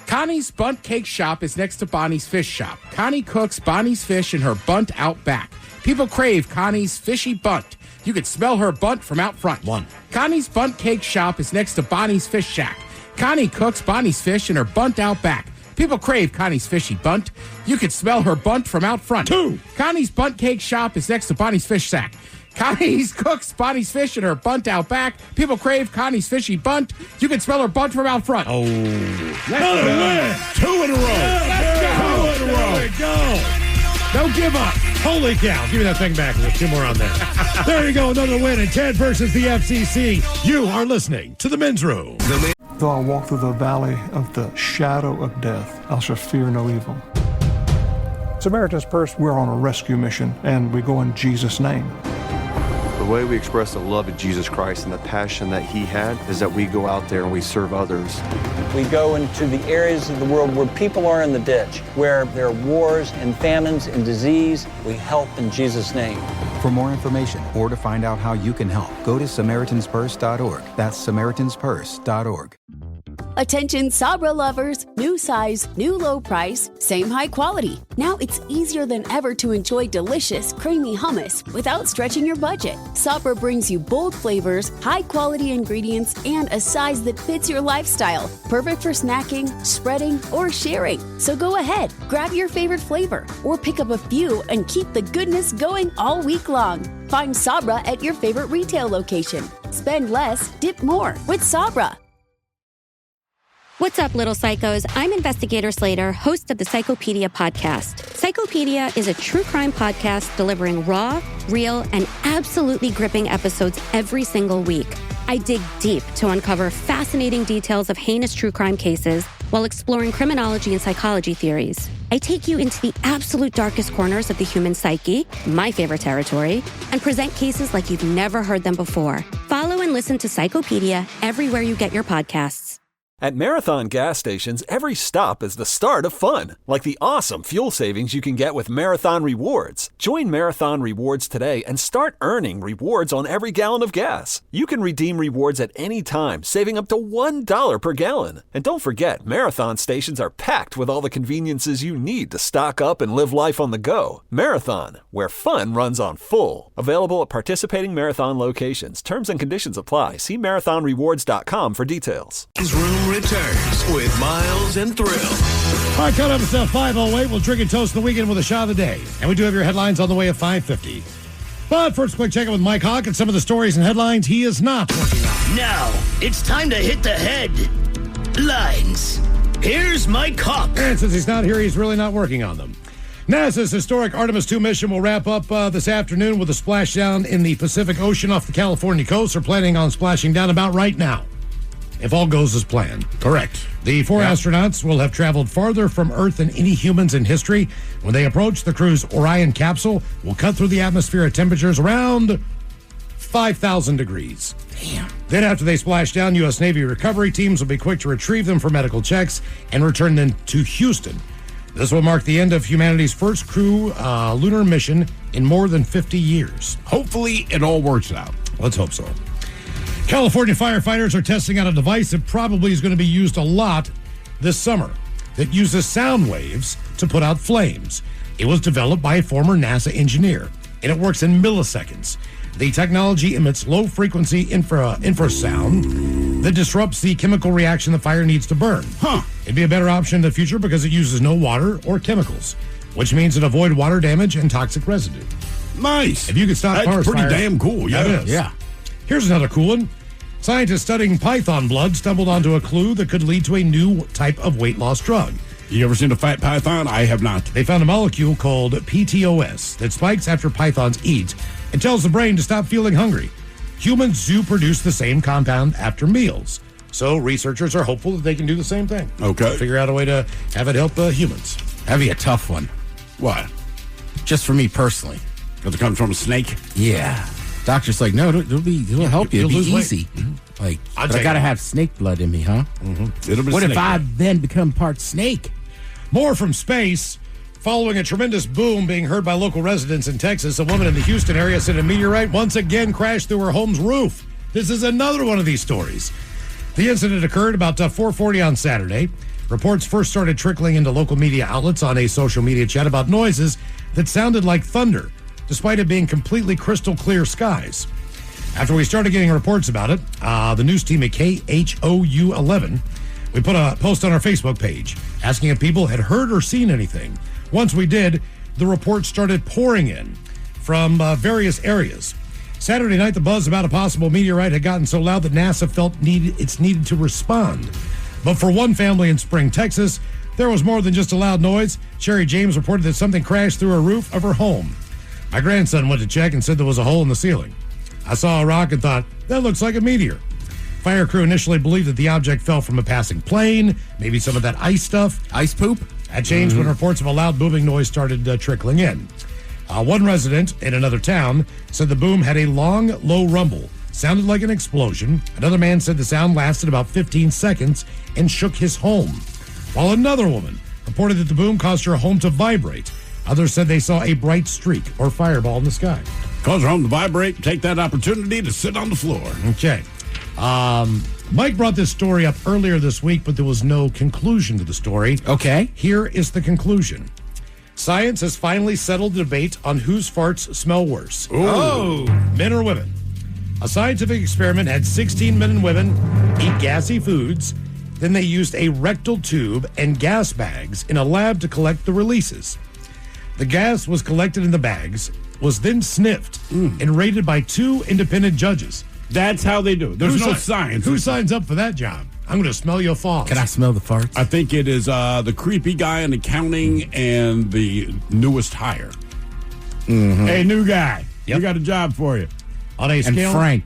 Connie's Bunt Cake Shop is next to Bonnie's Fish Shop. Connie cooks Bonnie's fish in her bunt out back. People crave Connie's fishy bunt. You can smell her bunt from out front. 1. Connie's Bunt Cake Shop is next to Bonnie's Fish Shack. Connie cooks Bonnie's fish in her bunt out back. People crave Connie's fishy bunt. You can smell her bunt from out front. 2. Connie's Bunt Cake Shop is next to Bonnie's Fish Shack. Connie's cooks Bonnie's fish in her bunt out back. People crave Connie's fishy bunt. You can smell her bunt from out front. Oh. Another win. 2 in a row. Let's go. 2 in a row. There we go. Don't give up. Holy cow. Give me that thing back. There's 2 more on there. There you go. Another win in Ted versus the FCC. You are listening to The Men's Room. Though I walk through the valley of the shadow of death, I shall fear no evil. Samaritan's Purse, we're on a rescue mission, and we go in Jesus' name. The way we express the love of Jesus Christ and the passion that he had is that we go out there and we serve others. We go into the areas of the world where people are in the ditch, where there are wars and famines and disease. We help in Jesus' name. For more information or to find out how you can help, go to SamaritansPurse.org. That's SamaritansPurse.org. Attention Sabra lovers, new size, new low price, same high quality. Now it's easier than ever to enjoy delicious, creamy hummus without stretching your budget. Sabra brings you bold flavors, high quality ingredients, and a size that fits your lifestyle. Perfect for snacking, spreading, or sharing. So go ahead, grab your favorite flavor, or pick up a few and keep the goodness going all week long. Find Sabra at your favorite retail location. Spend less, dip more with Sabra. What's up, little psychos? I'm Investigator Slater, host of the Psychopedia podcast. Psychopedia is a true crime podcast delivering raw, real, and absolutely gripping episodes every single week. I dig deep to uncover fascinating details of heinous true crime cases while exploring criminology and psychology theories. I take you into the absolute darkest corners of the human psyche, my favorite territory, and present cases like you've never heard them before. Follow and listen to Psychopedia everywhere you get your podcasts. At Marathon gas stations, every stop is the start of fun, like the awesome fuel savings you can get with Marathon Rewards. Join Marathon Rewards today and start earning rewards on every gallon of gas. You can redeem rewards at any time, saving up to $1 per gallon. And don't forget, Marathon stations are packed with all the conveniences you need to stock up and live life on the go. Marathon, where fun runs on full. Available at participating Marathon locations. Terms and conditions apply. See marathonrewards.com for details. Room returns with Miles and Thrill. All right, coming up at 5:08, we'll drink and toast the weekend with a shot of the day. And we do have your headlines on the way at 5:50. But first, quick check-in with Mike Hawk and some of the stories and headlines he is not working on. Now, it's time to hit the headlines. Here's Mike Hawk. And since he's not here, he's really not working on them. NASA's historic Artemis II mission will wrap up this afternoon with a splashdown in the Pacific Ocean off the California coast. They're planning on splashing down about right now, if all goes as planned. Correct. The 4 astronauts will have traveled farther from Earth than any humans in history. When they approach, the crew's Orion capsule will cut through the atmosphere at temperatures around 5,000 degrees. Damn. Then after they splash down, U.S. Navy recovery teams will be quick to retrieve them for medical checks and return them to Houston. This will mark the end of humanity's first crew lunar mission in more than 50 years. Hopefully, it all works out. Let's hope so. California firefighters are testing out a device that probably is going to be used a lot this summer that uses sound waves to put out flames. It was developed by a former NASA engineer, and it works in milliseconds. The technology emits low-frequency infrasound that disrupts the chemical reaction the fire needs to burn. It'd be a better option in the future because it uses no water or chemicals, which means it avoid water damage and toxic residue. Nice. If you could stop That's forest pretty fires, damn cool. that Yeah. is. Yeah. Here's another cool one. Scientists studying python blood stumbled onto a clue that could lead to a new type of weight loss drug. You ever seen a fat python? I have not. They found a molecule called PTOS that spikes after pythons eat and tells the brain to stop feeling hungry. Humans do produce the same compound after meals. So researchers are hopeful that they can do the same thing. Okay. Figure out a way to have it help humans. That'd be a tough one. What? Just for me personally. Because it comes from a snake? Yeah. Doctor's like, no, it'll help you. It'll be lose easy. Like, I'll but I take got to it. have snake blood in me, huh? It'll be What if snake I blood. then become part snake? More from space. Following a tremendous boom being heard by local residents in Texas, a woman in the Houston area said a meteorite once again crashed through her home's roof. This is another one of these stories. The incident occurred about 4:40 on Saturday. Reports first started trickling into local media outlets on a social media chat about noises that sounded like thunder, despite it being completely crystal clear skies. After we started getting reports about it, the news team at KHOU 11, we put a post on our Facebook page asking if people had heard or seen anything. Once we did, the reports started pouring in from various areas. Saturday night, the buzz about a possible meteorite had gotten so loud that NASA felt it's needed to respond. But for one family in Spring, Texas, there was more than just a loud noise. Sherry James reported that something crashed through a roof of her home. My grandson went to check and said there was a hole in the ceiling. I saw a rock and thought, that looks like a meteor. Fire crew initially believed that the object fell from a passing plane, maybe some of that ice stuff. Ice poop? That changed when reports of a loud booming noise started trickling in. One resident in another town said the boom had a long, low rumble. Sounded like an explosion. Another man said the sound lasted about 15 seconds and shook his home. While another woman reported that the boom caused her home to vibrate. Others said they saw a bright streak or fireball in the sky. Cause her home to vibrate, take that opportunity to sit on the floor. Okay. Mike brought this story up earlier this week, but there was no conclusion to the story. Okay. Here is the conclusion. Science has finally settled the debate on whose farts smell worse. Oh. Men or women. A scientific experiment had 16 men and women eat gassy foods. Then they used a rectal tube and gas bags in a lab to collect the releases. The gas was collected in the bags, was then sniffed, and rated by 2 independent judges. That's how they do it. There's no science. Who signs up for that job? I'm going to smell your farts. Can I smell the farts? I think it is the creepy guy in accounting and the newest hire. Hey, new guy. Yep. We got a job for you. On a And scale, Frank.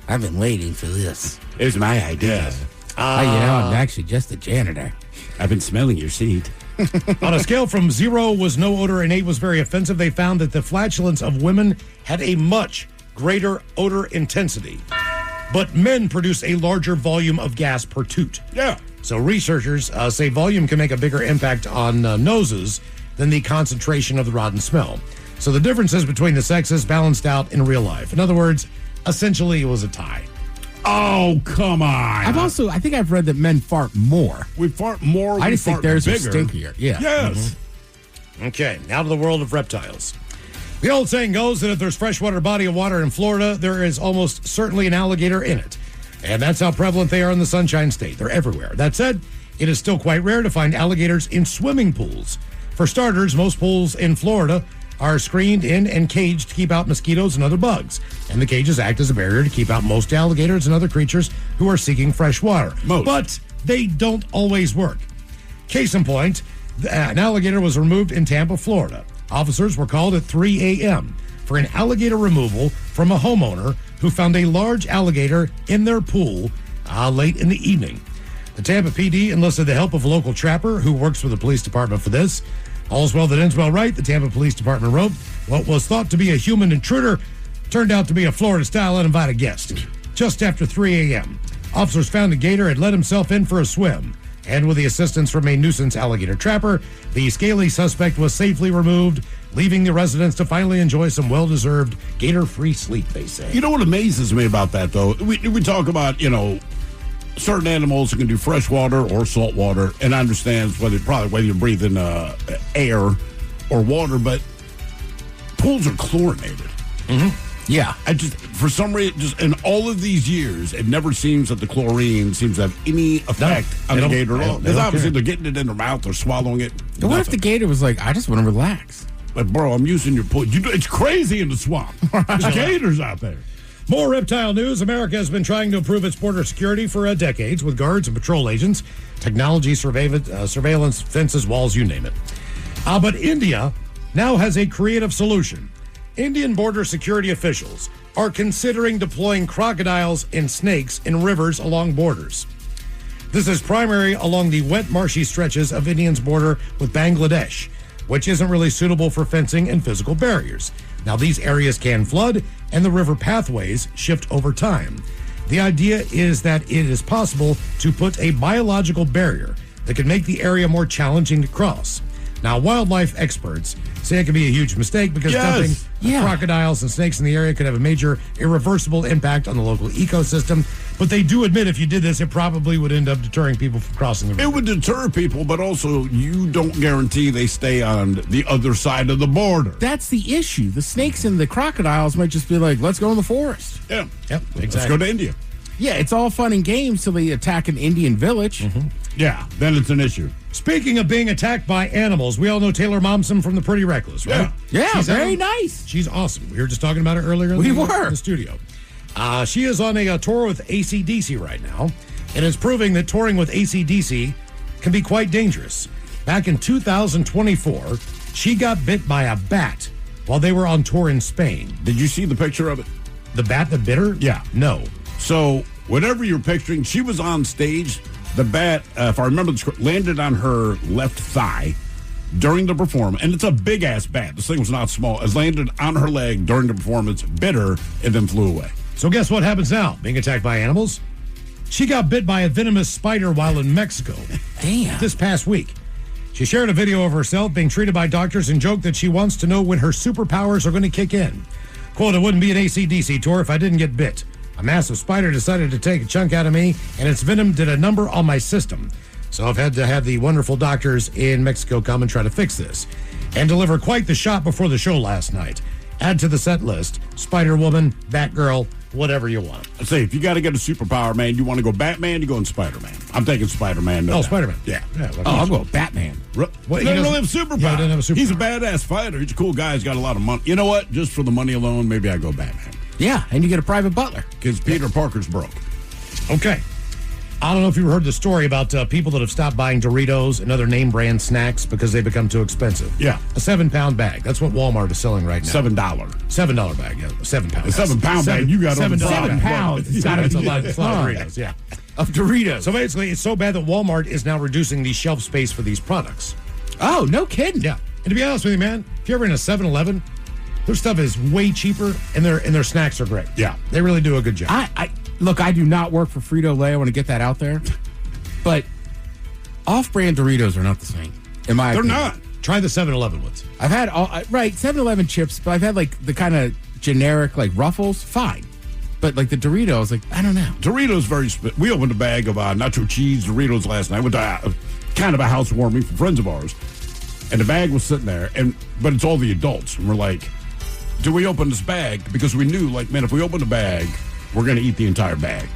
I've been waiting for this. It's my idea. I'm actually just a janitor. I've been smelling your seat. on a scale from 0 was no odor and 8 was very offensive, they found that the flatulence of women had a much greater odor intensity. But men produce a larger volume of gas per toot. Yeah. So researchers say volume can make a bigger impact on noses than the concentration of the rotten smell. So the differences between the sexes balanced out in real life. In other words, essentially it was a tie. Oh, come on. I think I've read that men fart more. We fart more. I we just think fart theirs are bigger. stinkier. Yeah. Yes. Okay, now to the world of reptiles. The old saying goes that if there's freshwater body of water in Florida, there is almost certainly an alligator in it. And that's how prevalent they are in the Sunshine State. They're everywhere. That said, it is still quite rare to find alligators in swimming pools. For starters, most pools in Florida are screened in and caged to keep out mosquitoes and other bugs. And the cages act as a barrier to keep out most alligators and other creatures who are seeking fresh water. But they don't always work. Case in point, an alligator was removed in Tampa, Florida. Officers were called at 3 a.m. for an alligator removal from a homeowner who found a large alligator in their pool late in the evening. The Tampa PD enlisted the help of a local trapper who works with the police department for this. All's well that ends well right, the Tampa Police Department wrote. What was thought to be a human intruder turned out to be a Florida-style uninvited guest. Just after 3 a.m., officers found the gator had let himself in for a swim. And with the assistance from a nuisance alligator trapper, the scaly suspect was safely removed, leaving the residents to finally enjoy some well-deserved gator-free sleep, they say. You know what amazes me about that, though? We talk about, certain animals can do fresh water or salt water, and I understand whether you're breathing air or water, but pools are chlorinated. Yeah. I just, for some reason, just in all of these years, it never seems that the chlorine seems to have any effect on the gator at all. Because obviously they're getting it in their mouth, they're swallowing it. What if the gator was like, I just want to relax? Like, bro, I'm using your pool. It's crazy in the swamp. There's gators out there. More reptile news. America has been trying to improve its border security for decades with guards and patrol agents, technology, surveillance, fences, walls, you name it. But India now has a creative solution. Indian border security officials are considering deploying crocodiles and snakes in rivers along borders. This is primarily along the wet, marshy stretches of India's border with Bangladesh, which isn't really suitable for fencing and physical barriers. Now, these areas can flood, and the river pathways shift over time. The idea is that it is possible to put a biological barrier that could make the area more challenging to cross. Now, wildlife experts say it could be a huge mistake because dumping crocodiles and snakes in the area could have a major irreversible impact on the local ecosystem. But they do admit if you did this, it probably would end up deterring people from crossing the river. It would deter people, but also you don't guarantee they stay on the other side of the border. That's the issue. The snakes and the crocodiles might just be like, let's go in the forest. Yeah. Yep, exactly. Let's go to India. Yeah, it's all fun and games till they attack an Indian village. Yeah, then it's an issue. Speaking of being attacked by animals, we all know Taylor Momsen from The Pretty Reckless, right? Yeah, She's very nice. She's awesome. We were just talking about her earlier in the studio. She is on a tour with AC/DC right now, and is proving that touring with AC/DC can be quite dangerous. Back in 2024, she got bit by a bat while they were on tour in Spain. Did you see the picture of it? The bat that bit her? Yeah. No. So, whatever you're picturing, she was on stage. The bat, if I remember, landed on her left thigh during the performance, and it's a big-ass bat. This thing was not small. It landed on her leg during the performance, bit her, and then flew away. So guess what happens now? Being attacked by animals? She got bit by a venomous spider while in Mexico. Damn. This past week. She shared a video of herself being treated by doctors and joked that she wants to know when her superpowers are going to kick in. Quote, it wouldn't be an AC/DC tour if I didn't get bit. A massive spider decided to take a chunk out of me, and its venom did a number on my system. So I've had to have the wonderful doctors in Mexico come and try to fix this. And deliver quite the shot before the show last night. Add to the set list, Spider-Woman, Batgirl, whatever you want. I say, if you got to get a superpower, man, you want to go Batman, you go in Spider-Man. I'm taking Spider-Man. Spider-Man. Yeah. I'll go Batman. He doesn't really have superpower. Yeah, he doesn't have a superpower. He's a badass fighter. He's a cool guy. He's got a lot of money. You know what? Just for the money alone, maybe I go Batman. Yeah, and you get a private butler. Because Peter Parker's broke. Okay. I don't know if you heard the story about people that have stopped buying Doritos and other name brand snacks because they become too expensive. Yeah. A 7-pound bag. That's what Walmart is selling right now. $7. $7 bag, yeah. 7 pounds. A 7-pound bag, you got $7 7 pounds. It's got a lot of Doritos, yeah. Of Doritos. So basically, it's so bad that Walmart is now reducing the shelf space for these products. Oh, no kidding. Yeah. And to be honest with you, man, if you're ever in a 7-Eleven, their stuff is way cheaper, and their snacks are great. Yeah. They really do a good job. Look, I do not work for Frito-Lay. I want to get that out there. But off-brand Doritos are not the same, in my opinion. They're not. Try the 7-Eleven ones. I've had, 7-Eleven chips, but I've had, like, the kind of generic, like, Ruffles. Fine. But, like, the Doritos, like, I don't know. Doritos we opened a bag of nacho cheese Doritos last night. Went to kind of a housewarming for friends of ours. And the bag was sitting there, but it's all the adults. And we're like, do we open this bag? Because we knew, like, man, if we open the bag, we're going to eat the entire bag.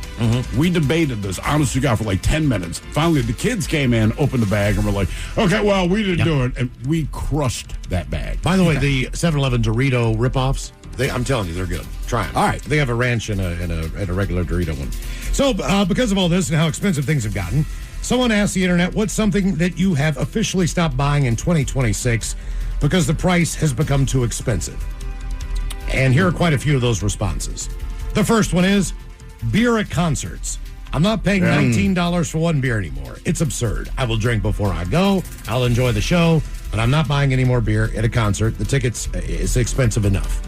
We debated this, honest to God, for like 10 minutes. Finally, the kids came in, opened the bag, and we're like, okay, well, we didn't do it. And we crushed that bag. By the way, the 7-Eleven Dorito ripoffs, I'm telling you, they're good. Try them. All right. They have a ranch and a regular Dorito one. So because of all this and how expensive things have gotten, someone asked the internet, what's something that you have officially stopped buying in 2026 because the price has become too expensive? And here are quite a few of those responses. The first one is beer at concerts. I'm not paying $19 for one beer anymore. It's absurd. I will drink before I go. I'll enjoy the show, but I'm not buying any more beer at a concert. The tickets is expensive enough.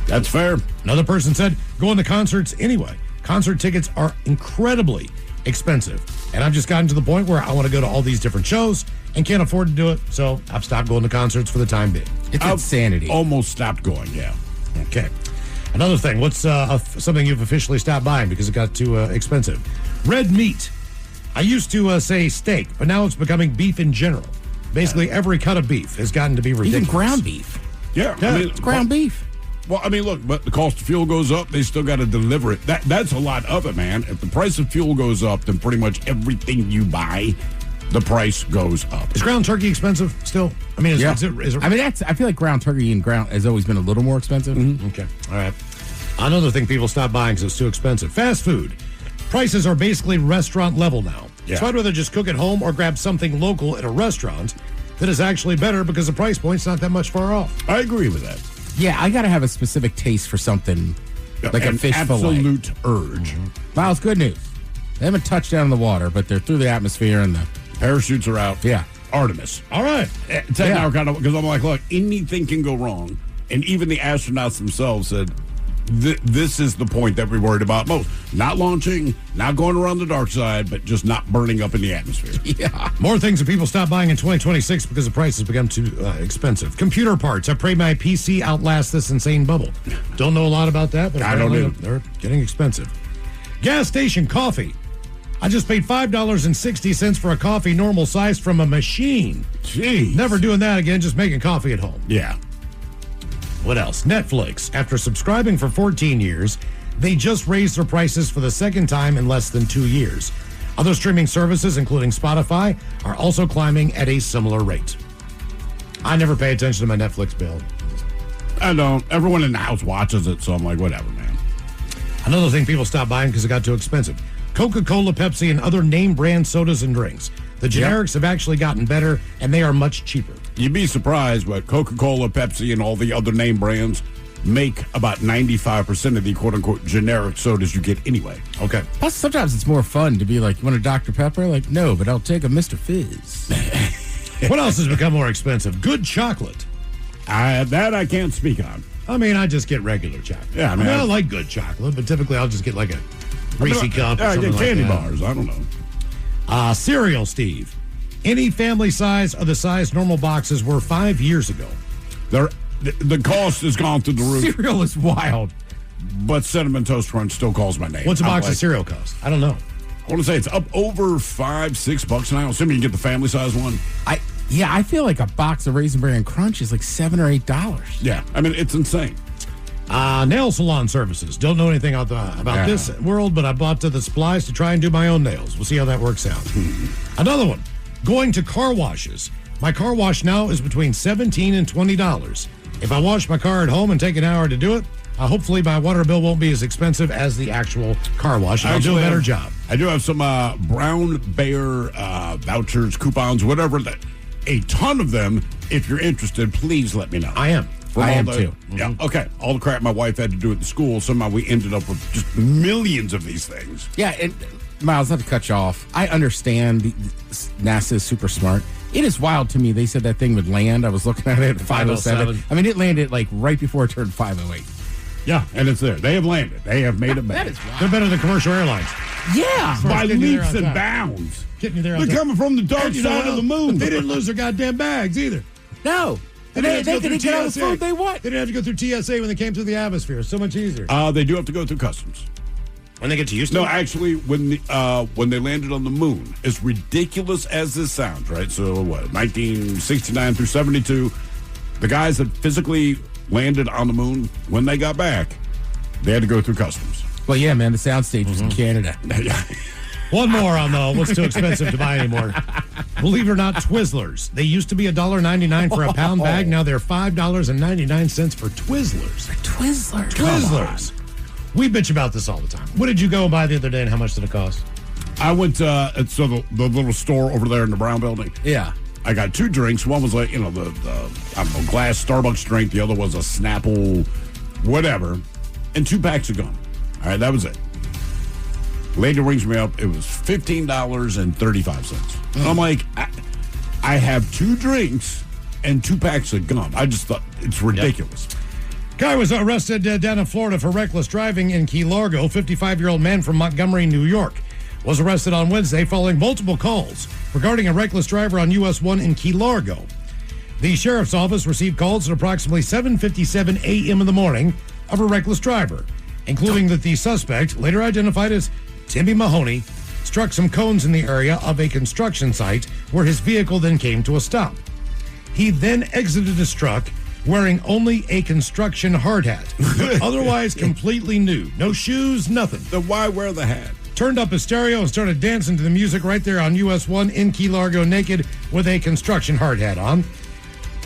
That's fair. Another person said, going to concerts anyway. Concert tickets are incredibly expensive. And I've just gotten to the point where I want to go to all these different shows and can't afford to do it, so I've stopped going to concerts for the time being. It's insanity. Almost stopped going, yeah. Okay. Another thing, what's something you've officially stopped buying because it got too expensive? Red meat. I used to say steak, but now it's becoming beef in general. Basically, every cut of beef has gotten to be ridiculous. Even ground beef. Yeah. It's ground beef. Well, I mean, look, but the cost of fuel goes up. They still got to deliver it. That's a lot of it, man. If the price of fuel goes up, then pretty much everything you buy, the price goes up. Is ground turkey expensive still? I mean, is it I mean, I feel like ground turkey and ground has always been a little more expensive. Mm-hmm. Okay. All right. Another thing people stop buying because it's too expensive. Fast food. Prices are basically restaurant level now. Yeah. So I'd rather just cook at home or grab something local at a restaurant that is actually better because the price point's not that much far off. I agree with that. Yeah, I got to have a specific taste for something like a fish fillet. Absolute urge. Miles, good news. They haven't touched down in the water, but they're through the atmosphere and the parachutes are out. Yeah. Artemis. All right. Now, kind of, because I'm like, look, anything can go wrong. And even the astronauts themselves said, this is the point that we're worried about most. Not launching, not going around the dark side, but just not burning up in the atmosphere. Yeah. More things that people stop buying in 2026 because the price has become too expensive. Computer parts. I pray my PC outlasts this insane bubble. Don't know a lot about that, but I don't either. They're getting expensive. Gas station coffee. I just paid $5.60 for a coffee normal size from a machine. Jeez. Never doing that again, just making coffee at home. Yeah. What else? Netflix. After subscribing for 14 years, they just raised their prices for the second time in less than 2 years. Other streaming services, including Spotify, are also climbing at a similar rate. I never pay attention to my Netflix bill. I don't. Everyone in the house watches it, so I'm like, whatever, man. Another thing people stopped buying because it got too expensive. Coca-Cola, Pepsi, and other name brand sodas and drinks. The generics have actually gotten better, and they are much cheaper. You'd be surprised, but Coca-Cola, Pepsi, and all the other name brands make about 95% of the quote-unquote generic sodas you get anyway. Okay. Plus, sometimes it's more fun to be like, you want a Dr. Pepper? Like, no, but I'll take a Mr. Fizz. What else has become more expensive? Good chocolate. That I can't speak on. I mean, I just get regular chocolate. Yeah, I mean, I like good chocolate, but typically I'll just get like a Reese's cup or something get candy like that. bars. I don't know. Cereal, Steve. Any family size of the size normal boxes were 5 years ago. The cost has gone through the roof. Cereal is wild. But Cinnamon Toast Crunch still calls my name. What's a box of cereal cost? I don't know. I want to say it's up over $5-6 now. Assuming you get the family size one. I feel like a box of Raisin Bran Crunch is like $7 or $8. Yeah, I mean, it's insane. Nail salon services. Don't know anything about this world, but I bought the supplies to try and do my own nails. We'll see how that works out. Another one. Going to car washes. My car wash now is between $17 and $20. If I wash my car at home and take an hour to do it, hopefully my water bill won't be as expensive as the actual car wash. I'll do a better job. I do have some Brown Bear vouchers, coupons, whatever. A ton of them. If you're interested, please let me know. I am. I am too. Yeah, okay. All the crap my wife had to do at the school, somehow we ended up with just millions of these things. Yeah, and Miles, not to cut you off. I understand NASA is super smart. It is wild to me. They said that thing would land. I was looking at it at 507. I mean, it landed like right before it turned 508. Yeah, and it's there. They have landed. They have made it back. That is wild. They're better than commercial airlines. Yeah. By leaps and bounds. Getting you there. They're coming from the dark side of the moon. They didn't lose their goddamn bags either. No. They didn't get all the food they want. They didn't have to go through TSA when they came through the atmosphere. So much easier. They do have to go through customs. When they get to Houston? No, actually, when they landed on the moon, as ridiculous as this sounds, right? So, 1969 through 72, the guys that physically landed on the moon, when they got back, they had to go through customs. Well, yeah, man, the soundstage was in Canada. One more on what's too expensive to buy anymore. Believe it or not, Twizzlers. They used to be $1.99 for a pound bag. Now they're $5.99 for Twizzlers. Twizzlers. We bitch about this all the time. What did you go and buy the other day, and how much did it cost? I went to the little store over there in the Brown Building. Yeah. I got 2 drinks. One was like, the I don't know, glass Starbucks drink. The other was a Snapple, whatever, and 2 packs of gum. All right, that was it. Lady rings me up. It was $15.35. And I'm like, I have 2 drinks and 2 packs of gum. I just thought it's ridiculous. Yep. Guy was arrested down in Florida for reckless driving in Key Largo. 55-year-old man from Montgomery, New York, was arrested on Wednesday following multiple calls regarding a reckless driver on US 1 in Key Largo. The sheriff's office received calls at approximately 7:57 a.m. in the morning of a reckless driver, including that the suspect, later identified as Timmy Mahoney, struck some cones in the area of a construction site where his vehicle then came to a stop. He then exited his truck wearing only a construction hard hat, otherwise completely nude. No shoes, nothing. Then why wear the hat? Turned up his stereo and started dancing to the music right there on US 1 in Key Largo naked with a construction hard hat on.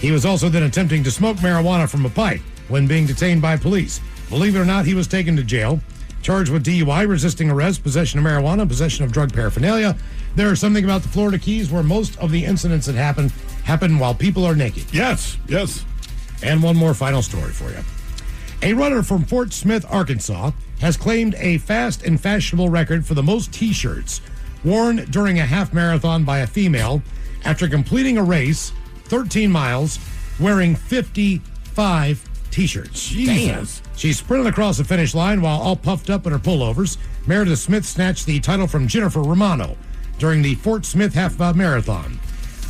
He was also then attempting to smoke marijuana from a pipe when being detained by police. Believe it or not, he was taken to jail, charged with DUI, resisting arrest, possession of marijuana, possession of drug paraphernalia. There is something about the Florida Keys where most of the incidents that happen while people are naked. Yes, yes. And one more final story for you. A runner from Fort Smith, Arkansas, has claimed a fast and fashionable record for the most T-shirts worn during a half marathon by a female after completing a race, 13 miles, wearing 55 T-shirts. Jesus. She sprinted across the finish line while all puffed up in her pullovers. Meredith Smith snatched the title from Jennifer Romano during the Fort Smith half marathon.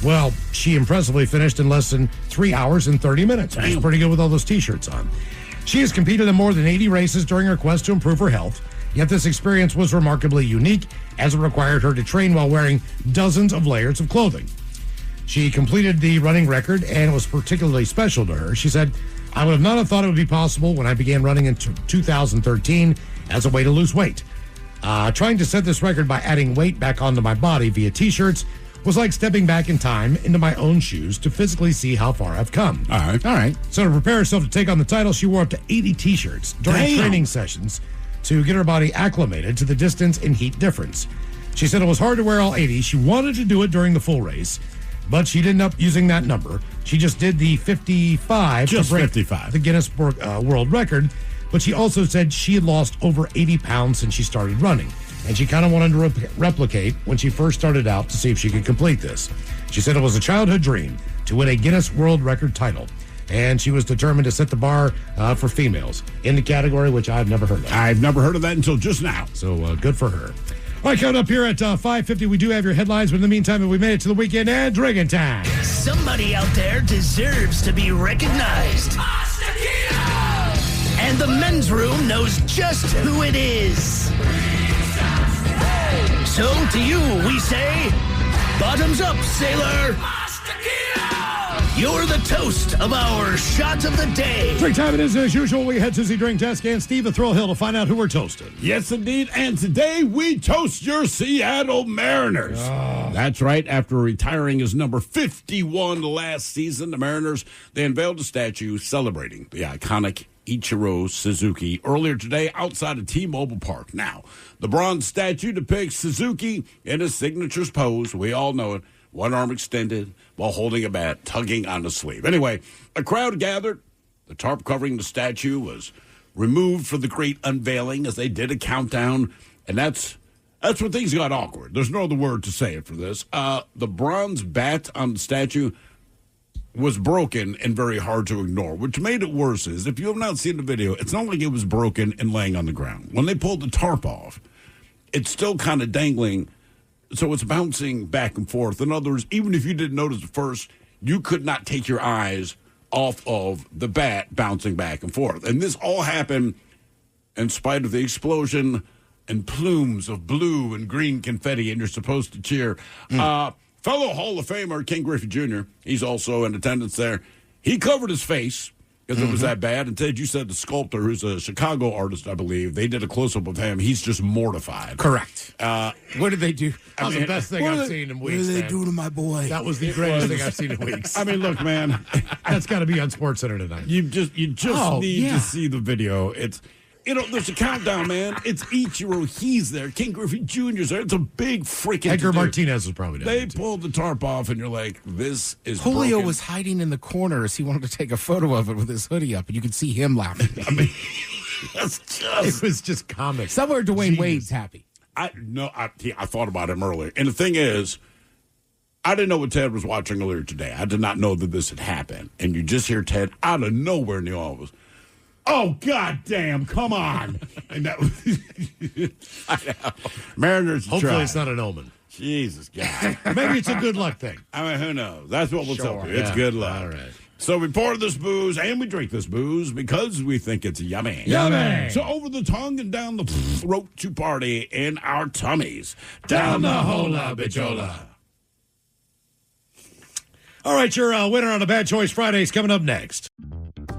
Well, she impressively finished in less than 3 hours and 30 minutes. She's pretty good with all those T-shirts on. She has competed in more than 80 races during her quest to improve her health, yet this experience was remarkably unique as it required her to train while wearing dozens of layers of clothing. She completed the running record and it was particularly special to her. She said, "I would not have thought it would be possible when I began running in 2013 as a way to lose weight. Trying to set this record by adding weight back onto my body via T-shirts was like stepping back in time into my own shoes to physically see how far I've come." All right. So to prepare herself to take on the title, she wore up to 80 T-shirts during training sessions to get her body acclimated to the distance and heat difference. She said it was hard to wear all 80. She wanted to do it during the full race, but she didn't end up using that number. She just did the 55 Just to break 55. the Guinness World Record, but she also said she had lost over 80 pounds since she started running. And she kind of wanted to replicate when she first started out to see if she could complete this. She said it was a childhood dream to win a Guinness World Record title. And she was determined to set the bar for females in the category, which I've never heard of. I've never heard of that until just now. So good for her. All right, coming up here at 5:50, we do have your headlines. But in the meantime, we made it to the weekend and drinking time. Somebody out there deserves to be recognized. And the men's room knows just who it is. So to you, we say, bottoms up, sailor. You're the toast of our shot of the day. Drink time it is as usual. We head to the drink desk and Steve the Thrill Hill to find out who we're toasting. Yes, indeed. And today we toast your Seattle Mariners. Oh. That's right. After retiring as number 51 last season, the Mariners, they unveiled a statue celebrating the iconic Ichiro Suzuki earlier today outside of T-Mobile Park. Now, the bronze statue depicts Suzuki in his signature pose. We all know it. One arm extended while holding a bat, tugging on the sleeve. Anyway, a crowd gathered. The tarp covering the statue was removed for the great unveiling as they did a countdown. And that's when things got awkward. There's no other word to say it for this. The bronze bat on the statue was broken and very hard to ignore. Which made it worse is, if you have not seen the video, it's not like it was broken and laying on the ground. When they pulled the tarp off, it's still kind of dangling, so it's bouncing back and forth. In other words, even if you didn't notice at first, you could not take your eyes off of the bat bouncing back and forth. And this all happened in spite of the explosion and plumes of blue and green confetti, and you're supposed to cheer. Fellow Hall of Famer Ken Griffey Jr., he's also in attendance there. He covered his face because it was that bad. And Ted, you said the sculptor, who's a Chicago artist, I believe, they did a close-up of him. He's just mortified. Correct. What did they do? That was the best thing I've seen in weeks. What did they man. do to my boy? That was the greatest thing I've seen in weeks. I mean, look, man. That's got to be on SportsCenter tonight. You just need to see the video. It's, there's a countdown, man. It's Ichiro. He's there. Ken Griffey Jr.'s there. It's a big freaking Edgar Martinez was probably there. They pulled the tarp off, and you're like, this is Julio broken. was hiding in the corner as he wanted to take a photo of it with his hoodie up, and you could see him laughing. I mean, it was just comic. Somewhere Dwayne Wade's happy. I thought about him earlier. And the thing is, I didn't know what Ted was watching earlier today. I did not know that this had happened. And you just hear Ted out of nowhere in the office. Oh, goddamn, come on. And that was, I know. Mariners Hopefully try. it's not an omen. Jesus, God. Maybe it's a good luck thing. I mean, who knows? That's what we'll tell you. It's Yeah. good luck. All right. So we pour this booze and we drink this booze because we think it's yummy. Yummy. So over the tongue and down the throat to party in our tummies. Down the hola bichola. All right, your winner on a Bad Choice Friday is coming up next.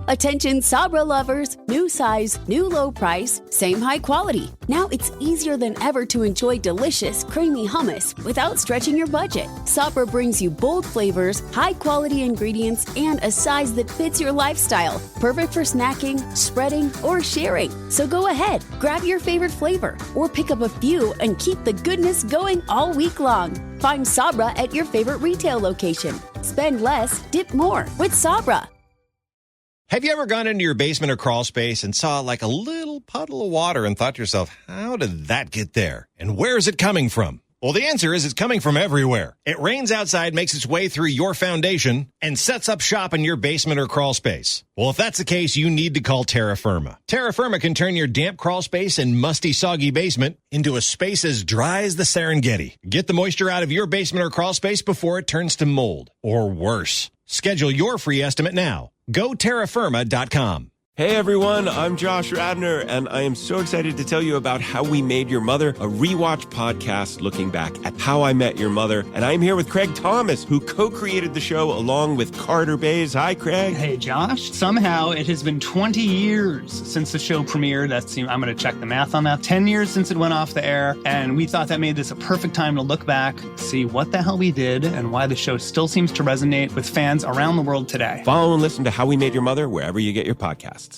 Attention Sabra lovers, new size, new low price, same high quality. Now it's easier than ever to enjoy delicious, creamy hummus without stretching your budget. Sabra brings you bold flavors, high quality ingredients, and a size that fits your lifestyle. Perfect for snacking, spreading, or sharing. So go ahead, grab your favorite flavor, or pick up a few and keep the goodness going all week long. Find Sabra at your favorite retail location. Spend less, dip more with Sabra. Have you ever gone into your basement or crawl space and saw like a little puddle of water and thought to yourself, how did that get there? And where is it coming from? Well, the answer is it's coming from everywhere. It rains outside, makes its way through your foundation, and sets up shop in your basement or crawl space. Well, if that's the case, you need to call Terra Firma. Terra Firma can turn your damp crawl space and musty, soggy basement into a space as dry as the Serengeti. Get the moisture out of your basement or crawl space before it turns to mold, or worse. Schedule your free estimate now. Go terrafirma.com. Hey everyone, I'm Josh Radner, and I am so excited to tell you about How We Made Your Mother, a rewatch podcast looking back at How I Met Your Mother. And I'm here with Craig Thomas, who co-created the show along with Carter Bays. Hi, Craig. Hey, Josh. Somehow it has been 20 years since the show premiered. I'm going to check the math on that. 10 years since it went off the air, and we thought that made this a perfect time to look back, see what the hell we did, and why the show still seems to resonate with fans around the world today. Follow and listen to How We Made Your Mother wherever you get your podcasts.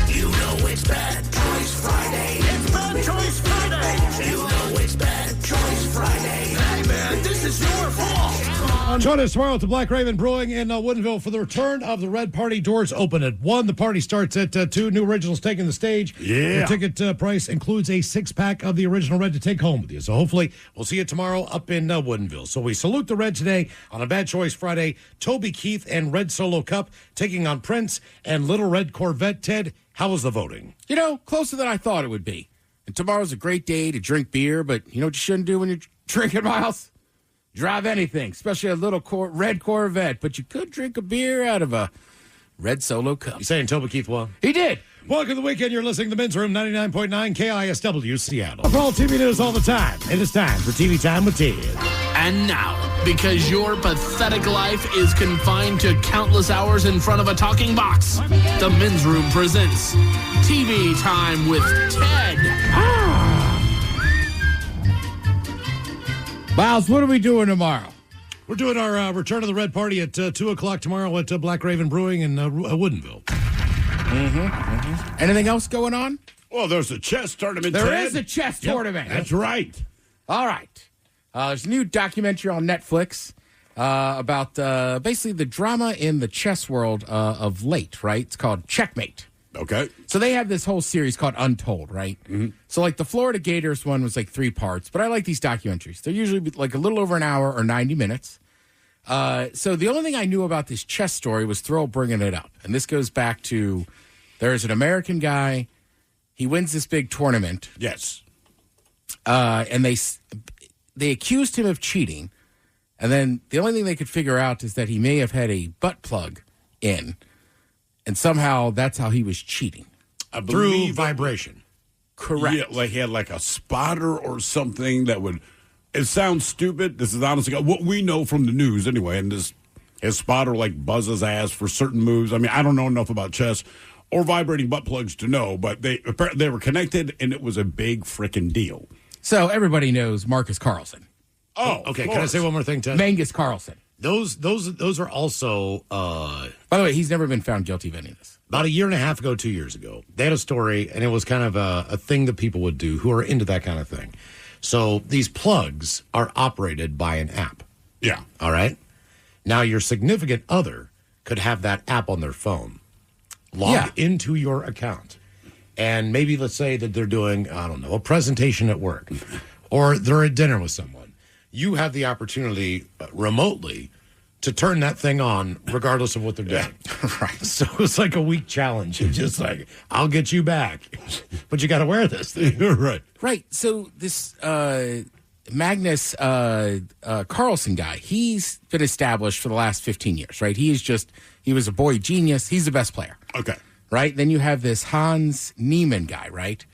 You know it's Bad Choice Friday. It's Bad Choice Friday. You know it's Bad Choice Friday. Hey, man, this is your fault. Join us tomorrow at the Black Raven Brewing in Woodinville for the return of the Red Party. Doors open at 1. The party starts at 2. New originals taking the stage. Yeah. The ticket price includes a 6-pack of the original Red to take home with you. So hopefully we'll see you tomorrow up in Woodinville. So we salute the Red today on a Bad Choice Friday. Toby Keith and Red Solo Cup taking on Prince and Little Red Corvette. Ted, how was the voting? You know, closer than I thought it would be. And tomorrow's a great day to drink beer, but you know what you shouldn't do when you're drinking, Miles? Drive anything, especially a little red Corvette. But you could drink a beer out of a Red Solo Cup. You saying Toby Keith won? He did. Welcome to the weekend. You're listening to the Men's Room, 99.9 KISW, Seattle. For all TV news all the time, it is time for TV Time with Ted. And now, because your pathetic life is confined to countless hours in front of a talking box, the Men's Room presents TV Time with Ted. Miles, what are we doing tomorrow? We're doing our return of the Red Party at 2 o'clock tomorrow at Black Raven Brewing in Woodinville. Anything else going on? Well, there's a chess tournament. There Ted. is a chess tournament. That's right. All right. There's a new documentary on Netflix about basically the drama in the chess world of late, right? It's called Checkmate. Okay. So they have this whole series called Untold, right? Mm-hmm. So like the Florida Gators one was like 3 parts, but I like these documentaries. They're usually like a little over an hour or 90 minutes. So the only thing I knew about this chess story was Thrill bringing it up. And this goes back to there's an American guy. He wins this big tournament. Yes. And they accused him of cheating. And then the only thing they could figure out is that he may have had a butt plug in. And somehow that's how he was cheating. Through vibration. Correct. Yeah, like he had like a spotter or something that would. It sounds stupid. This is honestly what we know from the news anyway. And his spotter like buzzes ass for certain moves. I mean, I don't know enough about chess or vibrating butt plugs to know, but they were connected and it was a big freaking deal. So everybody knows Marcus Carlson. Oh, okay. Can I say one more thing, Ted? Mangus Carlson. Those are also. By the way, he's never been found guilty of any of this. About a year and a half ago, 2 years ago, they had a story, and it was kind of a thing that people would do who are into that kind of thing. So these plugs are operated by an app. Yeah. All right. Now your significant other could have that app on their phone, log into your account, and maybe let's say that they're doing, I don't know, a presentation at work, or they're at dinner with someone. You have the opportunity remotely to turn that thing on regardless of what they're doing. Right. So it's like a week challenge. It's just like, I'll get you back. But you got to wear this thing. Right. Right. So this Magnus Carlsen guy, he's been established for the last 15 years, right? He was a boy genius. He's the best player. Okay. Right? Then you have this Hans Niemann guy, right?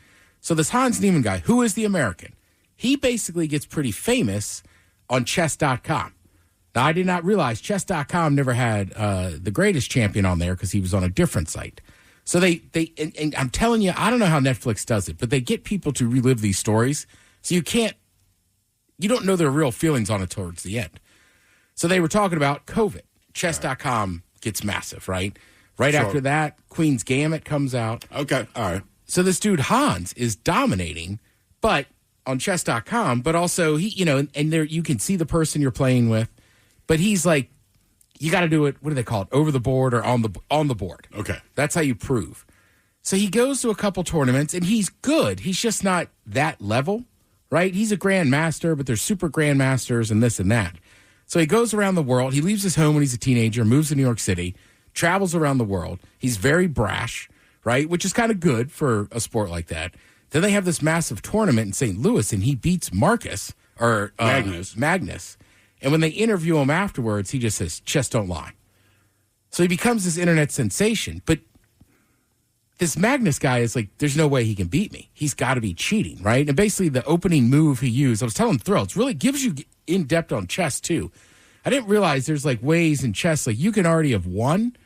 So this Hans Niemann guy, who is the American, he basically gets pretty famous on chess.com. Now, I did not realize chess.com never had the greatest champion on there because he was on a different site. So and I'm telling you, I don't know how Netflix does it, but they get people to relive these stories. So you don't know their real feelings on it towards the end. So they were talking about COVID. Chess.com gets massive, right? Right Sure. after that, Queen's Gambit comes out. Okay, all right. So this dude, Hans, is dominating, but on chess.com, but also, and there you can see the person you're playing with, but he's like, you got to do it, what do they call it, over the board or on the board. Okay. That's how you prove. So he goes to a couple tournaments, and he's good. He's just not that level, right? He's a grandmaster, but there's super grandmasters and this and that. So he goes around the world. He leaves his home when he's a teenager, moves to New York City, travels around the world. He's very brash, right? Which is kind of good for a sport like that. Then they have this massive tournament in St. Louis, and he beats Magnus. And when they interview him afterwards, he just says, chess don't lie. So he becomes this internet sensation. But this Magnus guy is like, there's no way he can beat me. He's got to be cheating, right? And basically the opening move he used, I was telling Thrill, it really gives you in-depth on chess, too. I didn't realize there's like ways in chess, like you can already have won,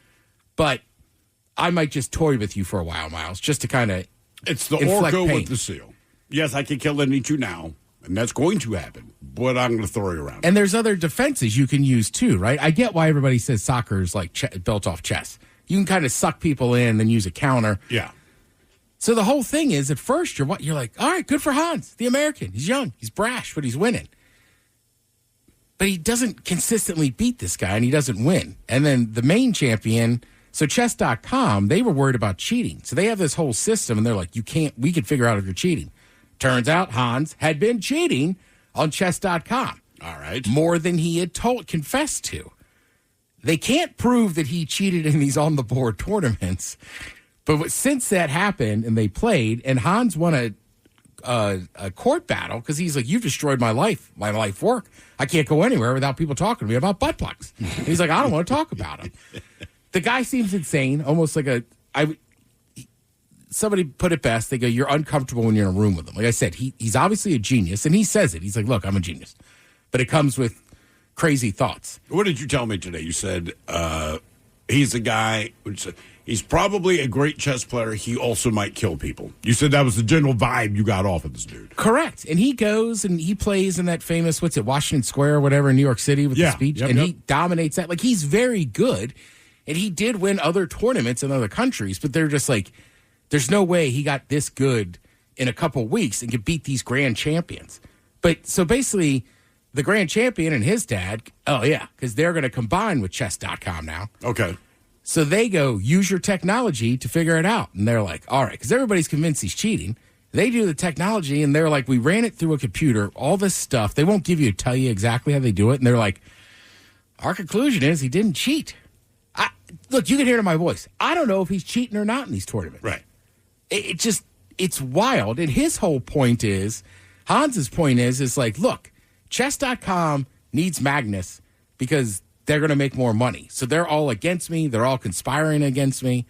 but I might just toy with you for a while, Miles, just to kind of It's the orca with the seal. Yes, I can kill and eat you now, and that's going to happen, but I'm going to throw you around. And there's other defenses you can use, too, right? I get why everybody says soccer is like built off chess. You can kind of suck people in and use a counter. Yeah. So the whole thing is, at first, you're like, all right, good for Hans, the American. He's young, he's brash, but he's winning. But he doesn't consistently beat this guy, and he doesn't win. And then the main champion, so chess.com, they were worried about cheating. So they have this whole system, and they're like, we can figure out if you're cheating. Turns out Hans had been cheating on chess.com. All right. More than he had confessed to. They can't prove that he cheated in these on-the-board tournaments. But since that happened, and they played, and Hans won a court battle because he's like, you've destroyed my life work. I can't go anywhere without people talking to me about butt plugs. And he's like, I don't want to talk about him. The guy seems insane, almost like somebody put it best. They go, you're uncomfortable when you're in a room with him. Like I said, he's obviously a genius, and he says it. He's like, look, I'm a genius. But it comes with crazy thoughts. What did you tell me today? You said he's a guy, he's probably a great chess player. He also might kill people. You said that was the general vibe you got off of this dude. Correct. And he goes and he plays in that famous, Washington Square or whatever in New York City with the speech. He dominates that. Like, he's very good. And he did win other tournaments in other countries, but they're just like, there's no way he got this good in a couple weeks and could beat these grand champions. But so basically, the grand champion and his dad, because they're going to combine with chess.com now. Okay. So they go, use your technology to figure it out. And they're like, all right, because everybody's convinced he's cheating. They do the technology, and they're like, we ran it through a computer, all this stuff. They won't tell you exactly how they do it. And they're like, our conclusion is he didn't cheat. Look, you can hear it in my voice. I don't know if he's cheating or not in these tournaments. Right. It's wild. And his whole point is, Hans's point is like, look, chess.com needs Magnus because they're going to make more money. So they're all against me. They're all conspiring against me.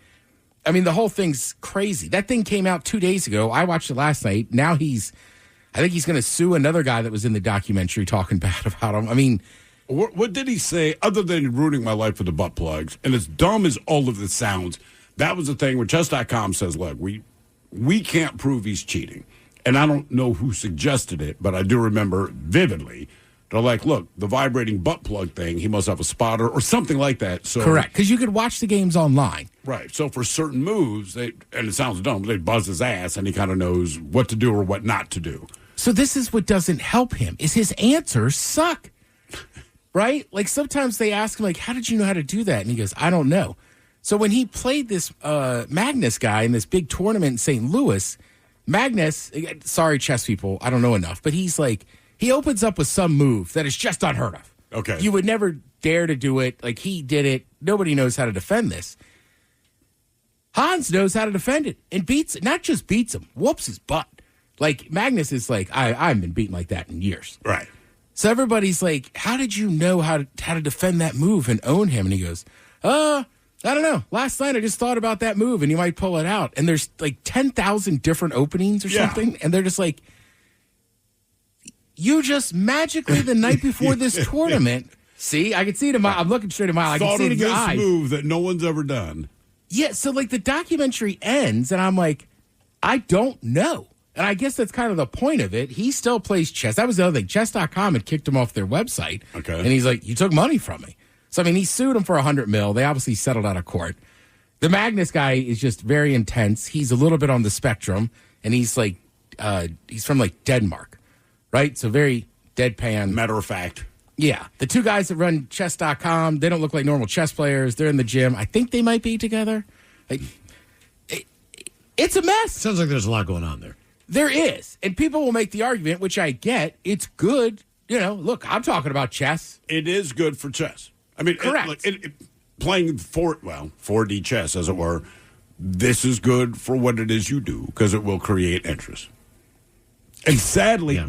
I mean, the whole thing's crazy. That thing came out 2 days ago. I watched it last night. Now I think he's going to sue another guy that was in the documentary talking bad about him. I mean, what did he say other than ruining my life with the butt plugs? And as dumb as all of this sounds, that was the thing where chess.com says, look, we can't prove he's cheating. And I don't know who suggested it, but I do remember vividly. They're like, look, the vibrating butt plug thing, he must have a spotter or something like that. So correct, because you could watch the games online. Right. So for certain moves, and it sounds dumb, they buzz his ass, and he kind of knows what to do or what not to do. So this is what doesn't help him, is his answers suck. Right? Like, sometimes they ask him, like, how did you know how to do that? And he goes, I don't know. So when he played this Magnus guy in this big tournament in St. Louis, Magnus, sorry, chess people, I don't know enough, but he's like, he opens up with some move that is just unheard of. Okay. You would never dare to do it. Like, he did it. Nobody knows how to defend this. Hans knows how to defend it and beats it. Not just beats him, whoops his butt. Like, Magnus is like, I haven't been beaten like that in years. Right. So everybody's like, how did you know how to defend that move and own him? And he goes, I don't know. Last night I just thought about that move and you might pull it out. And there's like 10,000 different openings or something. And they're just like, you just magically the night before this tournament, see, I can see it in my, I'm looking straight in my eye. I can see it in your eyes. Thought of this move that no one's ever done. Yeah, so like the documentary ends and I'm like, I don't know. And I guess that's kind of the point of it. He still plays chess. That was the other thing. Chess.com had kicked him off their website. Okay. And he's like, you took money from me. So, I mean, he sued him for $100 million. They obviously settled out of court. The Magnus guy is just very intense. He's a little bit on the spectrum. And he's like, he's from like Denmark, right? So very deadpan. Matter of fact. Yeah. The two guys that run chess.com, they don't look like normal chess players. They're in the gym. I think they might be together. Like, it's a mess. Sounds like there's a lot going on there. There is. And people will make the argument, which I get, it's good. You know, look, I'm talking about chess. It is good for chess. I mean, correct. Playing 4D chess, as it were, this is good for what it is you do because it will create interest. And sadly,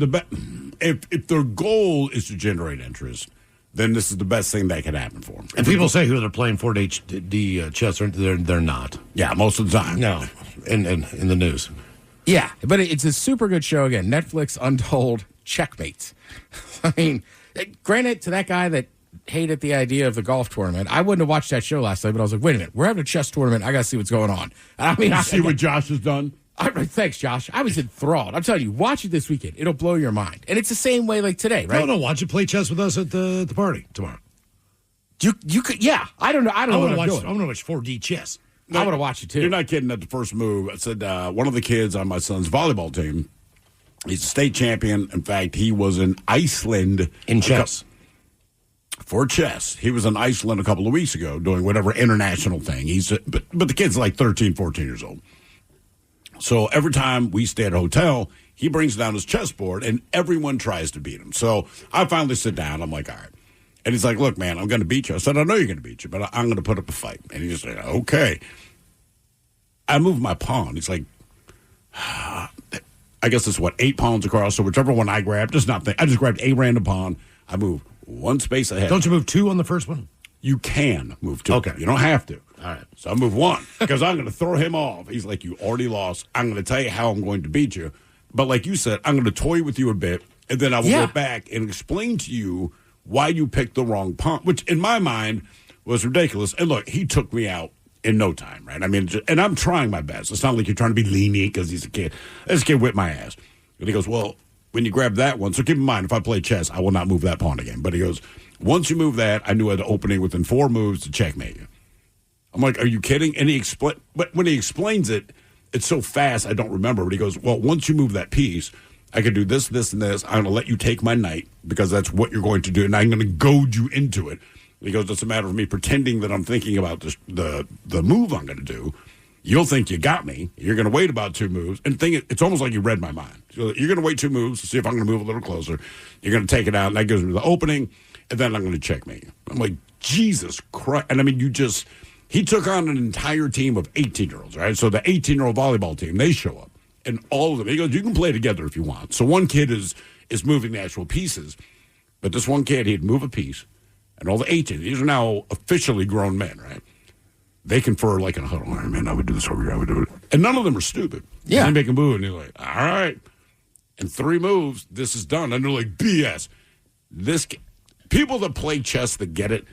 if their goal is to generate interest, then this is the best thing that can happen for them. And people say who they're playing 4D chess, they're not. Yeah, most of the time. No, in the news. Yeah, but it's a super good show. Again, Netflix Untold Checkmates. I mean, granted, to that guy that hated the idea of the golf tournament, I wouldn't have watched that show last night, but I was like, wait a minute, we're having a chess tournament. I got to see what's going on. I mean, see what Josh has done? Thanks, Josh. I was enthralled. I'm telling you, watch it this weekend. It'll blow your mind. And it's the same way like today, right? No, watch it play chess with us at the party tomorrow. You could, yeah. I don't know. I don't know what I'm doing. I'm going to watch 4D chess. I want to watch it too. You're not kidding at the first move. I said one of the kids on my son's volleyball team, he's a state champion. In fact, he was in Iceland in chess. For chess. He was in Iceland a couple of weeks ago doing whatever international thing. But the kid's like 13, 14 years old. So every time we stay at a hotel, he brings down his chessboard and everyone tries to beat him. So I finally sit down. I'm like, all right. And he's like, look, man, I'm going to beat you. I said, I know you're going to beat you, but I'm going to put up a fight. And he just said, okay. I moved my pawn. He's like, I guess it's 8 pawns across. So whichever one I grabbed, I just grabbed a random pawn. I moved one space ahead. Don't you move 2 on the first one? You can move 2. Okay. You don't have to. All right. So I move 1 because I'm going to throw him off. He's like, you already lost. I'm going to tell you how I'm going to beat you. But like you said, I'm going to toy with you a bit, and then I will go back and explain to you why you picked the wrong pawn, which in my mind was ridiculous. And look, he took me out in no time, right? I mean, and I'm trying my best. It's not like you're trying to be lenient because he's a kid. This kid whipped my ass. And he goes, well, when you grab that one, so keep in mind, if I play chess, I will not move that pawn again. But he goes, once you move that, I knew I had an opening within 4 moves to checkmate you. I'm like, are you kidding? And but when he explains it, it's so fast I don't remember. But he goes, well, once you move that piece, I can do this, this, and this. I'm going to let you take my knight because that's what you're going to do, and I'm going to goad you into it. And he goes, it's a matter of me pretending that I'm thinking about the move I'm going to do. You'll think you got me. You're going to wait about 2 moves. And it's almost like you read my mind. So you're going to wait 2 moves to see if I'm going to move a little closer. You're going to take it out, and that gives me the opening, and then I'm going to checkmate you. I'm like, Jesus Christ. And I mean, he took on an entire team of 18-year-olds, right? So the 18-year-old volleyball team, they show up. And all of them, he goes, you can play together if you want. So one kid is moving the actual pieces. But this one kid, he'd move a piece. And all the 18, these are now officially grown men, right? They confer like in a huddle. All right, man, I would do this over here. I would do it. And none of them are stupid. Yeah. They make a move, and they're like, all right. In 3 moves, this is done. And they're like, BS. People that play chess that get it,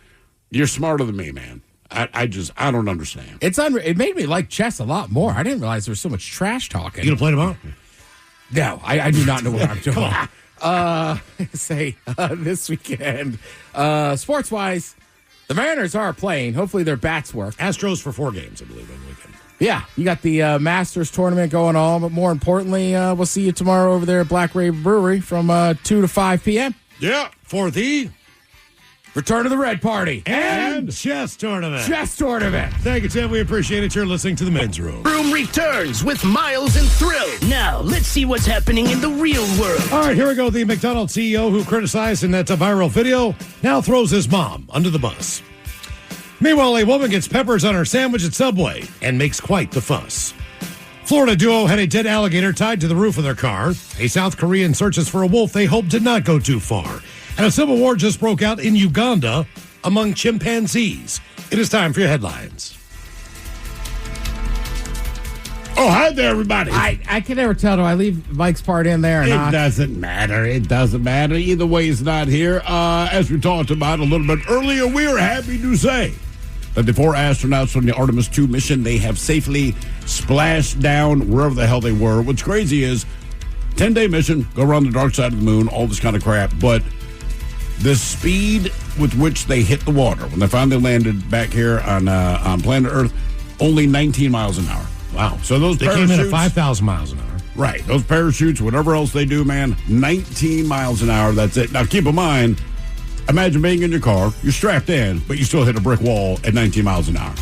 you're smarter than me, man. I don't understand. It made me like chess a lot more. I didn't realize there was so much trash talking. You gonna play tomorrow? No, I do not know what I'm doing. This weekend, sports wise, the Mariners are playing. Hopefully their bats work. Astros for 4 games, I believe, on the weekend. Yeah, you got the Masters tournament going on, but more importantly, we'll see you tomorrow over there at Black Raven Brewery from 2 to 5 p.m. Yeah, for the Return to the Red Party and chess tournament. Thank you, Tim. We appreciate it. You're listening to the Men's Room. Room returns with Miles and Thrill. Now, let's see what's happening in the real world. All right, here we go. The McDonald's CEO who criticized in that viral video now throws his mom under the bus. Meanwhile, a woman gets peppers on her sandwich at Subway and makes quite the fuss. Florida duo had a dead alligator tied to the roof of their car. A South Korean searches for a wolf they hope did not go too far. And a civil war just broke out in Uganda among chimpanzees. It is time for your headlines. Oh, hi there, everybody. I can never tell. Do I leave Mike's part in there or not? It doesn't matter. It doesn't matter. Either way, he's not here. As we talked about a little bit earlier, we are happy to say that the 4 astronauts on the Artemis 2 mission, they have safely splashed down wherever the hell they were. What's crazy is 10-day mission, go around the dark side of the moon, all this kind of crap. But the speed with which they hit the water, when they finally landed back here on planet Earth, only 19 miles an hour. Wow. So those They parachutes, came in at 5,000 miles an hour. right, those parachutes, whatever else they do, man, 19 miles an hour, that's it. Now, keep in mind, imagine being in your car, you're strapped in, but you still hit a brick wall at 19 miles an hour.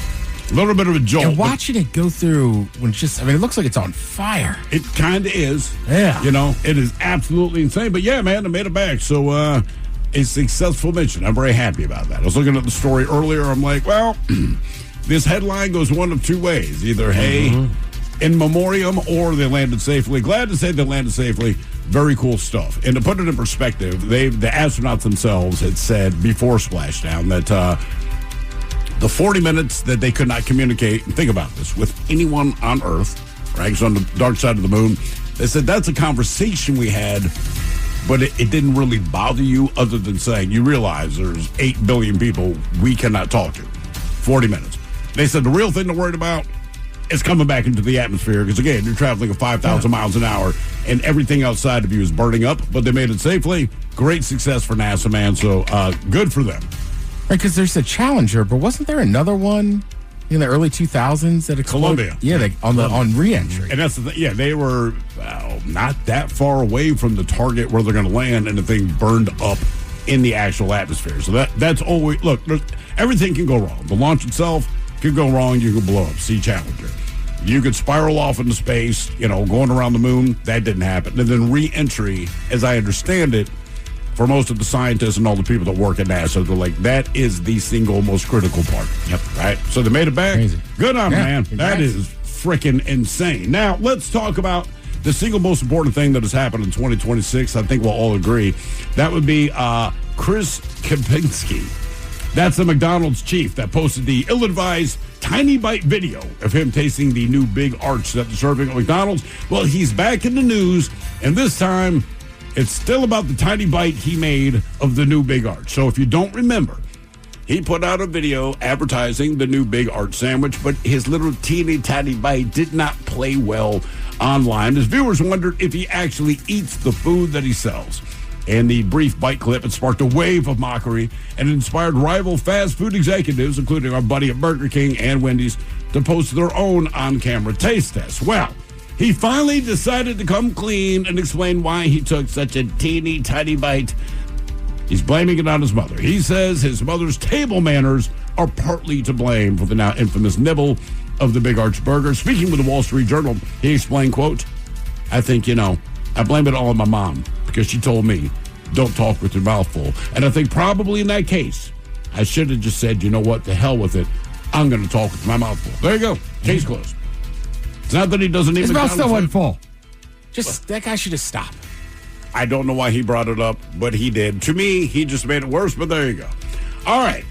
A little bit of a jolt. And watching it go through, when it looks like it's on fire. It kind of is. Yeah. You know, it is absolutely insane. But yeah, man, they made it back. So, a successful mission. I'm very happy about that. I was looking at the story earlier. I'm like, well, this headline goes one of two ways. Either, hey, in memoriam, or they landed safely. Glad to say they landed safely. Very cool stuff. And to put it in perspective, the astronauts themselves had said before splashdown that the 40 minutes that they could not communicate, and think about this, with anyone on Earth, right, it's on the dark side of the moon, they said that's a conversation we had, but it didn't really bother you other than saying, you realize there's 8 billion people we cannot talk to. 40 minutes. They said the real thing they're worried about is coming back into the atmosphere because, again, you're traveling at 5,000 miles an hour and everything outside of you is burning up, but they made it safely. Great success for NASA, man, so good for them. Right, because there's a Challenger, but wasn't there another one in the early 2000s that exploded? Columbia. Yeah, on re-entry. And that's the thing. Yeah, they were not that far away from the target where they're going to land, and the thing burned up in the actual atmosphere. So that's always, look, everything can go wrong. The launch itself could go wrong. You could blow up. See Challenger. You could spiral off into space, going around the moon. That didn't happen. And then re-entry, as I understand it, for most of the scientists and all the people that work at NASA, they're like, that is the single most critical part. Yep. Right? So they made it back. Crazy. Good on them, man. Congrats. That is freaking insane. Now, let's talk about the single most important thing that has happened in 2026. I think we'll all agree. That would be Chris Kempinski. That's the McDonald's chief that posted the ill-advised tiny bite video of him tasting the new big arch that they're serving at McDonald's. Well, he's back in the news, and this time it's still about the tiny bite he made of the new Big Arch. So if you don't remember, he put out a video advertising the new Big Arch sandwich, but his little teeny tiny bite did not play well online. His viewers wondered if he actually eats the food that he sells. And the brief bite clip, it sparked a wave of mockery and inspired rival fast food executives, including our buddy at Burger King and Wendy's, to post their own on-camera taste tests. Well, he finally decided to come clean and explain why he took such a teeny tiny bite. He's blaming it on his mother. He says his mother's table manners are partly to blame for the now infamous nibble of the Big Arch burger. Speaking with the Wall Street Journal, he explained, quote, I think, I blame it all on my mom because she told me, don't talk with your mouth full. And I think probably in that case, I should have just said, you know what, to hell with it. I'm going to talk with my mouth full. There you go. Case closed. It's not that he doesn't even. His mouth still wasn't full. That guy should have stopped. I don't know why he brought it up, but he did. To me, he just made it worse, but there you go. All right.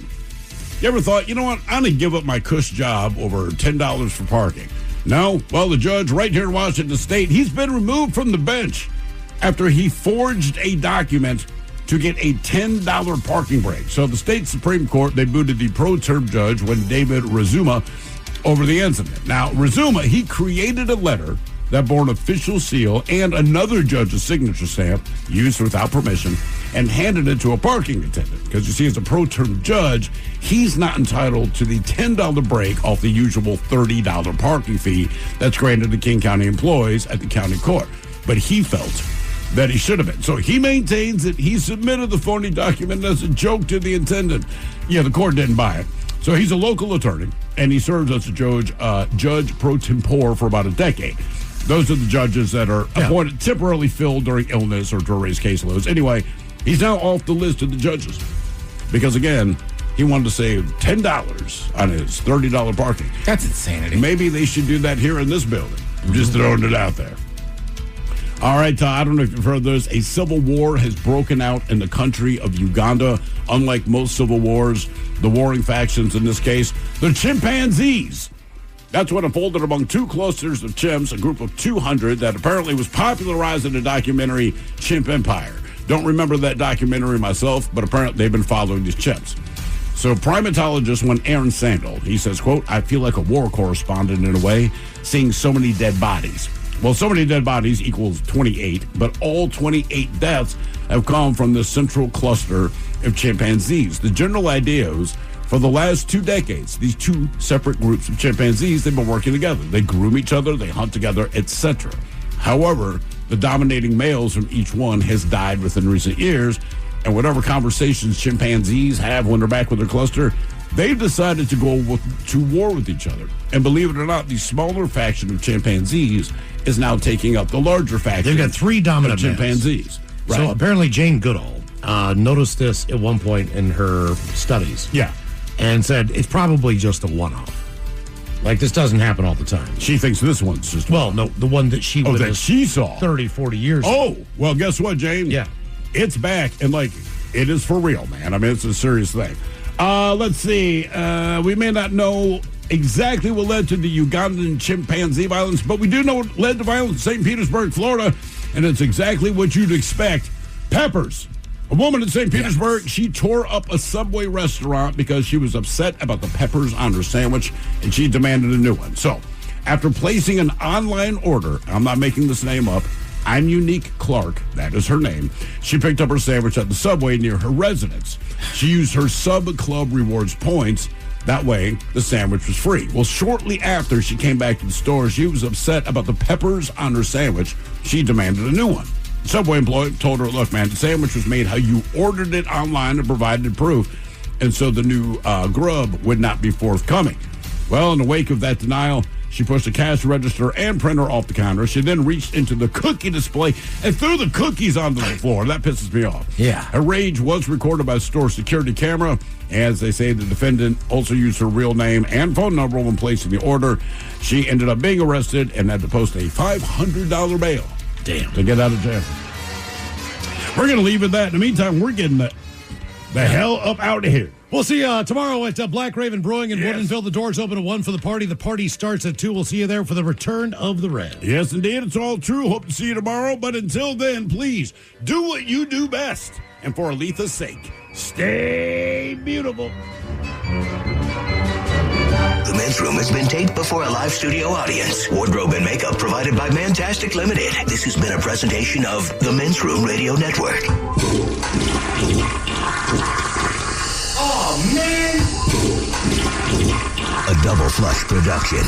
You ever thought, you know what, I'm going to give up my cush job over $10 for parking? No? Well, the judge right here in Washington State, he's been removed from the bench after he forged a document to get a $10 parking break. So the state Supreme Court, they booted the pro-term judge when David Razuma over the incident. Now, Razuma, he created a letter that bore an official seal and another judge's signature stamp used without permission and handed it to a parking attendant. Because you see, as a pro-term judge, he's not entitled to the $10 break off the usual $30 parking fee that's granted to King County employees at the county court. But he felt that he should have been. So he maintains that he submitted the phony document as a joke to the attendant. Yeah, the court didn't buy it. So he's a local attorney, and he serves as a judge pro tempore for about a decade. Those are the judges that are appointed, temporarily filled during illness or to raise caseloads. Anyway, he's now off the list of the judges because, again, he wanted to save $10 on his $30 parking. That's insanity. Maybe they should do that here in this building. I'm just throwing it out there. All right, I don't know if you've heard this. A civil war has broken out in the country of Uganda. Unlike most civil wars, the warring factions in this case, the chimpanzees. That's what unfolded among two clusters of chimps, a group of 200 that apparently was popularized in the documentary Chimp Empire. Don't remember that documentary myself, but apparently they've been following these chimps. So primatologist one Aaron Sandel, he says, quote, I feel like a war correspondent in a way, seeing so many dead bodies. Well, so many dead bodies equals 28, but all 28 deaths have come from the central cluster of chimpanzees. The general idea is, for the last 2 decades, these two separate groups of chimpanzees, they've been working together. They groom each other, they hunt together, etc. However, the dominating males from each one has died within recent years, and whatever conversations chimpanzees have when they're back with their cluster, they've decided to go to war with each other. And believe it or not, the smaller faction of chimpanzees is now taking up the larger faction. They've got 3 dominant chimpanzees. Right. So apparently Jane Goodall noticed this at one point in her studies. Yeah. And said it's probably just a one-off. Like, this doesn't happen all the time. She thinks this one's just... Well, no, the one that she that she saw 30, 40 years ago. Oh, well, guess what, Jane? Yeah. It's back, and, like, it is for real, man. I mean, it's a serious thing. Let's see. We may not know exactly what led to the Ugandan chimpanzee violence, but we do know what led to violence in St. Petersburg, Florida, and it's exactly what you'd expect. Peppers. A woman in St. Petersburg, she tore up a Subway restaurant because she was upset about the peppers on her sandwich, and she demanded a new one. So, after placing an online order, I'm not making this name up, I'm Unique Clark, that is her name, she picked up her sandwich at the Subway near her residence. She used her Sub Club Rewards points. That way, the sandwich was free. Well, shortly after she came back to the store, she was upset about the peppers on her sandwich. She demanded a new one. Subway employee told her, look, man, the sandwich was made how you ordered it online and provided proof, and so the new grub would not be forthcoming. Well, in the wake of that denial, she pushed the cash register and printer off the counter. She then reached into the cookie display and threw the cookies onto the floor. That pisses me off. Yeah. Her rage was recorded by store security camera. As they say, the defendant also used her real name and phone number when placing the order. She ended up being arrested and had to post a $500 bail. Damn. To get out of jail. We're going to leave it at that. In the meantime, we're getting the hell up out of here. We'll see you tomorrow at Black Raven Brewing in Woodinville. The doors open at 1 for the party. The party starts at 2. We'll see you there for the return of the Red. Yes, indeed. It's all true. Hope to see you tomorrow. But until then, please do what you do best. And for Aletha's sake, stay beautiful. The Men's Room has been taped before a live studio audience. Wardrobe and makeup provided by Mantastic Limited. This has been a presentation of the Men's Room Radio Network. Oh, man! A Double Flush production.